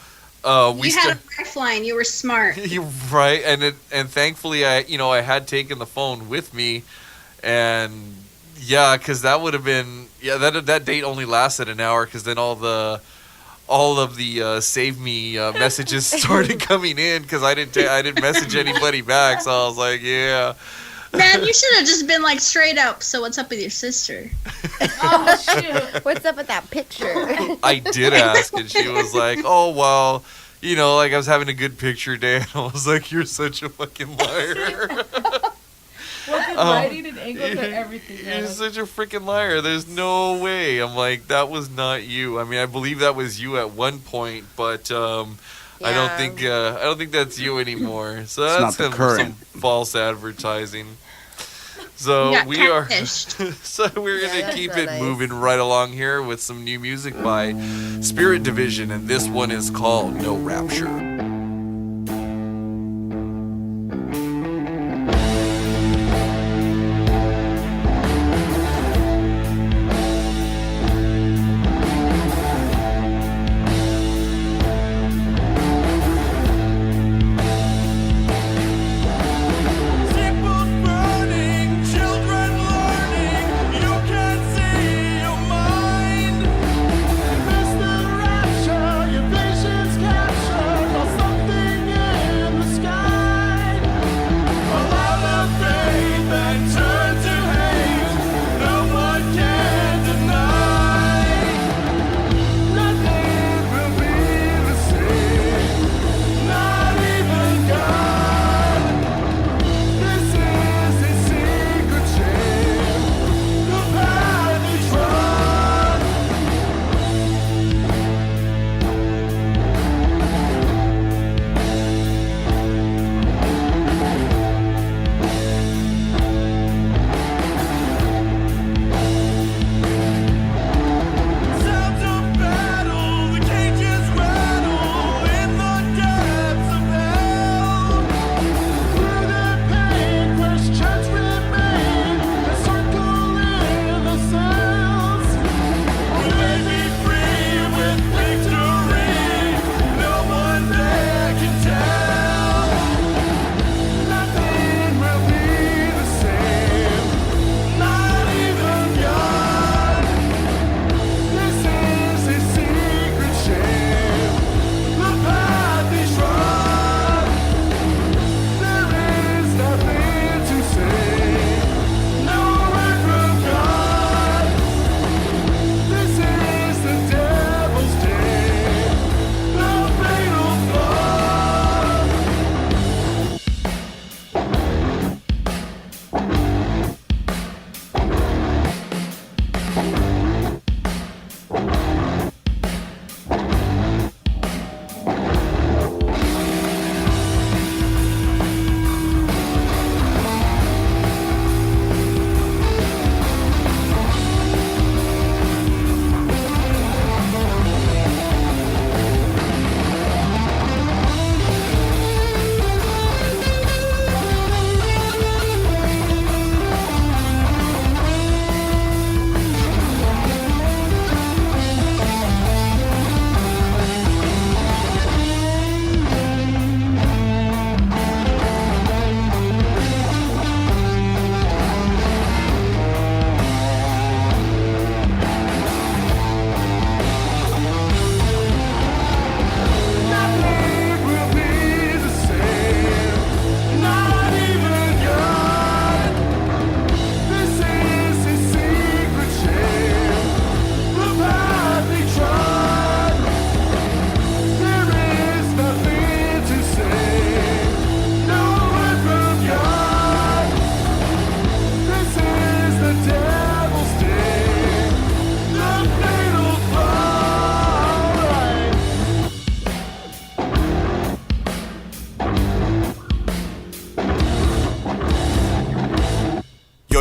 you had a lifeline. You were smart. You're right, and thankfully I had taken the phone with me. And yeah, because that would have been that date only lasted an hour, because then all the all of the save me messages started coming in because I didn't message anybody back. So I was like, yeah. Man, you should have just been like straight up. So what's up with your sister? Oh shoot! What's up with that picture? I did ask, and she was like, "Oh well, you know, like I was having a good picture day." And I was like, "You're such a fucking liar." Well, lighting and angles and everything. You're such a freaking liar. There's no way. I'm like, that was not you. I mean, I believe that was you at one point, but I don't think that's you anymore. So that's some false advertising. So we are so we're gonna keep it moving right along here with some new music by Spirit Division, and this one is called No Rapture.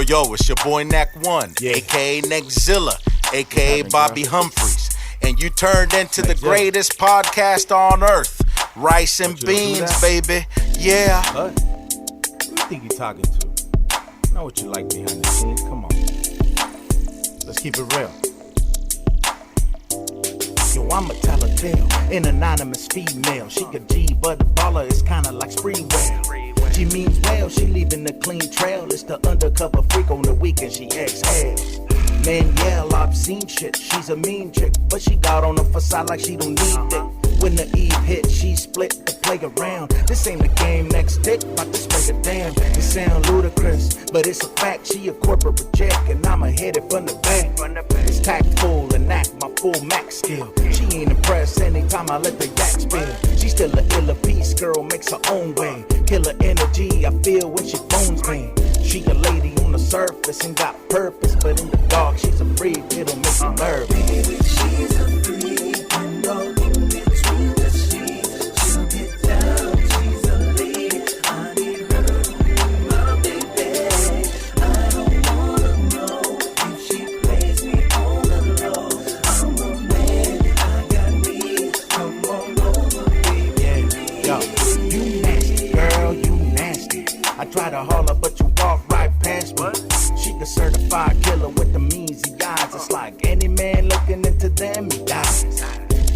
Yo, it's your boy Neck One, aka Neckzilla, aka Bobby Humphreys, and you turned into the greatest podcast on earth, Rice and Beans, baby. Yeah. Who you think you're talking to? I know what you like behind the scenes. Come on, let's keep it real. Yo, I'ma tell a tale, an anonymous female. She a G, but the baller is kinda like Spreewell. She means well, she leaving a clean trail. It's the undercover freak on the weekend, she exhales. Man, yell, I've seen shit. She's a mean chick, but she got on the facade like she don't need it. When the Eve hit, she split to play around. This ain't the game, next dick, about to spray a damn. It sound ludicrous, but it's a fact. She a corporate reject, and I'ma hit it from the back. It's tactful and act my full max skill. She ain't impressed anytime I let the yak spill. She still a illa piece, girl, makes her own way. Killer energy, I feel when she phones me. She a lady on the surface and got purpose, but in the dark, she's a freak, it'll make you nervous. Baby, she's a freak, I know. I try to holler, but you walk right past me. She the certified killer with the measy eyes. It's like any man looking into them, he dies.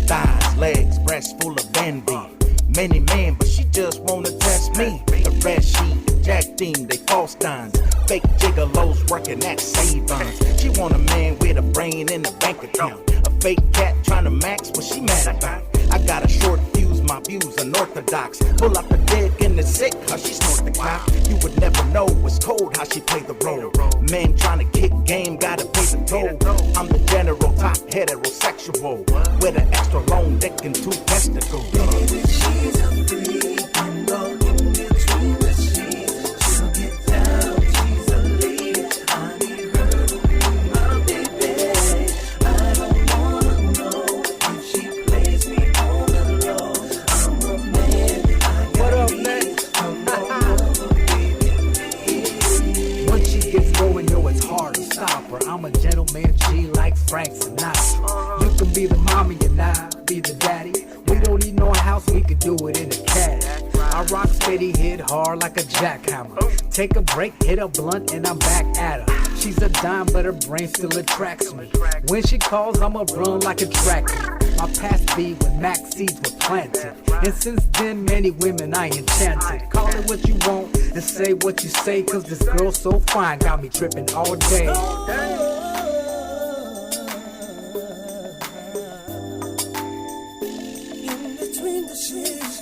Thighs, legs, breasts full of envy. Many men, but she just wanna test me. The rest, she ejecting, they false dons. Fake gigolos working at Savons. She want a man with a brain in a bank account. A fake cat trying to max what she mad about. I got a short fuse, my views unorthodox. Pull up the dick and it's sick, how she snort the cock. You would never know, it's cold how she played the role. Men trying to kick game, gotta pay the toll. I'm the general, top heterosexual. With an extra long dick and 2 testicles. Baby, she's a freak, I know. In between the sheets, she'll get down. She's a lady, I need her to be my baby. I don't wanna know if she plays me on the low. I'm a man, I got next? Once she gets going, yo, it's hard to stop her. I'm a gentleman, G like Frank Sinatra. You can be the mommy and I be the daddy. We don't need no house, we could do it in a caddy. I rock steady, hit hard like a jackhammer. Take a break, hit a blunt, and I'm back at her. She's a dime, but her brain still attracts me. When she calls, I'ma run like a tractor. My past be when Mac seeds were planted. And since then, many women I enchanted. Call it what you want and say what you say, cause this girl so fine got me tripping all day. In between the sheets,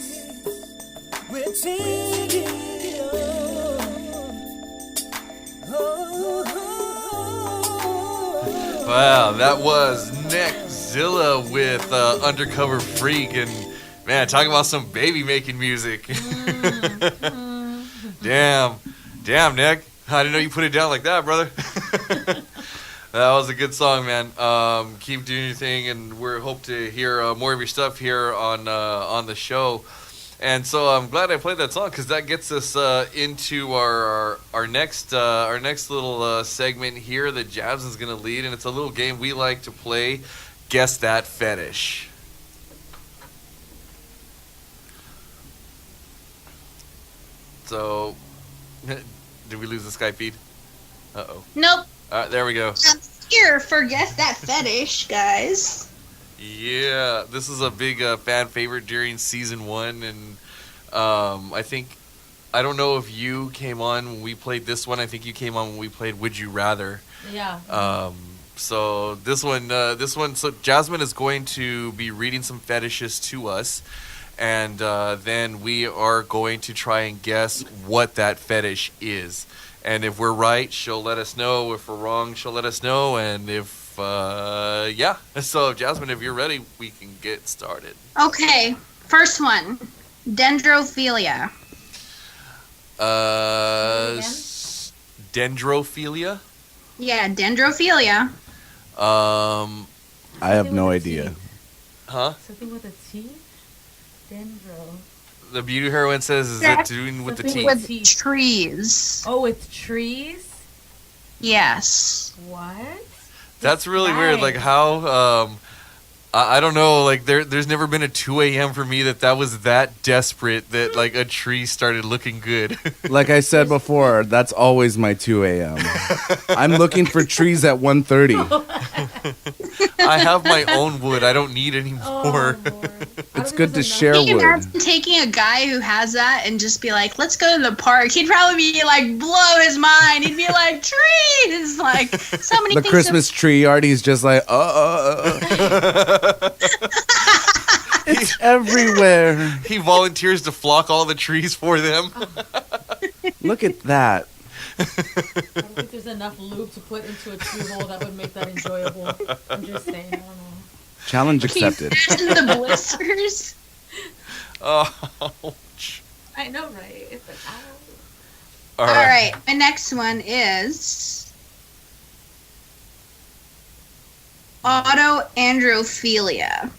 we're taking Wow, that was Neckzilla with Undercover Freak, and man, talking about some baby making music. Damn, Nick. I didn't know you put it down like that, brother. That was a good song, man. Keep doing your thing, and we hope to hear more of your stuff here on the show. And so I'm glad I played that song because that gets us into our next little segment here that Jabs is going to lead, and it's a little game we like to play. Guess That Fetish. So, did we lose the Skype feed? Uh-oh. Nope. All right, there we go. I'm here for Guess That Fetish, guys. Yeah, this is a big fan favorite during season 1, and I don't know if you came on when we played this one. I think you came on when we played Would You Rather. Yeah. So this one, so Jasmine is going to be reading some fetishes to us, and then we are going to try and guess what that fetish is. And if we're right, she'll let us know. If we're wrong, she'll let us know. And if yeah. So, Jasmine, if you're ready, we can get started. Okay, first one. Dendrophilia. Dendrophilia? Yeah, dendrophilia. I have no idea. Huh? Something with a T? Dendro. The beauty heroine says, is it doing with the teeth? With trees. Oh, with trees? Yes. What? That's really weird. Like how, I don't know, like there's never been a 2 a.m. for me that was that desperate that like a tree started looking good. Like I said before, that's always my 2 a.m. I'm looking for trees at 1:30. I have my own wood. I don't need any more. It's good to share Can you wood. imagine taking a guy who has that and just be like, let's go to the park? He'd probably be like, blow his mind. He'd be like, trees! Like, so many The things. Christmas tree yard, he's just like, It's everywhere. He volunteers to flock all the trees for them. Look at that. I don't think there's enough lube to put into a tree hole that would make that enjoyable. I'm just saying, I don't know. Challenge accepted. Can you imagine the blisters? Ouch. I know, right? It's like, All right. My next one is autoandrophilia.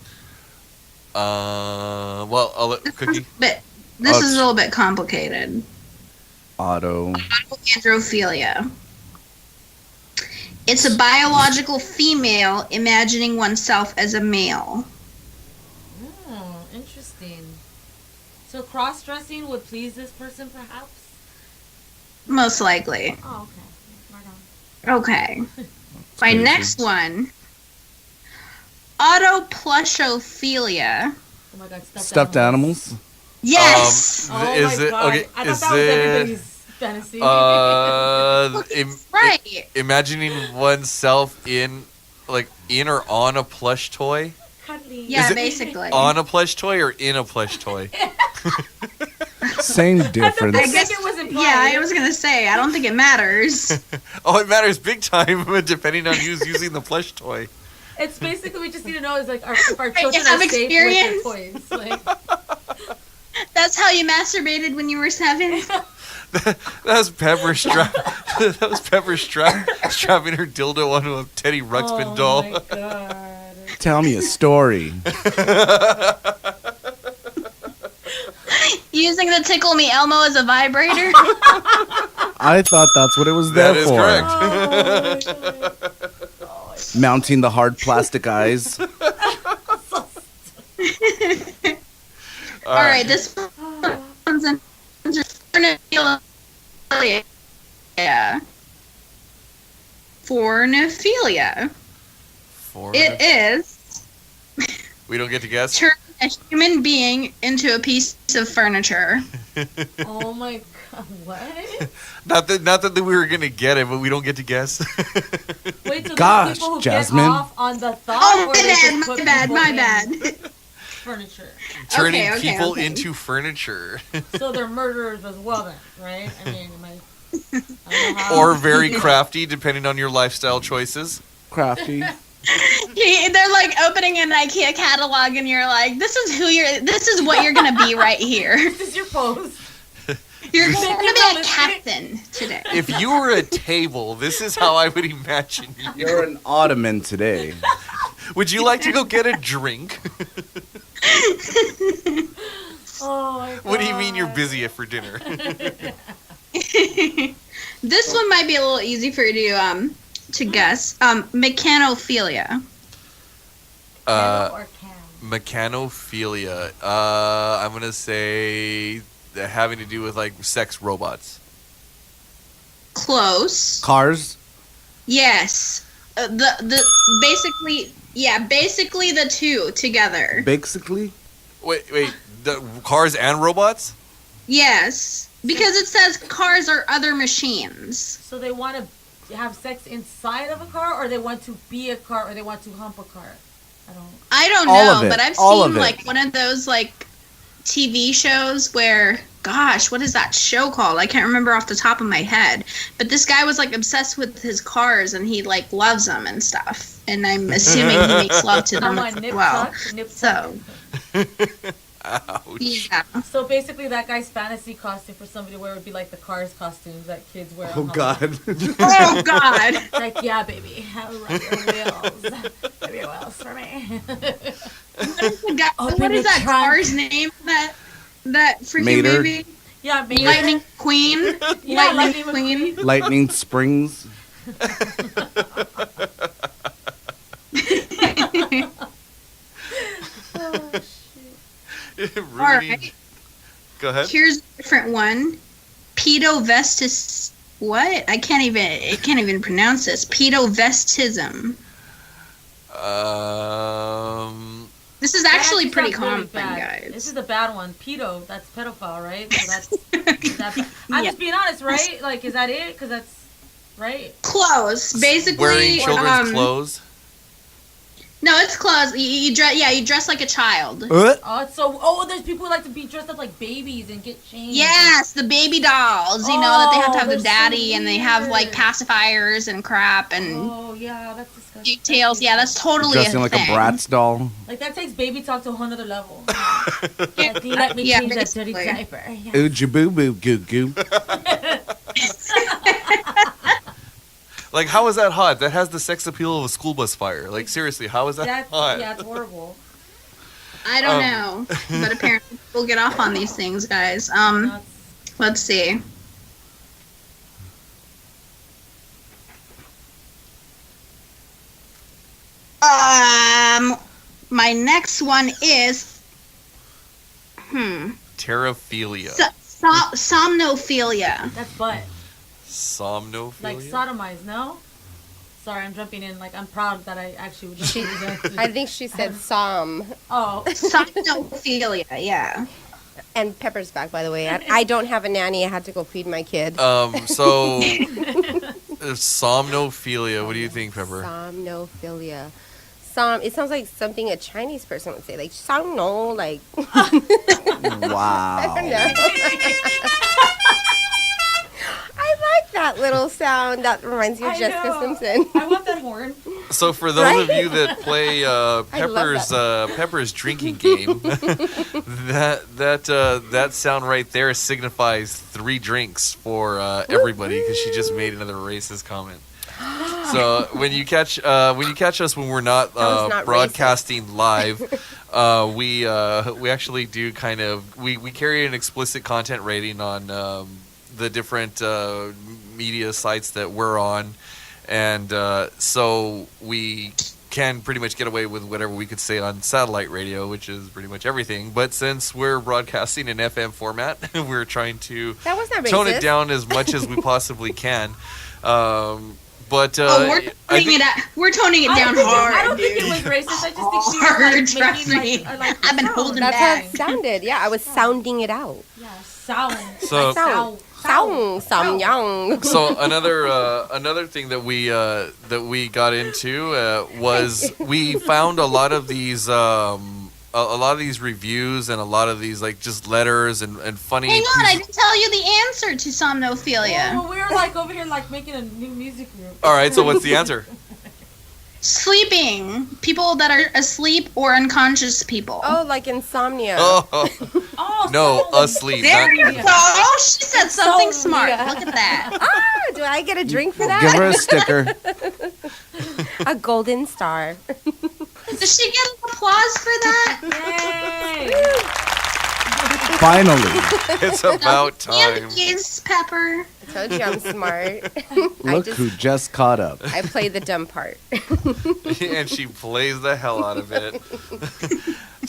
Well, I'll let Cookie. But this is a little bit complicated. Autoandrophilia. It's a biological female imagining oneself as a male. Oh, interesting. So cross-dressing would please this person, perhaps? Most likely. Oh, okay. Right on. Okay. My next one. Autoplushophilia. Oh my God, Stuffed animals? Yes. Oh is my it God. okay? I thought Is that was it everybody's fantasy. Right. Imagining oneself in or on a plush toy? Cuddly. Yeah, Is it basically. On a plush toy or in a plush toy? Same difference. I guess it was implied. Yeah, I was gonna say I don't think it matters. Oh, it matters big time depending on who's using the plush toy. It's basically we just need to know is like if our children have are safe experience? with their toys. Like, That's how you masturbated when you were 7. That was Pepper strapping her dildo onto a Teddy Ruxpin doll. Oh my God. Tell me a story. Using the Tickle Me Elmo as a vibrator. I thought that's what it was there That is for. correct. Mounting the hard plastic eyes. All right, this one's in yeah. Fornophilia. It is We don't get to guess? turning a human being into a piece of furniture. oh my God, what? Not that we were going to get it, but we don't get to guess. Wait, so Gosh, there's people who Jasmine. get off on the thought Oh, or they just put my bad, people my in bad. furniture? Turning Okay, people okay. into furniture. So they're murderers as well then, right? I mean, I don't know how. Or very crafty, depending on your lifestyle choices. Crafty. They're like opening an IKEA catalog, and you're like, "This is what you're gonna be right here. This is your pose. You're gonna be a captain today." If you were a table, this is how I would imagine you. You're an ottoman today. Would you like to go get a drink? Oh my God. What do you mean you're busy for dinner? This one might be a little easy for you to guess. Mechanophilia. Mechanophilia. I'm gonna say having to do with like sex robots. Close. Cars. Yes. Basically the two together. Basically. Wait. The cars and robots? Yes, because it says cars are other machines. So they want to have sex inside of a car, or they want to be a car, or they want to hump a car? I don't All know, of it. but I've All seen of it. like one of those like TV shows where, gosh, what is that show called? I can't remember off the top of my head. But this guy was like obsessed with his cars, and he like loves them and stuff. And I'm assuming he makes love to them as well. So ouch. Yeah. So basically, that guy's fantasy costume for somebody to wear would be like the Cars costumes that kids wear. Oh God. Oh God. It's like, yeah, baby, I'll run your wheels. Maybe your wheels for me. What is that car's name? That freaking Mater. movie? Yeah, maybe. Lightning Queen. Yeah, Lightning Queen. Lightning Springs. Rudy. All right. Go ahead. Here's a different one. Pedovestis. What? I can't even pronounce this. Pedovestism. This is actually That pretty sounds really common, bad. guys. This is a bad one. Pedo, that's pedophile, right? So I'm just being honest, right? Like, is that it? Because that's right. Clothes, basically. Wearing children's clothes. No, it's clothes. You dress. Yeah, you dress like a child. Oh, it's so. Oh, there's people who like to be dressed up like babies and get changed. Yes, the baby dolls. You know that they have to have the daddy, and they have like pacifiers and crap and. Oh yeah, that's disgusting. Details. Yeah, that's totally Dressing a like thing. a Bratz doll. Like that takes baby talk to a whole nother level. Like, let me change that dirty diaper. Yeah. Ooja boo boo goo goo. Like, how is that hot? That has the sex appeal of a school bus fire. Like, seriously, how is that hot? Yeah, it's horrible. I don't know, but apparently we'll get off on these things, guys. Let's see. My next one is Terraphilia. Somnophilia. That's butt. Somnophilia? Like sodomized, no? Sorry, I'm jumping in. Like, I'm proud that I actually would just use that. I think she said som. Oh. Somnophilia, yeah. And Pepper's back, by the way. I don't have a nanny. I had to go feed my kid. So somnophilia. What do you think, Pepper? Somnophilia. It sounds like something a Chinese person would say. Like, somno, like. Wow. I don't know. I like that little sound. That reminds me of Jessica Simpson. I want that horn. So for those of you that play Pepper's drinking game, that sound right there signifies 3 drinks for everybody because she just made another racist comment. So when you catch us when we're not broadcasting live, we actually do kind of we carry an explicit content rating on the different media sites that we're on, and so we can pretty much get away with whatever we could say on satellite radio, which is pretty much everything. But since we're broadcasting in FM format, we're trying to tone it down as much as we possibly can. But we're toning it down hard. I don't think it was racist. I just think she was like trust me. I've been holding That's back. how it sounded. Yeah, I was sounding it out. Yeah, sound. So- Sound young. So another thing that we got into was we found a lot of these reviews and a lot of these like just letters and funny. Hang on, I didn't tell you the answer to somnophilia. Oh, we were like over here like making a new music group. All right, so what's the answer? Sleeping. People that are asleep or unconscious people. Oh, like insomnia. Oh, no, asleep. There you not- go. Oh, she said something smart. Look at that. Do I get a drink for that? Give her a sticker. A golden star. Does she get applause for that? Finally. It's about time. Yes, Pepper. I told you I'm smart. Look who just caught up. I play the dumb part. And she plays the hell out of it.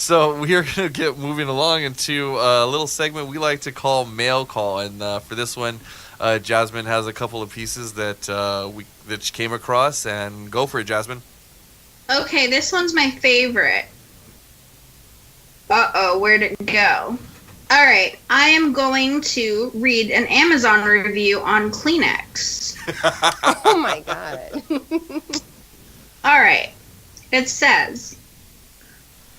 So we are going to get moving along into a little segment we like to call Mail Call. And for this one, Jasmine has a couple of pieces that she came across. And go for it, Jasmine. Okay, this one's my favorite. Uh-oh, where'd it go? All right, I am going to read an Amazon review on Kleenex. Oh my god. All right, it says,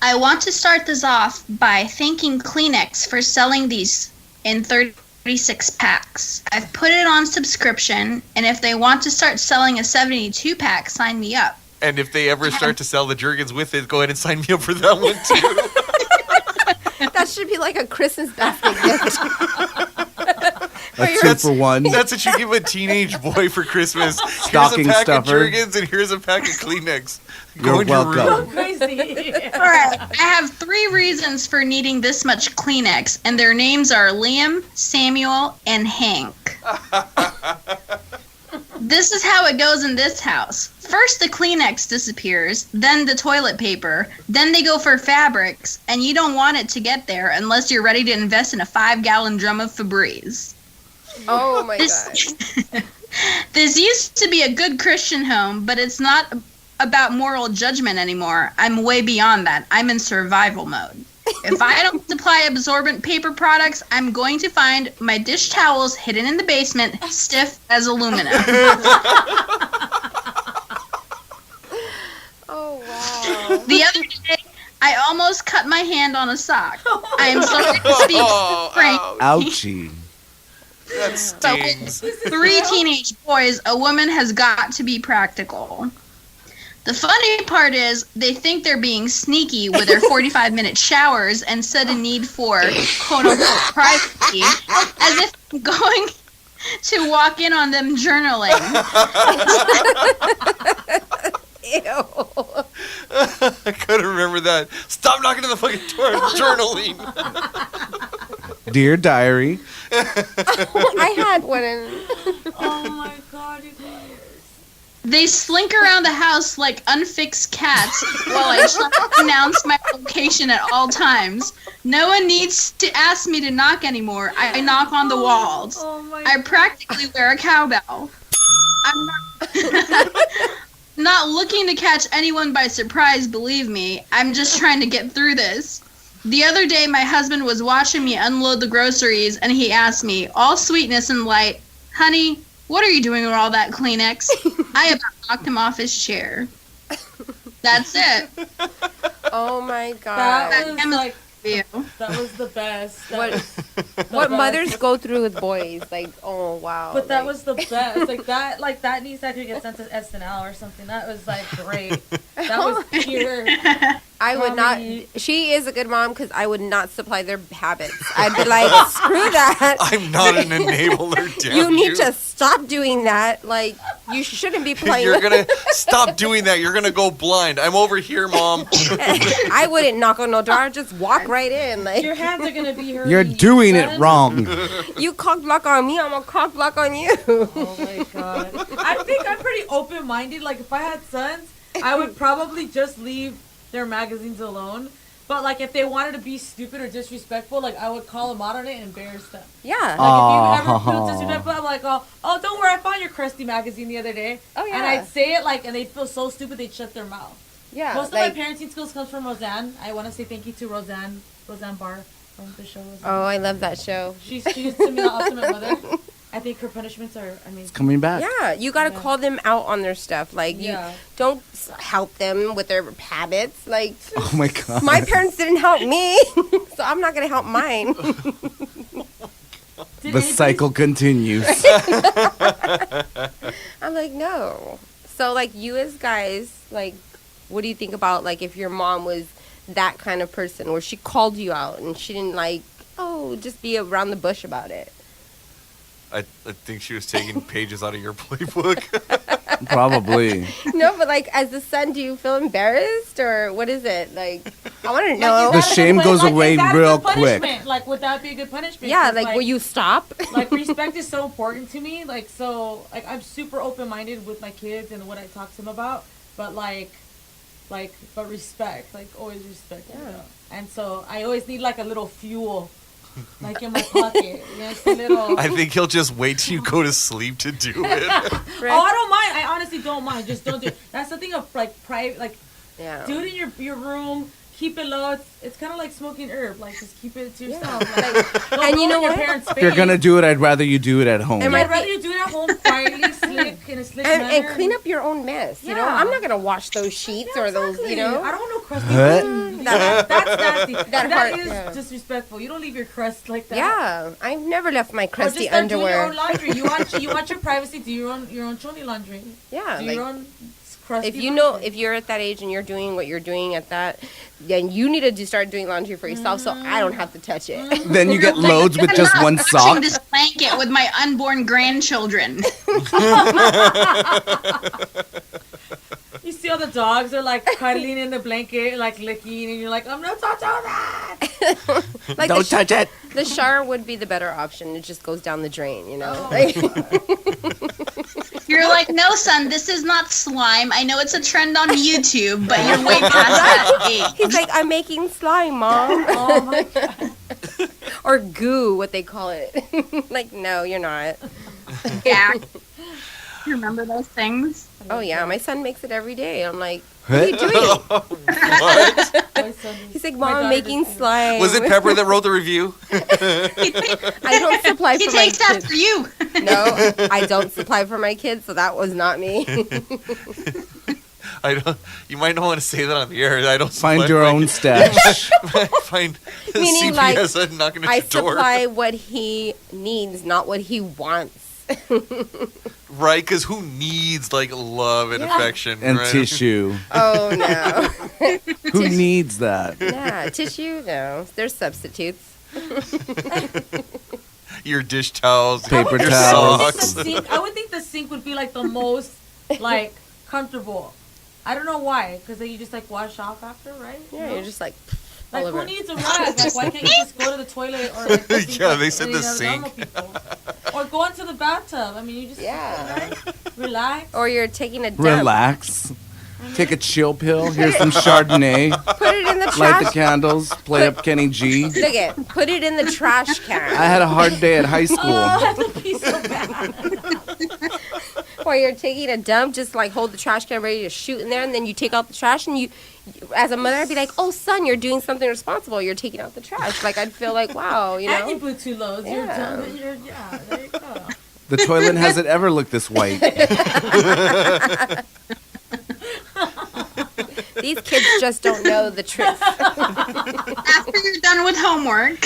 I want to start this off by thanking Kleenex for selling these in 36 packs. I've put it on subscription, and if they want to start selling a 72 pack, sign me up. And if they ever start to sell the Jergens with it, go ahead and sign me up for that one too. That should be like a Christmas basket gift. A 2-for-1. That's what you give a teenage boy for Christmas. Stocking here's a pack stuffer. of Jergens and here's a pack of Kleenex. You're welcome. Crazy. All right, I have 3 reasons for needing this much Kleenex, and their names are Liam, Samuel, and Hank. This is how it goes in this house. First the Kleenex disappears, then the toilet paper, then they go for fabrics, and you don't want it to get there unless you're ready to invest in a 5-gallon drum of Febreze. Oh my god. This used to be a good Christian home, but it's not about moral judgment anymore. I'm way beyond that. I'm in survival mode. If I don't supply absorbent paper products, I'm going to find my dish towels hidden in the basement, stiff as aluminum. Oh, wow. The other day, I almost cut my hand on a sock. I am sorry to speak frank. Ouchie. That But with 3 teenage boys, a woman has got to be practical. The funny part is, they think they're being sneaky with their 45-minute showers and sudden need for quote-unquote privacy, as if I'm going to walk in on them journaling. Ew. I couldn't remember that. Stop knocking on the fucking door. I'm journaling. Dear diary. I had one. Oh my god, you guys. They slink around the house like unfixed cats while I try to announce my location at all times. No one needs to ask me to knock anymore. I knock on the walls. I practically wear a cowbell. I'm not looking to catch anyone by surprise, believe me. I'm just trying to get through this. The other day, my husband was watching me unload the groceries, and he asked me, all sweetness and light, honey, what are you doing with all that Kleenex? I about knocked him off his chair. That's it. Oh my god. That was like, that was the best. What mothers go through with boys, like, oh wow. But that was the best. Like that needs to actually get sent to SNL or something. That was like great. That was pure. I would not. She is a good mom because I would not supply their habits. I'd be like, screw that. I'm not an enabler, damn you need to stop doing that. Like, you shouldn't be playing. You're gonna stop doing that. You're gonna go blind. I'm over here, Mom. I wouldn't knock on no door. I'd just walk right in. Like, your hands are gonna be hurting. You're doing it wrong. You cock block on me, I'm gonna cock block on you. Oh my god. I think I'm pretty open-minded. Like, if I had sons, I would probably just leave their magazines alone. But like, if they wanted to be stupid or disrespectful, like, I would call them out on it and embarrass them. Yeah. Like, if you ever feel disrespectful, I'm like, oh, don't worry, I found your crusty magazine the other day. Oh yeah. And I'd say it like, and they'd feel so stupid they'd shut their mouth. Yeah. Most of my parenting skills comes from Roseanne. I want to say thank you to Roseanne Barr from the show. Roseanne. Oh, I love that show. She used to be the ultimate mother. I think her punishments are amazing. It's coming back. Yeah, you gotta call them out on their stuff. Like, you don't help them with their habits. Like, oh my god, my parents didn't help me, so I'm not gonna help mine. The cycle continues. I'm like, no. So, like, you as guys, like, what do you think about, like, if your mom was that kind of person where she called you out and she didn't, like, just be around the bush about it? I think she was taking pages out of your playbook. Probably. No, but like, as a son, do you feel embarrassed or what is it? Like, I want to know. The shame goes away real quick. Like, would that be a good punishment? Yeah, like, will you stop? Like, respect is so important to me. Like, so, like, I'm super open-minded with my kids and what I talk to them about. But but respect, like, always respect. Yeah. You know? And so I always need like a little fuel. Like in my pocket. Yes, a little. I think he'll just wait till you go to sleep to do it. Oh, I don't mind. I honestly don't mind. Just don't do it. That's the thing of like private, like, do it in your room. Keep it low. It's kind of like smoking herb. Like, just keep it to yourself. Like, and you know what? If you're gonna do it, I'd rather you do it at home. I'd rather you do it at home quietly, slick, in a slick manner. And clean up your own mess. You know, I'm not gonna wash those sheets or those. You know, I don't want no crusty. What? That's nasty. That is yeah. disrespectful. You don't leave your crust like that. Yeah, I've never left my crusty or just underwear. Do your own laundry. You want your privacy. Do your own choni laundry. Yeah, do your own crusty if you laundry. know, if you're at that age and you're doing what you're doing at that, then you need to start doing laundry for yourself, so I don't have to touch it. Then you get loads with just one sock. I'm this blanket with my unborn grandchildren. You see all the dogs are like cuddling in the blanket, like licking, and you're like, I'm not touching that. Like don't touch it. The shower would be the better option. It just goes down the drain, you know. You're like, no, son, this is not slime. I know it's a trend on YouTube, but you're way past that age. He's like, I'm making slime, Mom. Oh my god. Or goo, what they call it. Like, no, you're not. Yeah. You remember those things? Oh yeah, my son makes it every day. I'm like, what are you doing? What? He's like, Mom, I'm making slime. Was it Pepper that wrote the review? I don't supply He for my takes kids. after you. No, I don't supply for my kids, so that was not me. I don't. You might not want to say that on the air. I don't Find supply your my- own stash. Find Meaning, CPS like, knocking I at your door. supply what he needs, not what he wants. Right? Because who needs like love and affection And right? tissue. Oh no. Who needs that? Yeah, tissue. No, there's substitutes. Your dish towels, Paper your towels. socks. I would think the sink would be like the most like comfortable. I don't know why, because then you just like wash off after, right? Yeah, you're just like. Like all who over. needs a rag? Like why can't you just go to the toilet or like the sink Yeah, like they said any the other normal sink. people? Or go into the bathtub. I mean, you just relax. Or you're taking a dump. Relax. Take a chill pill. Here's some Chardonnay. Put it in the trash. Light the candles. Play up Kenny G. Look it. Put it in the trash can. I had a hard day at high school. That would be so bad. While you're taking a dump, just like hold the trash can ready to shoot in there, and then you take out the trash, and you as a mother, I'd be like, "Oh, son, you're doing something responsible. You're taking out the trash." Like I'd feel like, "Wow, you know." And you put two loads. You're Yeah. done. Yeah, there you go. The toilet hasn't ever looked this white. These kids just don't know the truth. After you're done with homework.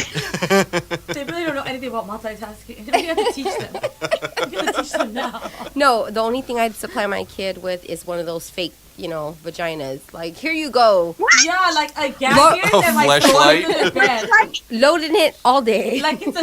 They really don't know anything about multitasking. You have to teach them. You have to teach them now. No, the only thing I'd supply my kid with is one of those fake, vaginas. Like, here you go. Yeah, like a gadget and like throw it under their bed. Loading it all day. Like it's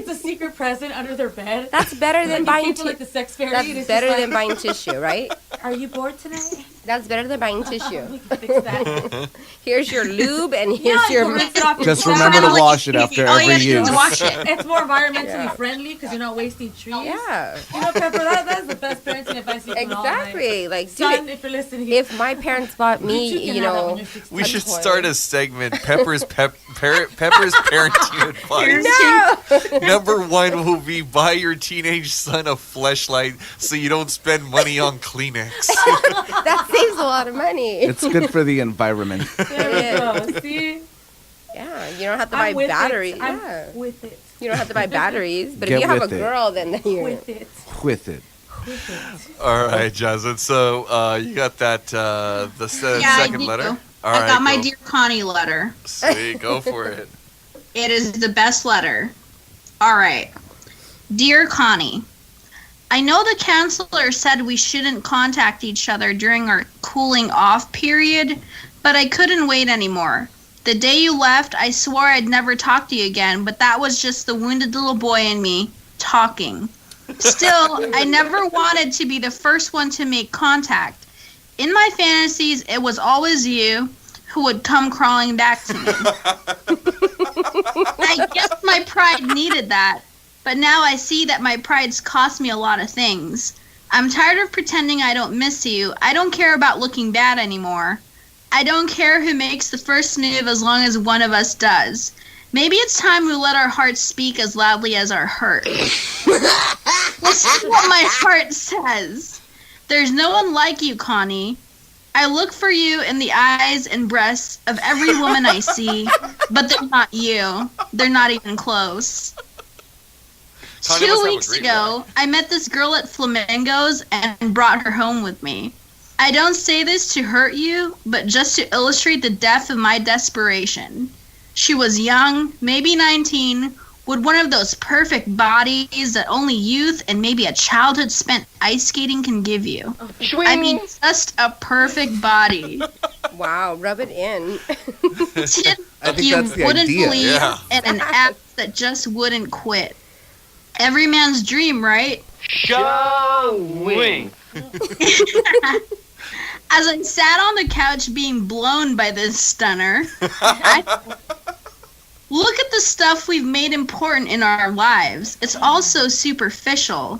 a secret present under their bed. That's better than Like, buying you keep it like the sex fairy. That's and it's better just than like, buying tissue, right? Are you bored tonight? That's better than buying tissue. We can fix that. Here's your lube and here's Yeah, you your. can rinse it off your Just towel. remember to wash it after every use. It's more environmentally Yeah. friendly because you're not wasting trees. Yeah. You know, Pepper, that's the best parenting advice you can all night. Exactly. Like, Son, dude, if you're listening. if my parents bought me, You can have that when you're 16. We should toy. start a segment. Pepper's parenting advice. No. Number one will be buy your teenage son a fleshlight so you don't spend money on Kleenex. That saves a lot of money. It's good for the environment. There we go. See? Yeah, you don't have to I'm buy with batteries. it. I'm Yeah. with it. You don't have to buy batteries, but Get if you have a with it. girl, then you're With it. With it. All right, Jasmine. So you got that the second I letter. do. All I right, got my go. Dear Connie letter. Sweet, go for it. It is the best letter. All right. Dear Connie, I know the counselor said we shouldn't contact each other during our cooling off period, but I couldn't wait anymore. The day you left, I swore I'd never talk to you again, but that was just the wounded little boy in me talking. Still, I never wanted to be the first one to make contact. In my fantasies, it was always you who would come crawling back to me. I guess my pride needed that, but now I see that my pride's cost me a lot of things. I'm tired of pretending I don't miss you. I don't care about looking bad anymore. I don't care who makes the first move as long as one of us does. Maybe it's time we let our hearts speak as loudly as our hurt. Listen to what my heart says. There's no one like you, Connie. I look for you in the eyes and breasts of every woman I see, but they're not you. They're not even close. Connie 2 must have a weeks great ago, I met this girl at Flamingos and brought her home with me. I don't say this to hurt you, but just to illustrate the depth of my desperation. She was young, maybe 19, with one of those perfect bodies that only youth and maybe a childhood spent ice skating can give you. I mean, just a perfect body. Wow, rub it in. I think You that's the wouldn't idea. believe Yeah. in an app that just wouldn't quit. Every man's dream, right? Showing. As I sat on the couch being blown by this stunner, look at the stuff we've made important in our lives. It's all so superficial.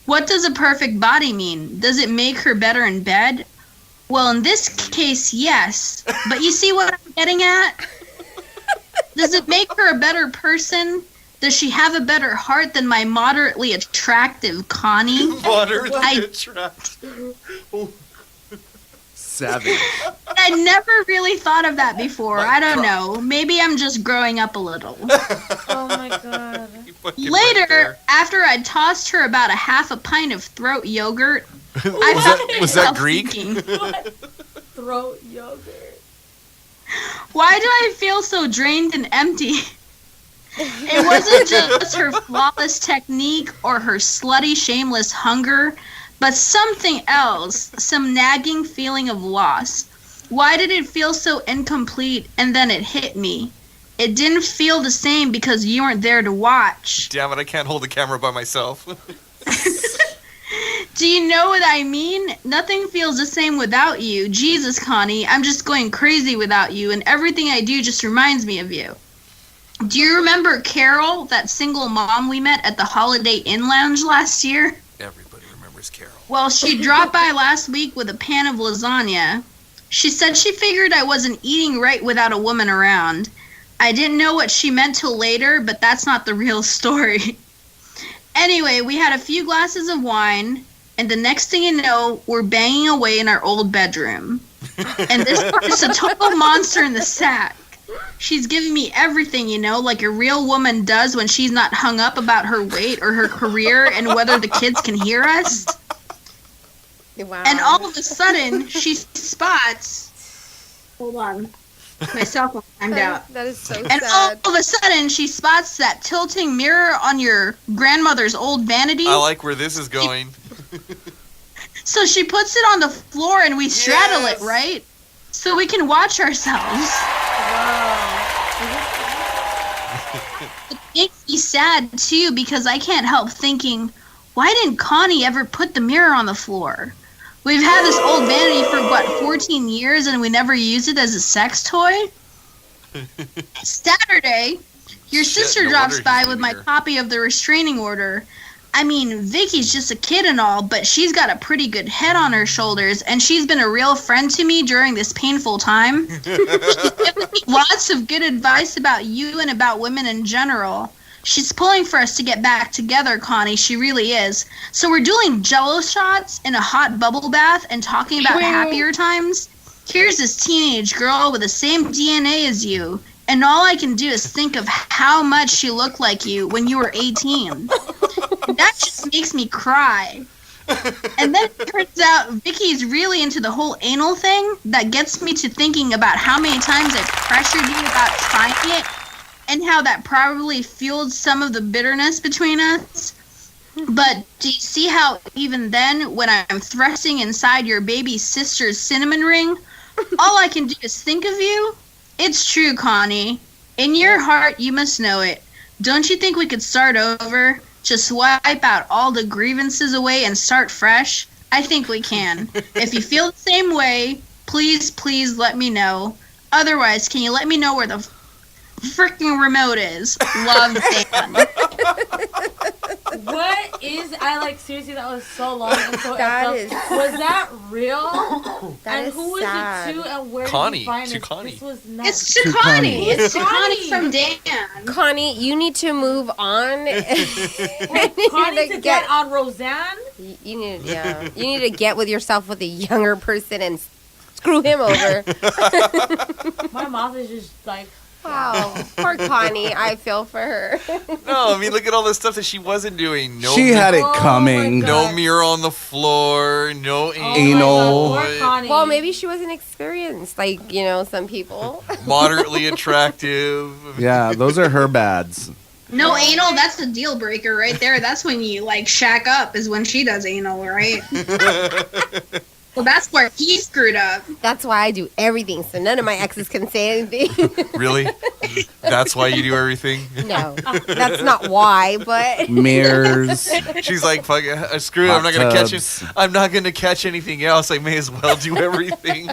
What does a perfect body mean? Does it make her better in bed? Well, in this case, yes. But you see what I'm getting at? Does it make her a better person? Does she have a better heart than my moderately attractive Connie? Moderately attractive. Savage. I never really thought of that before. I don't know. Maybe I'm just growing up a little. Oh my god. Later, after I'd tossed her about a half a pint of throat yogurt, was that Greek? Throat yogurt. Why do I feel so drained and empty? It wasn't just her flawless technique or her slutty, shameless hunger, but something else, some nagging feeling of loss. Why did it feel so incomplete and then it hit me? It didn't feel the same because you weren't there to watch. Damn it, I can't hold the camera by myself. Do you know what I mean? Nothing feels the same without you. Jesus, Connie, I'm just going crazy without you, and everything I do just reminds me of you. Do you remember Carol, that single mom we met at the Holiday Inn Lounge last year? Everybody remembers Carol. Well, she dropped by last week with a pan of lasagna. She said she figured I wasn't eating right without a woman around. I didn't know what she meant till later, but that's not the real story. Anyway, we had a few glasses of wine, and the next thing you know, we're banging away in our old bedroom. And this part's a total monster in the sack. She's giving me everything, you know, like a real woman does when she's not hung up about her weight or her career and whether the kids can hear us. Wow. And all of a sudden, she spots... Hold on. My cell phone timed out. That is so And sad. all of a sudden, she spots that tilting mirror on your grandmother's old vanity. I like where this is going. So she puts it on the floor and we straddle it, right? So we can watch ourselves. It makes me sad, too, because I can't help thinking, why didn't Connie ever put the mirror on the floor? We've had this old vanity for, 14 years, and we never used it as a sex toy? Saturday, your sister no drops wonder by he's with leaving my her. copy of the restraining order. I mean, Vicky's just a kid and all, but she's got a pretty good head on her shoulders, and she's been a real friend to me during this painful time. She's given me lots of good advice about you and about women in general. She's pulling for us to get back together, Connie. She really is. So we're doing Jell-O shots in a hot bubble bath and talking about happier times. Here's this teenage girl with the same DNA as you, and all I can do is think of how much she looked like you when you were 18. That just makes me cry. And then it turns out Vicky's really into the whole anal thing. That gets me to thinking about how many times I pressured you about trying it, and how that probably fueled some of the bitterness between us. But do you see how even then, when I'm thrusting inside your baby sister's cinnamon ring, all I can do is think of you? It's true, Connie. In your heart, you must know it. Don't you think we could start over? Just wipe out all the grievances away and start fresh? I think we can. If you feel the same way, please let me know. Otherwise, can you let me know where the freaking remote is? Love, Dan. What is? I like seriously. That was so long and so. That was that real? That and is who was sad. it to? And where Connie, did you find to it? Connie. This was nuts. It's to Connie. It's to Connie from Dan. Connie, you need to move on. Connie to get on Roseanne. You need, you need to get with yourself with a younger person and screw him over. My mouth is just like. Wow, poor Connie. I feel for her. No, I mean, look at all the stuff that she wasn't doing. No, She had it coming. No mirror on the floor. No Anal. Well, maybe she wasn't experienced, like some people. Moderately attractive. Yeah, those are her bads. No anal, that's a deal breaker right there. That's when you shack up, is when she does anal, right? Well, that's where he screwed up. That's why I do everything, so none of my exes can say anything. Really? That's why you do everything? No, that's not why, but mirrors. She's like, fuck it, screw it. I'm not gonna catch it. I'm not gonna catch anything else. I may as well do everything.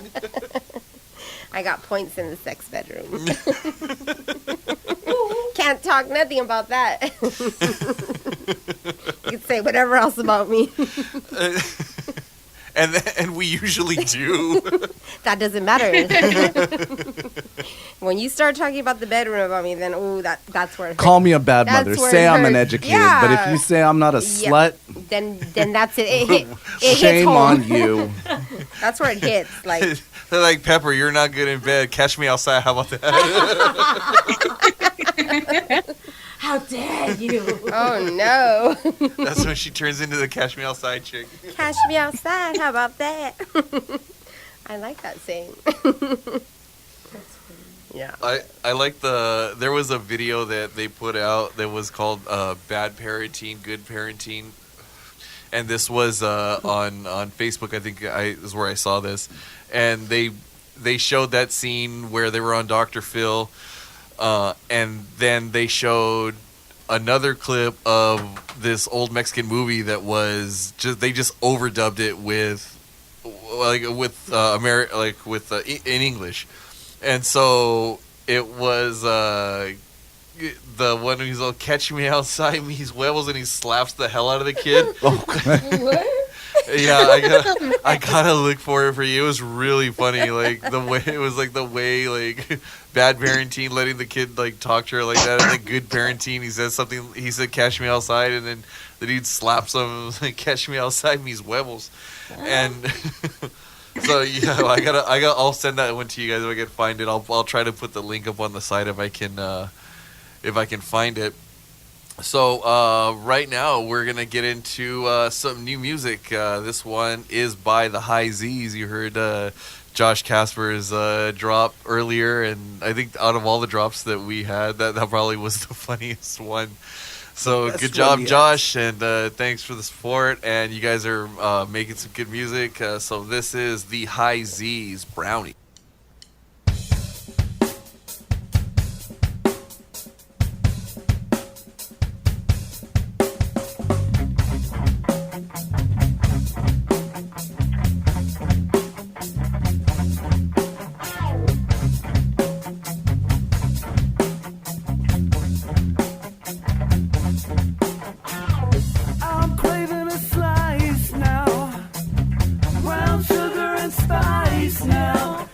I got points in the sex bedroom. Can't talk nothing about that. You can say whatever else about me. And we usually do. That doesn't matter. When you start talking about the bedroom about me, then that's where it hurts. Call me a bad That's mother. where Say it I'm hurts. uneducated. Yeah. But if you say I'm not a slut, then that's it. It hits shame home. on you. That's where it hits. Like They're like, Pepper, you're not good in bed. Catch me outside. How about that? How dare you? Oh no. That's when she turns into the Catch Me Outside chick. Catch me outside. How about that? I like that saying. Yeah. I like there was a video that they put out that was called Bad Parenting, Good Parenting. And this was on Facebook, I think is where I saw this. And they showed that scene where they were on Dr. Phil. And then they showed another clip of this old Mexican movie that was they just overdubbed it in English. And so it was the one who's all catch me outside, mis huevos, and he slaps the hell out of the kid. What? Yeah, I gotta look for it for you. It was really funny, like the way like bad parenting, letting the kid like talk to her like that, and then good parenting, he says something. He said, "Catch me outside," and then the dude slaps him and was like, "Catch me outside, mis huevos," and. So yeah, I'll send that one to you guys if I can find it. I'll try to put the link up on the site if I can find it. So right now we're gonna get into some new music. This one is by the High Z's. You heard Josh Casper's drop earlier, and I think out of all the drops that we had, that probably was the funniest one. So good job, Josh, and thanks for the support. And you guys are making some good music. So this is the High Z's Brownie. I'm craving a slice now. Brown sugar and spice now.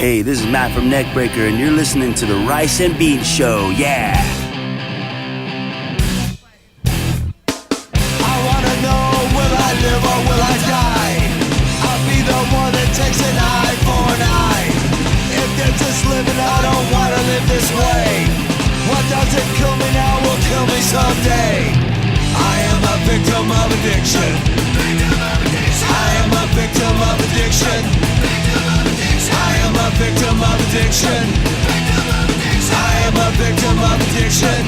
Hey, this is Matt from Neckbreaker, and you're listening to the Rice and Beans Show. Yeah. I wanna know, will I live or will I die? I'll be the one that takes an eye for an eye. If there's this living, I don't wanna live this way. What doesn't kill me now will kill me someday. I am a victim of addiction. I am a victim of addiction. I am a victim of addiction. I am a victim of addiction.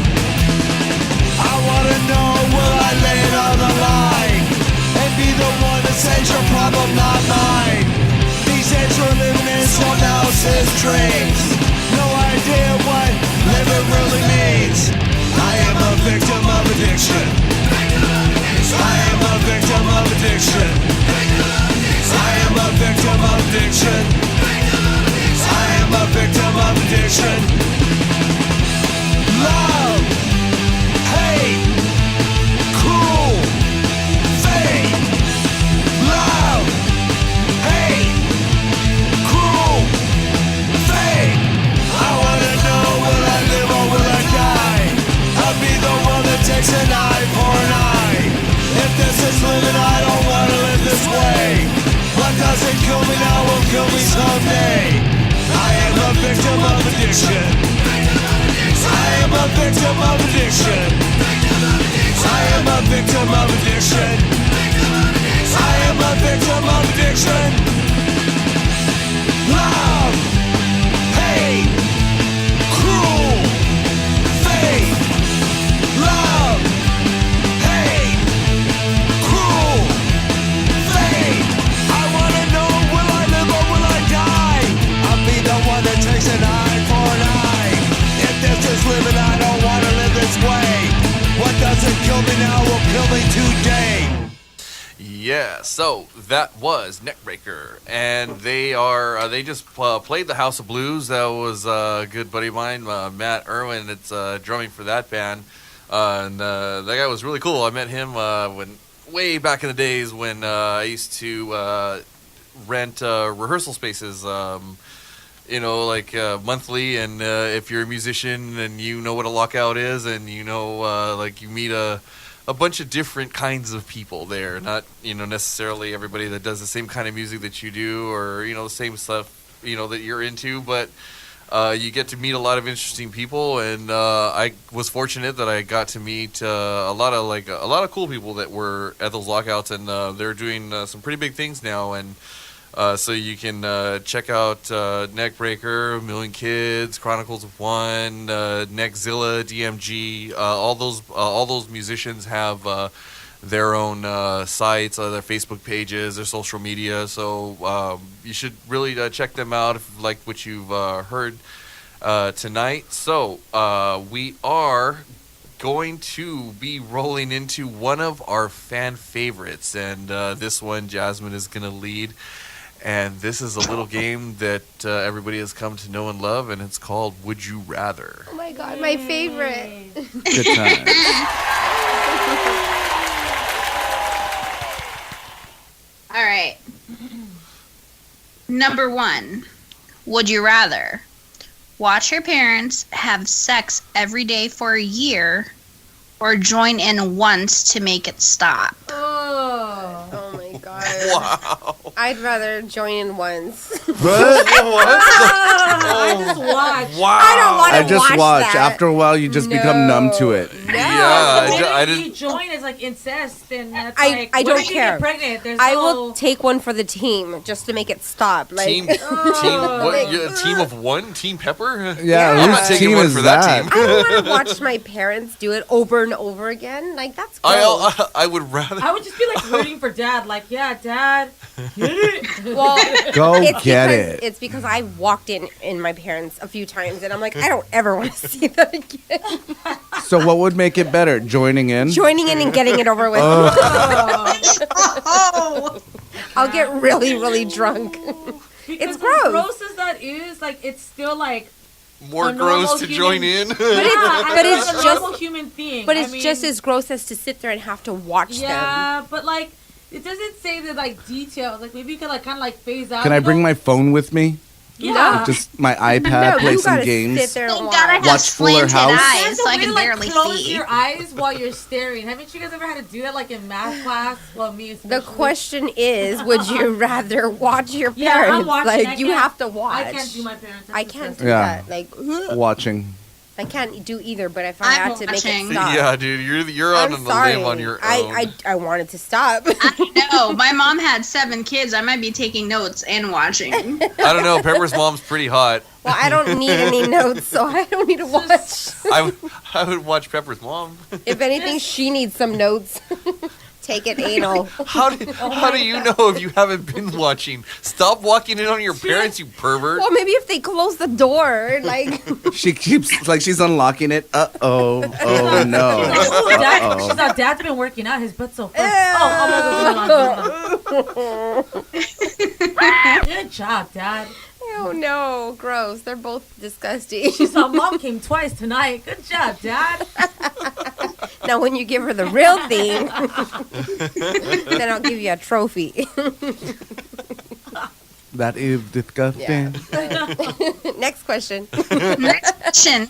I wanna know, will I lay it on the line and be the one that says your problem, not mine? These days we're living in someone else's dreams. No idea what living really means. I am a victim of addiction. I am a victim of addiction. I am a victim of addiction. I am a victim of addiction. Love, hate, cruel, fate. Love, hate, cruel, fate. I wanna know, will I live or will I die? I'll be the one that takes an eye for an eye. If this is living, I don't wanna live this way. What doesn't kill me now will kill me someday. I am a victim of addiction. I am a victim of addiction. I am a victim of addiction. I am a victim of addiction. Love, hate, cruel, fate. Love, hate, cruel, fate. I wanna know, will I live or will I die? I'll be the one that takes an eye for an eye. If this is living, I don't wanna live this way. What doesn't kill me now will kill me today. Yeah, so that was Neckbreaker, and they just played the House of Blues. That was a good buddy of mine, Matt Irwin. It's drumming for that band, and that guy was really cool. I met him when way back in the days when I used to rent rehearsal spaces. Monthly, and if you're a musician and you know what a lockout is, and you meet a bunch of different kinds of people there, not necessarily everybody that does the same kind of music that you do, or the same stuff that you're into, but you get to meet a lot of interesting people, and I was fortunate that I got to meet a lot of cool people that were at those lockouts, and they're doing some pretty big things now, and so you can check out Neckbreaker, Million Kids, Chronicles of One, Neckzilla, DMG. All those musicians have their own sites, their Facebook pages, their social media. So you should really check them out if you like what you've heard tonight. So we are going to be rolling into one of our fan favorites, and this one Jasmine is going to lead. And this is a little game that everybody has come to know and love, and it's called Would You Rather. Oh my God, my favorite. Good time. All right. Number 1. Would you rather watch your parents have sex every day for a year or join in once to make it stop? Oh my God. Wow. I'd rather join in once. What? I just watched. Wow. I don't want to I just watch. that. After a while, you just become numb to it. No. Yeah, I If you didn't. join is like incest, then that's I like, don't what if you care. get pregnant? There's I no... will take one for the team just to make it stop. Like, Team, what? You, a team of one? Team Pepper? Yeah, I'm not whose taking team one is for that that? team. I don't want to watch my parents do it over and over again. Like, that's gross. I would rather. I would just be like rooting for dad. Like, yeah, dad, get it. Well, Go it's get because, it. It's because I walked in my parents a few times, and I'm like, I don't ever want to see that again. So what would make it better? Joining in? Joining in and getting it over with. I'll get really, really drunk. Because It's gross. as gross as that is, like, it's still like More a normal gross to join in. But it's a just- normal human thing. But I it's mean, just as gross as to sit there and have to watch them. yeah, but like it doesn't say the like details. Like maybe you could like kind of like phase out. Can I bring my phone with me? Yeah. Just my iPad, play you some gotta games. sit there and You watch. gotta have Watch Fuller slanted House. eyes There's so a I way can to like barely close see. your eyes while you're staring. Haven't you guys ever had to do that like in math class? Well, me The especially. question is, would you rather watch your Yeah, I'm parents? watching. Like I you can't- have to watch. I can't do my parents. I can't do Yeah. that. Like Watching. I can't do either. But if I I'm had to make watching. it stop, Yeah, dude, you're on I'm a sorry. limb on your own. I wanted to stop. No, my mom had 7 kids. I might be taking notes and watching. I don't know. Pepper's mom's pretty hot. Well, I don't need any notes, so I don't need to watch. I would watch Pepper's mom. If anything, she needs some notes. Take it anal. How do you know if you haven't been watching? Stop walking in on your parents, you pervert. Well, maybe if they close the door, like. She keeps like she's unlocking it. Oh no. She's like, Dad's been working out. His butt's so firm. Oh, I'm gonna go. Good job, Dad. Oh no, gross. They're both disgusting. She saw Mom came twice tonight. Good job, Dad. Now, when you give her the real thing, then I'll give you a trophy. That is disgusting. Next question. Next question.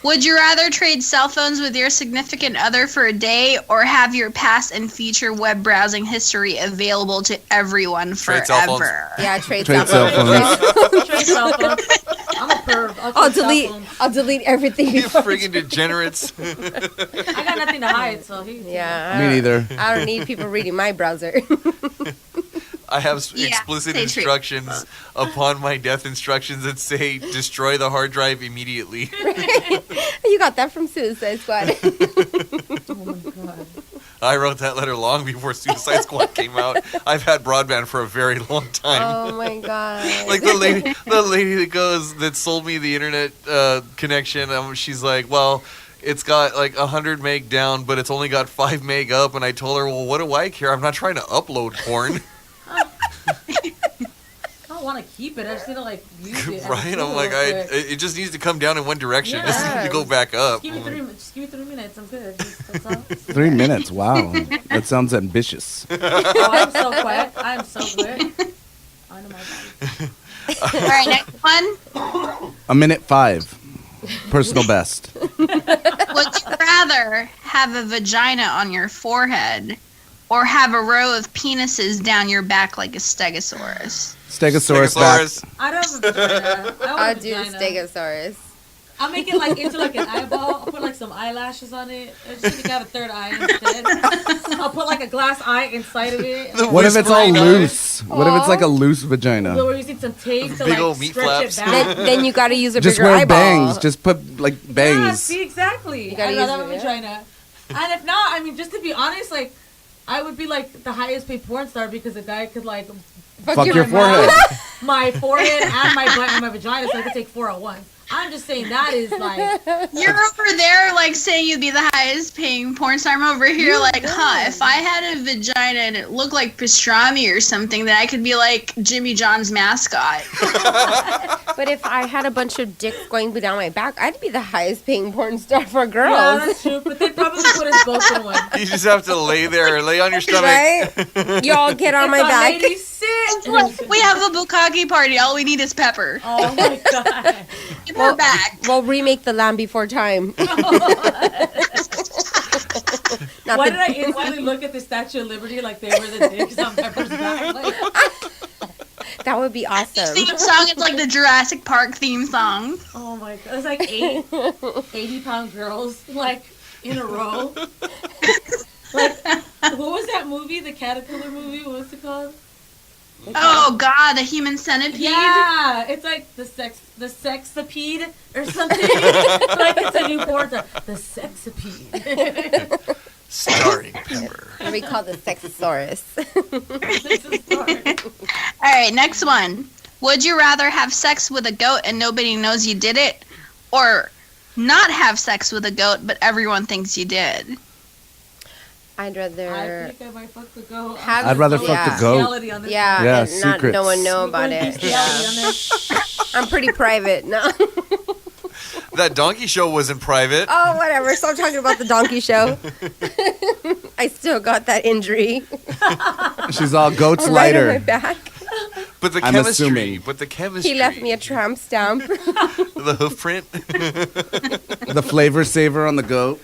Would you rather trade cell phones with your significant other for a day or have your past and future web browsing history available to everyone Trade cell phones. forever? Yeah, trade Trade cell cell phones. phones. Trade cell phone. I'm a perv. I'll delete everything. You before- freaking degenerates. I got nothing to hide, so Yeah. Me neither. I don't need people reading my browser. I have Yeah, explicit stay true. instructions upon my death instructions that say destroy the hard drive immediately. You got that from Suicide Squad. Oh my god. I wrote that letter long before Suicide Squad came out. I've had broadband for a very long time. Oh my god. Like the lady that sold me the internet connection. She's like, well, it's got like 100 meg down, but it's only got 5 meg up. And I told her, well, what do I care? I'm not trying to upload porn. I don't want to keep it. I just need to like use it. Right? I'm like, it just needs to come down in one direction. It doesn't need to go back up. Just give me 3 minutes. I'm good. That's all. 3 minutes. Wow. That sounds ambitious. Oh, I'm so quick. I'm so quick. I know my body. All right, next one. A minute 5. Personal best. Would you rather have a vagina on your forehead or have a row of penises down your back like a stegosaurus? Stegosaurus back. I don't have a vagina. I'll do Stegosaurus. I'll make it like into like an eyeball. I'll put like some eyelashes on it. I just think I have a third eye instead. I'll put like a glass eye inside of it. What if it's all loose? What if it's like a loose So vagina? we're using some tape to Big like old meat stretch flaps. it back. Then you got to use a Just bigger wear eyeball. bangs. Just put like Yeah, bangs. see, exactly. gotta I'd rather use have a it, vagina. And if not, I mean, just to be honest, like, I would be like the highest paid porn star because a guy could like Fuck your my forehead. mouth, my forehead and my butt and my vagina, so I could take 4 at once. I'm just saying that is like You're over there like saying you'd be the highest paying porn star. I'm over here like, if I had a vagina and it looked like pastrami or something, then I could be like Jimmy John's mascot. But if I had a bunch of dicks going down my back, I'd be the highest paying porn star for girls. Yeah, that's true. But they probably put us both in one. You just have to lay there, lay on your stomach. Right? Y'all get on my back. Ladies, sit. Look, we have a bukkake party. All we need is pepper. Oh my god. Get her back. We'll remake The Land Before Time. Not Why the- did I instantly look at the Statue of Liberty like they were the dicks on Pepper's back? Like, That would be awesome. Theme song is like the Jurassic Park theme song. oh my god. It's like 80-pound girls like in a row. Like, what was that movie? The caterpillar movie? What was it called? Oh God, the human centipede. Yeah, it's like the sexapede or something. Like it's a new porn star. The sexapede. Starring Pepper. What we call the Sexosaurus. All right, next one. Would you rather have sex with a goat and nobody knows you did it, or not have sex with a goat but everyone thinks you did? I'd rather. I think I might fuck the goat. I'd rather fuck the goat. Reality on this Yeah, Yeah, and not secrets. no one know about it. Yeah. I'm pretty private. No. That donkey show wasn't private. Oh, whatever. Stop talking about the donkey show. I still got that injury. She's all goats Right on my lighter. back. But But the I'm chemistry. assuming. But the chemistry. He left me a tramp stamp. The hoof print. The flavor saver on the goat.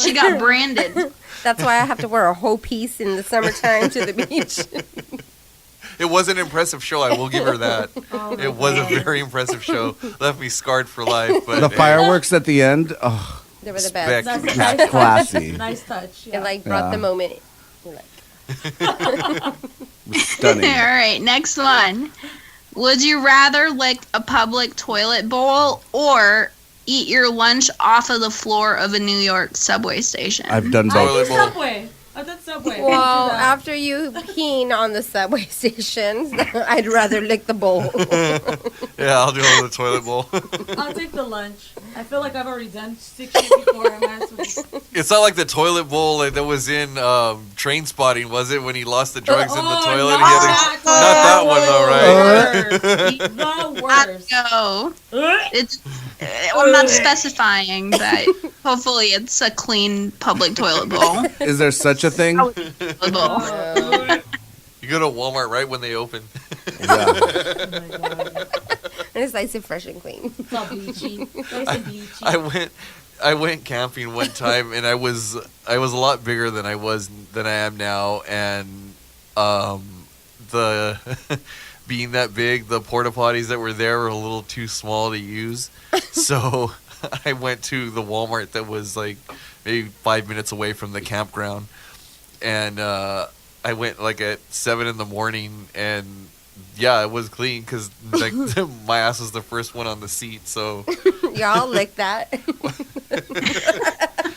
She got branded. That's why I have to wear a whole piece in the summertime to the beach. It was an impressive show. I will give her that. It was a very impressive show. Left me scarred for life. But The fireworks at the end. Oh, They were the best. That's a It's nice touch. classy. Nice touch. It like brought the moment. You're like, Stunning. All right, next one. Would you rather lick a public toilet bowl or eat your lunch off of the floor of a New York subway station? I've done I both. did Subway. I did Subway. well, after you peeing on the subway stations, I'd rather lick the bowl. yeah, I'll do it with the toilet bowl. I'll take the lunch. I feel like I've already done 6 shit before. I might as well. It's not like the toilet bowl that was in Train Spotting, was it? When he lost the drugs in the toilet. Not Not that one, though, right? The worst. No. It's, I'm not specifying, but hopefully it's a clean public toilet bowl. Is there such a thing? Toilet bowl. You go to Walmart right when they open. Yeah. And it's nice and fresh and clean. It's all bleachy. Nice and bleachy. I went camping one time, and I was a lot bigger than I am now, and the being that big, the porta potties that were there were a little too small to use. So I went to the Walmart that was like maybe 5 minutes away from the campground, and I went like at 7 a.m, and yeah, it was clean because like my ass was the first one on the seat. So Y'all lick that.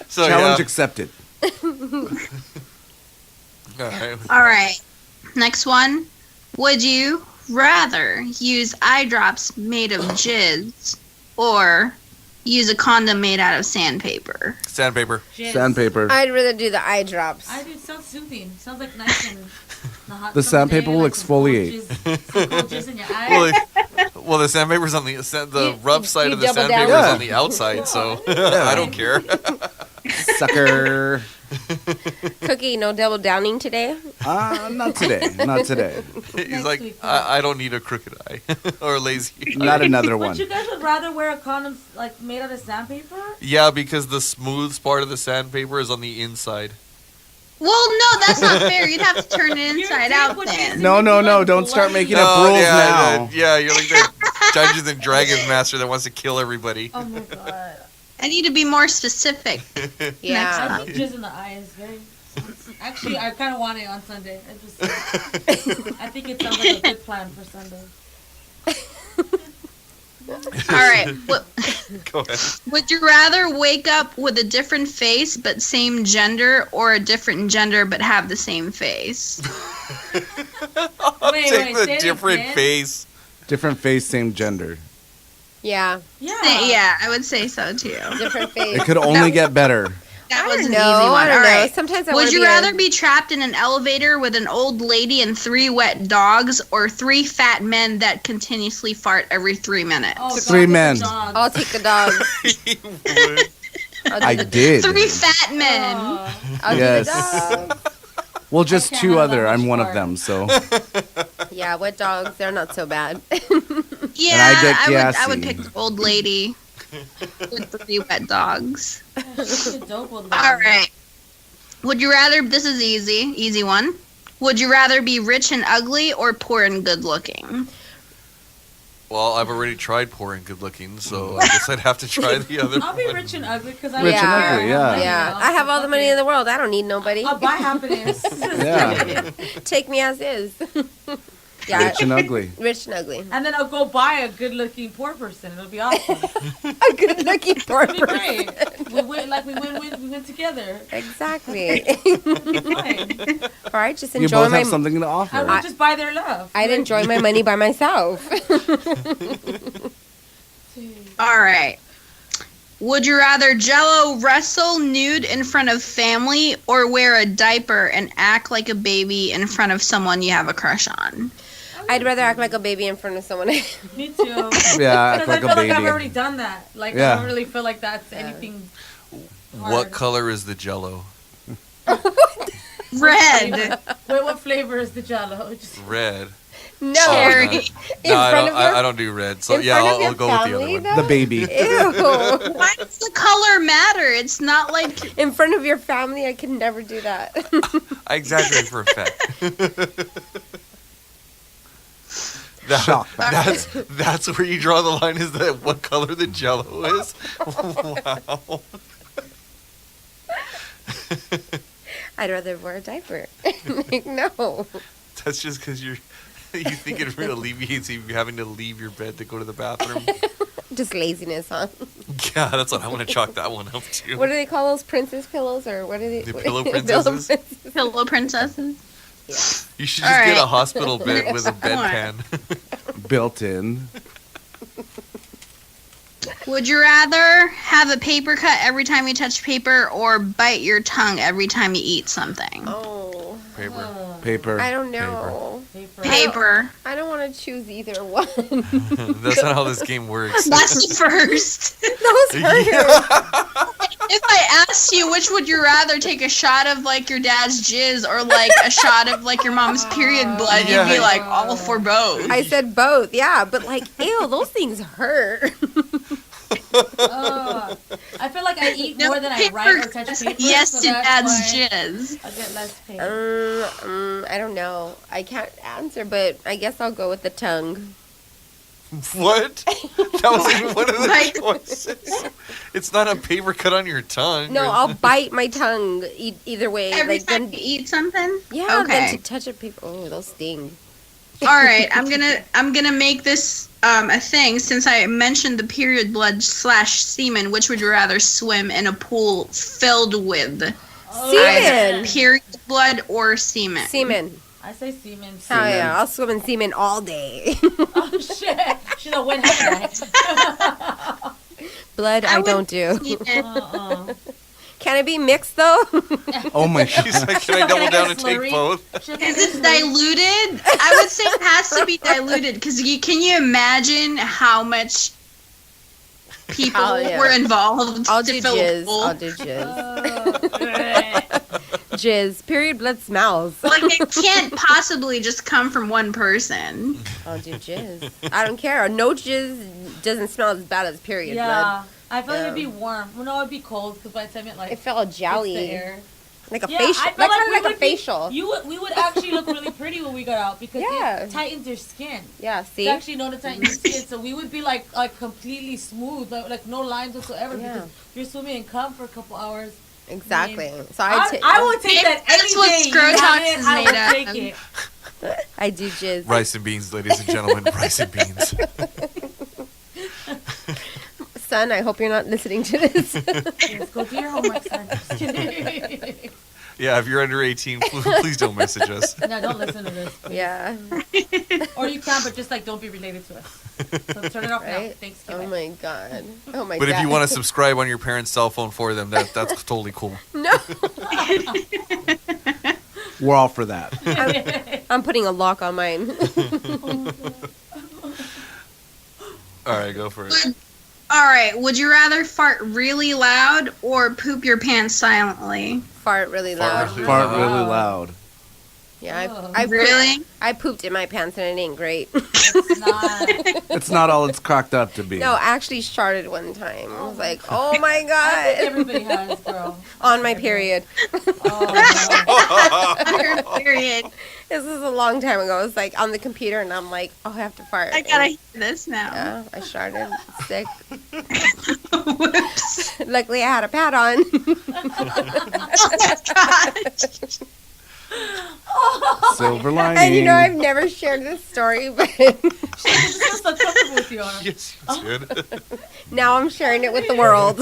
so Challenge accepted. All right. Next one. Would you rather use eye drops made of jizz or use a condom made out of sandpaper? Sandpaper. Jizz. Sandpaper. I'd rather do the eye drops. I do. It sounds soothing. Sounds like nice and the hot The summer sandpaper day, will like some cold exfoliate. some cold jizz in your eye. Well, the sandpaper's on the rough side you of the double down. sandpaper's Yeah. on the outside, so I don't care. Sucker. Cookie, no double downing today? Not today. Not today. He's like, I don't need a crooked eye or a lazy eye. Not another But one. you guys would rather wear a condom like made out of sandpaper? Yeah, because the smooth part of the sandpaper is on the inside. Well, no, that's not fair. You'd have to turn it inside out then. No. Don't start making up rules now. Yeah, you're like the Dungeons and Dragons master that wants to kill everybody. Oh my god. I need to be more specific. Yeah. I think jizz in the eye is very. Actually, I kind of want it on Sunday. I think it sounds like a good plan for Sunday. All right. Go ahead. Would you rather wake up with a different face but same gender, or a different gender but have the same face? I'll Wait, take say the it different again. face. Different face, same gender. Yeah. Yeah, I would say so too. Different face. It could only get better. That I was don't an know, easy one. I don't All know. right. Sometimes I Would wanna you be a- rather be trapped in an elevator with an old lady and 3 wet dogs, or 3 fat men that continuously fart every 3 minutes? Oh, 3 men. I'll take the dog. I did. 3 fat men. I'll Yes. do the dog. Well, just can't 2 have that other. I'm much one of fart. them, so. Yeah, wet dogs, they're not so bad. Yeah, I get I would gassy. pick the old lady with 3 wet dogs. All All right. Would you rather, this is easy one. Would you rather be rich and ugly or poor and good looking? Well, I've already tried poor and good looking, so I guess I'd have to try the other I'll be one. rich and ugly because I Rich and don't care. ugly, yeah. Yeah, I have all the money in the world. I don't need nobody. I'll buy happiness. Yeah. Take me as is. Yeah, Rich and ugly. rich and ugly. And then I'll go buy a good-looking poor person. It'll be awesome. A good looking poor It'll be person. great. We win together. Exactly. It'll be fine. All right, just You enjoy both my. have something to I offer. would just buy their love. I'd enjoy my money by myself. All right. Would you rather Jello wrestle nude in front of family, or wear a diaper and act like a baby in front of someone you have a crush on? I'd rather act like a baby in front of someone. Me too. Yeah, act Because like I feel a like I've baby. already done that. Like Yeah. I don't really feel like that's anything. What color is the Jello? Red. Wait, what flavor is the Jello? Red. No. Oh, no, front of your- I don't do red. So in yeah, front of your I'll go with the other family, one. though? The baby. Ew. Why does the color matter? It's not like In front of your family, I could never do that. I exaggerate for effect. Shock That's where you draw the line. Is that what color the Jello is? Wow. I'd rather wear a diaper. Like, no. That's just because you think it alleviates you having to leave your bed to go to the bathroom. Just laziness, huh? Yeah, that's what I want to chalk that one up to. What do they call those princess pillows, or what are they? The pillow princesses? pillow princesses. You should All just get a right. hospital bed with a Next one. bedpan. Built in. Would you rather have a paper cut every time you touch paper or bite your tongue every time you eat something? Oh. Paper. I don't know. Paper. I don't want to choose either one. That's not how this game works. That's the first. Those hurt. If I asked you which would you rather take a shot of like your dad's jizz or like a shot of like your mom's period blood, you'd be like all for both. I said both, yeah, but like, ew, those things hurt. I feel like I eat more than I write or touch paper. Yes so to that's dad's why jizz. I get less pain. I don't know. I can't answer, but I guess I'll go with the tongue. What? That was even one of the choices. It's not a paper cut on your tongue. No, I'll bite my tongue either way. Every like, time you eat something? Yeah, Okay. then to touch a paper. Oh, those sting. All right, I'm gonna make this a thing since I mentioned the period blood / semen. Which would you rather swim in a pool filled with? Semen. Period blood or semen? Semen. I say semen. Hell yeah, I'll swim in semen all day. Oh shit! Should have went that. Blood, I don't do. Uh-uh. Can it be mixed though? Oh my god. She's like, can I double down and take both? Is it diluted? I would say it has to be diluted because can you imagine how much people Oh, yeah. were involved I'll to do fill a jizz. pool? I'll do jizz. Jizz. Period blood smells. Like it can't possibly just come from one person. I'll do jizz. I don't care. No jizz doesn't smell as bad as period Yeah, blood. I feel like it'd Yeah. be warm. Well, no, it'd be cold because by the time it like It felt jelly. hits the air. Like a Yeah, facial. I feel Like, we like a would be- facial. we would actually look really pretty when we got out because Yeah. it tightens your skin. Yeah, see? It's actually known to tighten your skin, so we would be like completely completely smooth, like no lines whatsoever Yeah. because you're swimming in cum for a couple hours. Exactly. I mean, So I would take that any That's what day. You Scrotox have it, is I made would of. take it. I do jizz. Rice and beans, ladies and gentlemen. Rice and beans. Son, I hope you're not listening to this. Yes, go do your homework, son. Just kidding. Yeah, if you're under 18, please don't message us. No, don't listen to this. Please. Yeah. Or you can, but just like don't be related to us. So turn it off now. Right? Thanks. Oh my god. Oh my But god. if you want to subscribe on your parents' cell phone for them, that's totally cool. No. We're all for that. I'm putting a lock on mine. All right, go for it. All right, would you rather fart really loud or poop your pants silently? Fart really loud. Fart really loud. Yeah, I Really? I pooped in my pants and it ain't great. It's not all it's cracked up to be. No, I actually sharted one time. I was like, oh my god. Everybody has, girl. On my period. Period. This was a long time ago. I was like on the computer and I'm like, oh, I have to fart. I gotta And- hear this now. Yeah, I sharted. Sick. Whoops. Luckily, I had a pad on. Oh my god. Silver lining. And you know, I've never shared this story, but She's so comfortable with you, Anna. Yes, you did. now I'm sharing it with the world.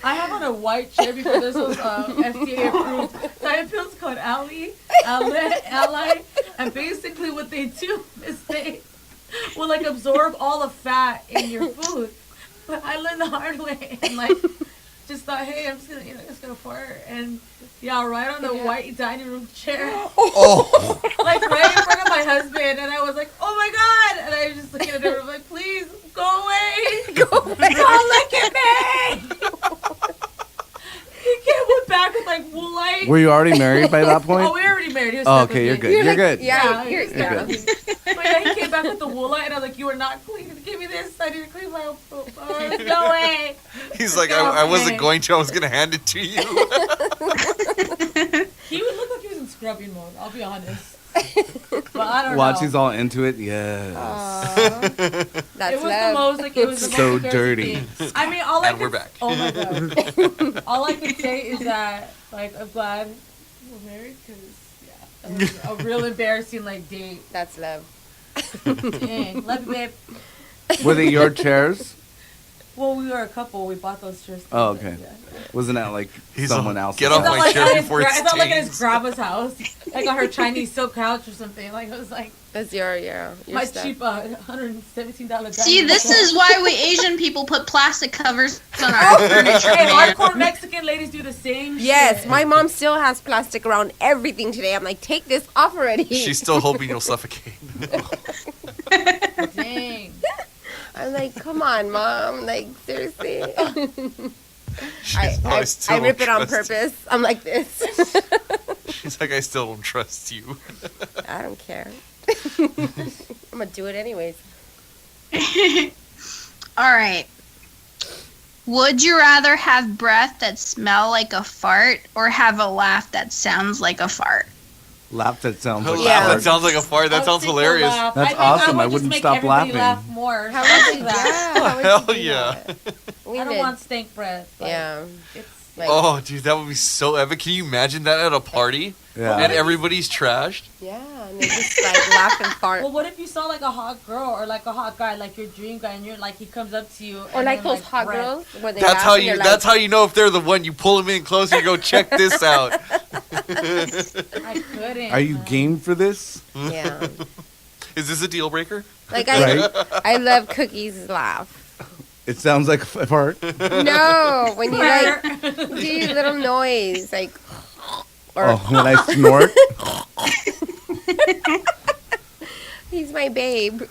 I have on a white chair before this was FDA approved. Diet pills called Ally, and basically what they do is they will like absorb all the fat in your food. But I learned the hard way and like just thought, hey, I'm just gonna fart and yeah, right on the white dining room chair. Oh. Like right in front of my husband, and I was like, oh my god, and I was just looking at her like, please go away. Go away. Don't look at me. He came back married. Were you already married by that point? Oh, we were already married. He was Oh, okay, you're good. You're good. Yeah, you're good. But yeah, he came back with the wool light, and I was like, "You are not clean. Give me this. I need to clean my own poop. No way." He's like, I wasn't going to. I was going to hand it to you. He would look like he was in scrubbing mode. I'll be honest. But I don't Watch, know. he's all into it. Yes. That's It was the most like it was the So most dirty. thing. I mean, all I And we're could, back. Oh my god! All I can say is that like I'm glad we're married because that was a real embarrassing like date. That's love. Dang, love you, babe. Were they your chairs? Well, we were a couple. We bought those chairs. Oh, okay. Wasn't that like He's someone all, else's? "Get off house? my chair before it It's not like at his stains." grandma's house, like on her Chinese silk couch or something. Like it was like That's your my stuff. cheap $117. See, this is why we Asian people put plastic covers on our furniture. Hey, man. hardcore Mexican ladies do the same. Yes, shit. my mom still has plastic around everything today. I'm like, take this off already. She's still hoping you'll suffocate. Dang. I'm like, come on, mom. Like, seriously. I still rip it on trust you. purpose. I'm like this. She's like, I still don't trust you. I don't care. I'm gonna do it anyways. All right. Would you rather have breath that smell like a fart or have a laugh that sounds like a fart? Laugh that sounds like Laugh a that fart. sounds like a fart. That sounds hilarious. Laugh. That's I think awesome. I I would wouldn't just make stop everybody laughing. laugh more. How I would you, like that. how would Hell you do yeah. that? We I don't did. want stank breath. Like, Yeah. It's Like, Oh, dude, that would be so epic. Can you imagine that at a party? Yeah. And everybody's trashed? yeah, and they just like laugh and fart. well, what if you saw like a hot girl or like a hot guy, like your dream guy, and you're like he comes up to you, Or and like then, those hot breath. girls where they That's laugh how and you they're that's like, how you know if they're the one. You pull them in closer, you go, check this out. I couldn't. Are you game for this? Yeah. Is this a deal breaker? Like Right? I love Cookie's laugh. It sounds like a fart. No, when you like do your little noise, like or Oh, when I snort. he's my babe.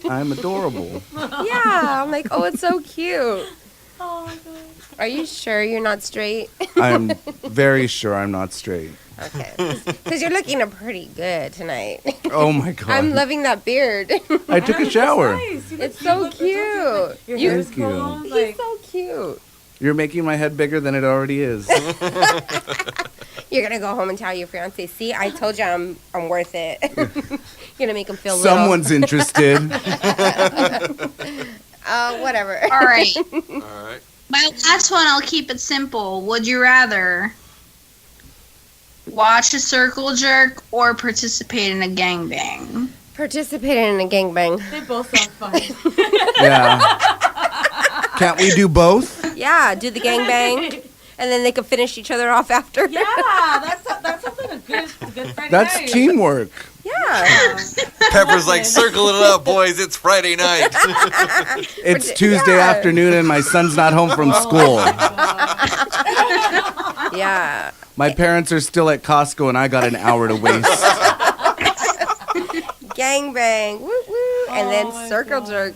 I'm adorable. Yeah, I'm like, oh, it's so cute. Oh my god. Are you sure you're not straight? I am very sure I'm not straight. Okay, because you're looking pretty good tonight. Oh my god. I'm loving that beard. I took a shower. Nice. You look It's so cute. Your cute. hair is Thank you. combed, He's like, so cute. You're making my head bigger than it already is. You're gonna go home and tell your fiance, see, I told you I'm worth it. You're gonna make him feel Someone's interested. whatever. All right. All right. My last one, I'll keep it simple. Would you rather watch a circle jerk or participate in a gangbang? Participating in a gangbang. they both sound fun. Yeah. Can't we do both? Yeah, do the gangbang, and then they can finish each other off after. Yeah, that sounds like a good Friday That's night. teamwork. Yeah. Pepper's like, circle it up, boys. It's Friday night. It's Tuesday afternoon and my son's not home from school. Yeah. My parents are still at Costco and I got an hour to waste. Gangbang. Woo woo. And then circle jerk.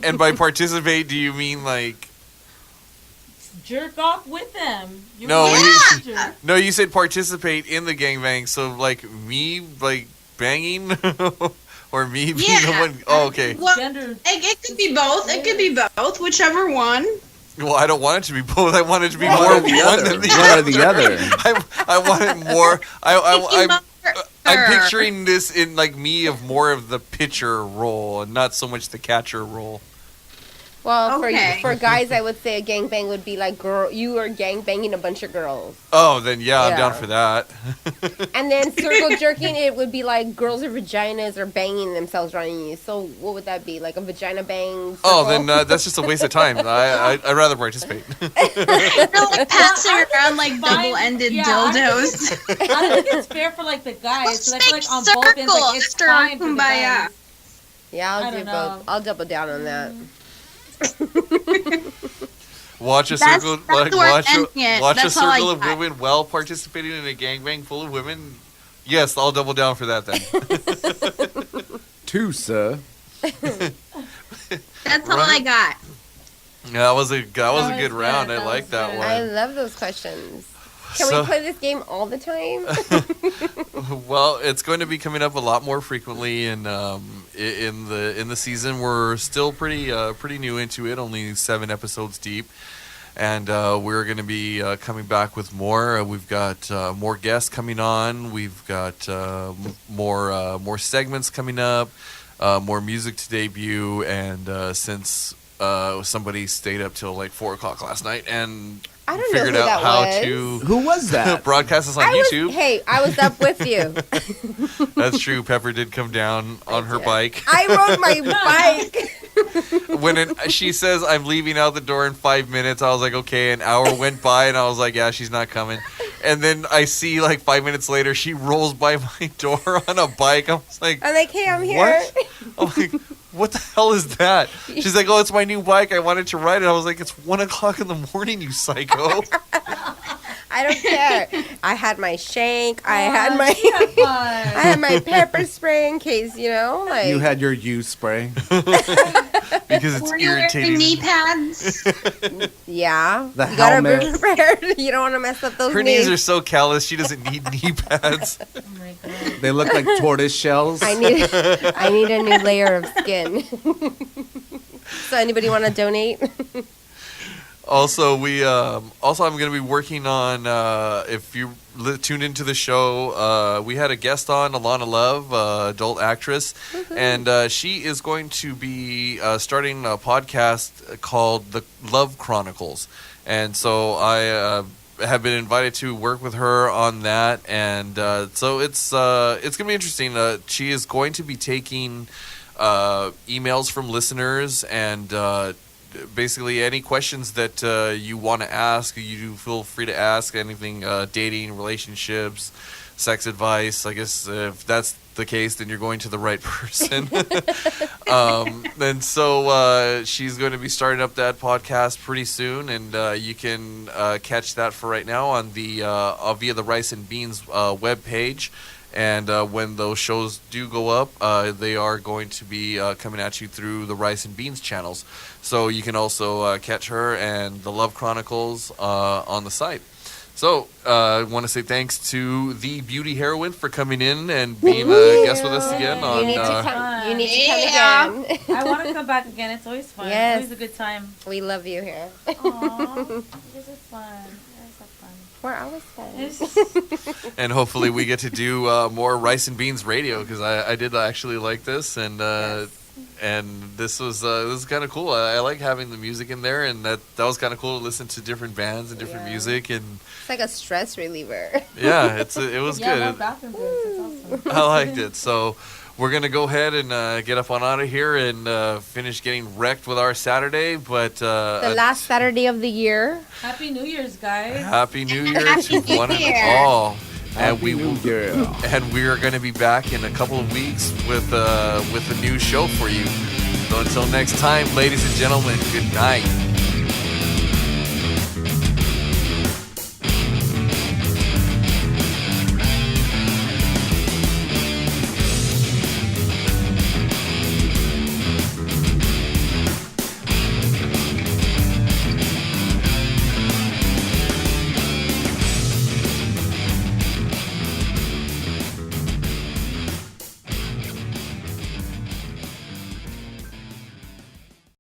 And by participate, do you mean like... Jerk off with them. No, jerk. No, you said participate in the gangbang. So, like, me, like, banging? Or me being the one... Oh, okay. Well, it could be both. It could be both. Whichever one. Well, I don't want it to be both. I want it to be One more or the one other. than the One other. or the other. I want it more... I'm picturing this in, like, me of more of the pitcher role and not so much the catcher role. Well, Okay. for guys, I would say a gangbang would be like you are gangbanging a bunch of girls. Oh, then yeah, I'm down Yeah. for that. And then circle jerking, it would be like girls or vaginas are banging themselves around you. So what would that be? Like a vagina bang? Oh, circle? then that's just a waste of time. I'd rather participate. They're like passing around like double-ended dildos. I don't think it's fair for like the guys. So I feel like on both ends, like, it's Circle fine for the kumbaya. guys. Yeah, I I'll do don't know. both. I'll double down on that. Watch a That's- circle, that's like where watch I'm a, ending it. watch a That's all I circle of got. women while participating in a gangbang full of women. Yes, I'll double down for that then. 2, sir. That's all I got. Yeah, that was a good round. I good. like that That one. I love those questions. Can we play this game all the time? Well, it's going to be coming up a lot more frequently, and in the season, we're still pretty new into it. Only 7 episodes deep, and we're going to be coming back with more. We've got more guests coming on. We've got more segments coming up. More music to debut, and since somebody stayed up till like 4 o'clock last night and I don't know figured who out that how was. to Who was that? broadcast this on YouTube. Hey, I was up with you. That's true. Pepper did come down on her bike. I rode my bike. When she says I'm leaving out the door in 5 minutes, I was like, okay. An hour went by, and I was like, yeah, she's not coming. And then I see like 5 minutes later, she rolls by my door on a bike. I was like, I'm like, hey, I'm here. What? I'm like, what the hell is that? She's like, oh, it's my new bike. I wanted to ride it. I was like, it's 1 o'clock in the morning, you psycho. I don't care. I had my shank. I had my pepper spray in case, like You had your U spray. Because it's Were you wearing irritating. knee pads? Yeah. The You gotta be helmet. prepared. You don't want to mess up those Her knees. knees are so callous. She doesn't need knee pads. Oh my god. They look like tortoise shells. I need a new layer of skin. So anybody want to donate? Also, I'm going to be working on. If you tuned into the show, we had a guest on, Alana Love, adult actress, and she is going to be starting a podcast called The Love Chronicles, and so I have been invited to work with her on that, and so it's going to be interesting. She is going to be taking emails from listeners and. Basically, any questions that you want to ask, you feel free to ask. Anything, dating, relationships, sex advice. I guess if that's the case, then you're going to the right person. And so she's going to be starting up that podcast pretty soon, and you can catch that for right now on the via the Rice and Beans webpage. And when those shows do go up, they are going to be coming at you through the Rice and Beans channels. So you can also catch her and the Love Chronicles on the site. So I want to say thanks to the Beauty Heroine for coming in and being a guest with us again. You need to come. You need to come again. I want to come back again. It's always fun. Yes. Always a good time. We love you here. Aww. This is fun. This is fun. We're always fun. And hopefully we get to do more Rice and Beans radio, because I did actually like this, and and this was kind of cool. I like having the music in there, and that was kind of cool to listen to different bands and different music, and It's like a stress reliever. yeah, it was Yeah, good. more bathroom breaks. That's awesome. I liked it. So we're going to go ahead and get up on out of here and finish getting wrecked with our Saturday. But The last Saturday of the year. Happy New Year's, guys. Happy New Year Happy to New one Year. and all. And Happy New Year. and we are going to be back in a couple of weeks with a new show for you. So until next time, ladies and gentlemen, good night.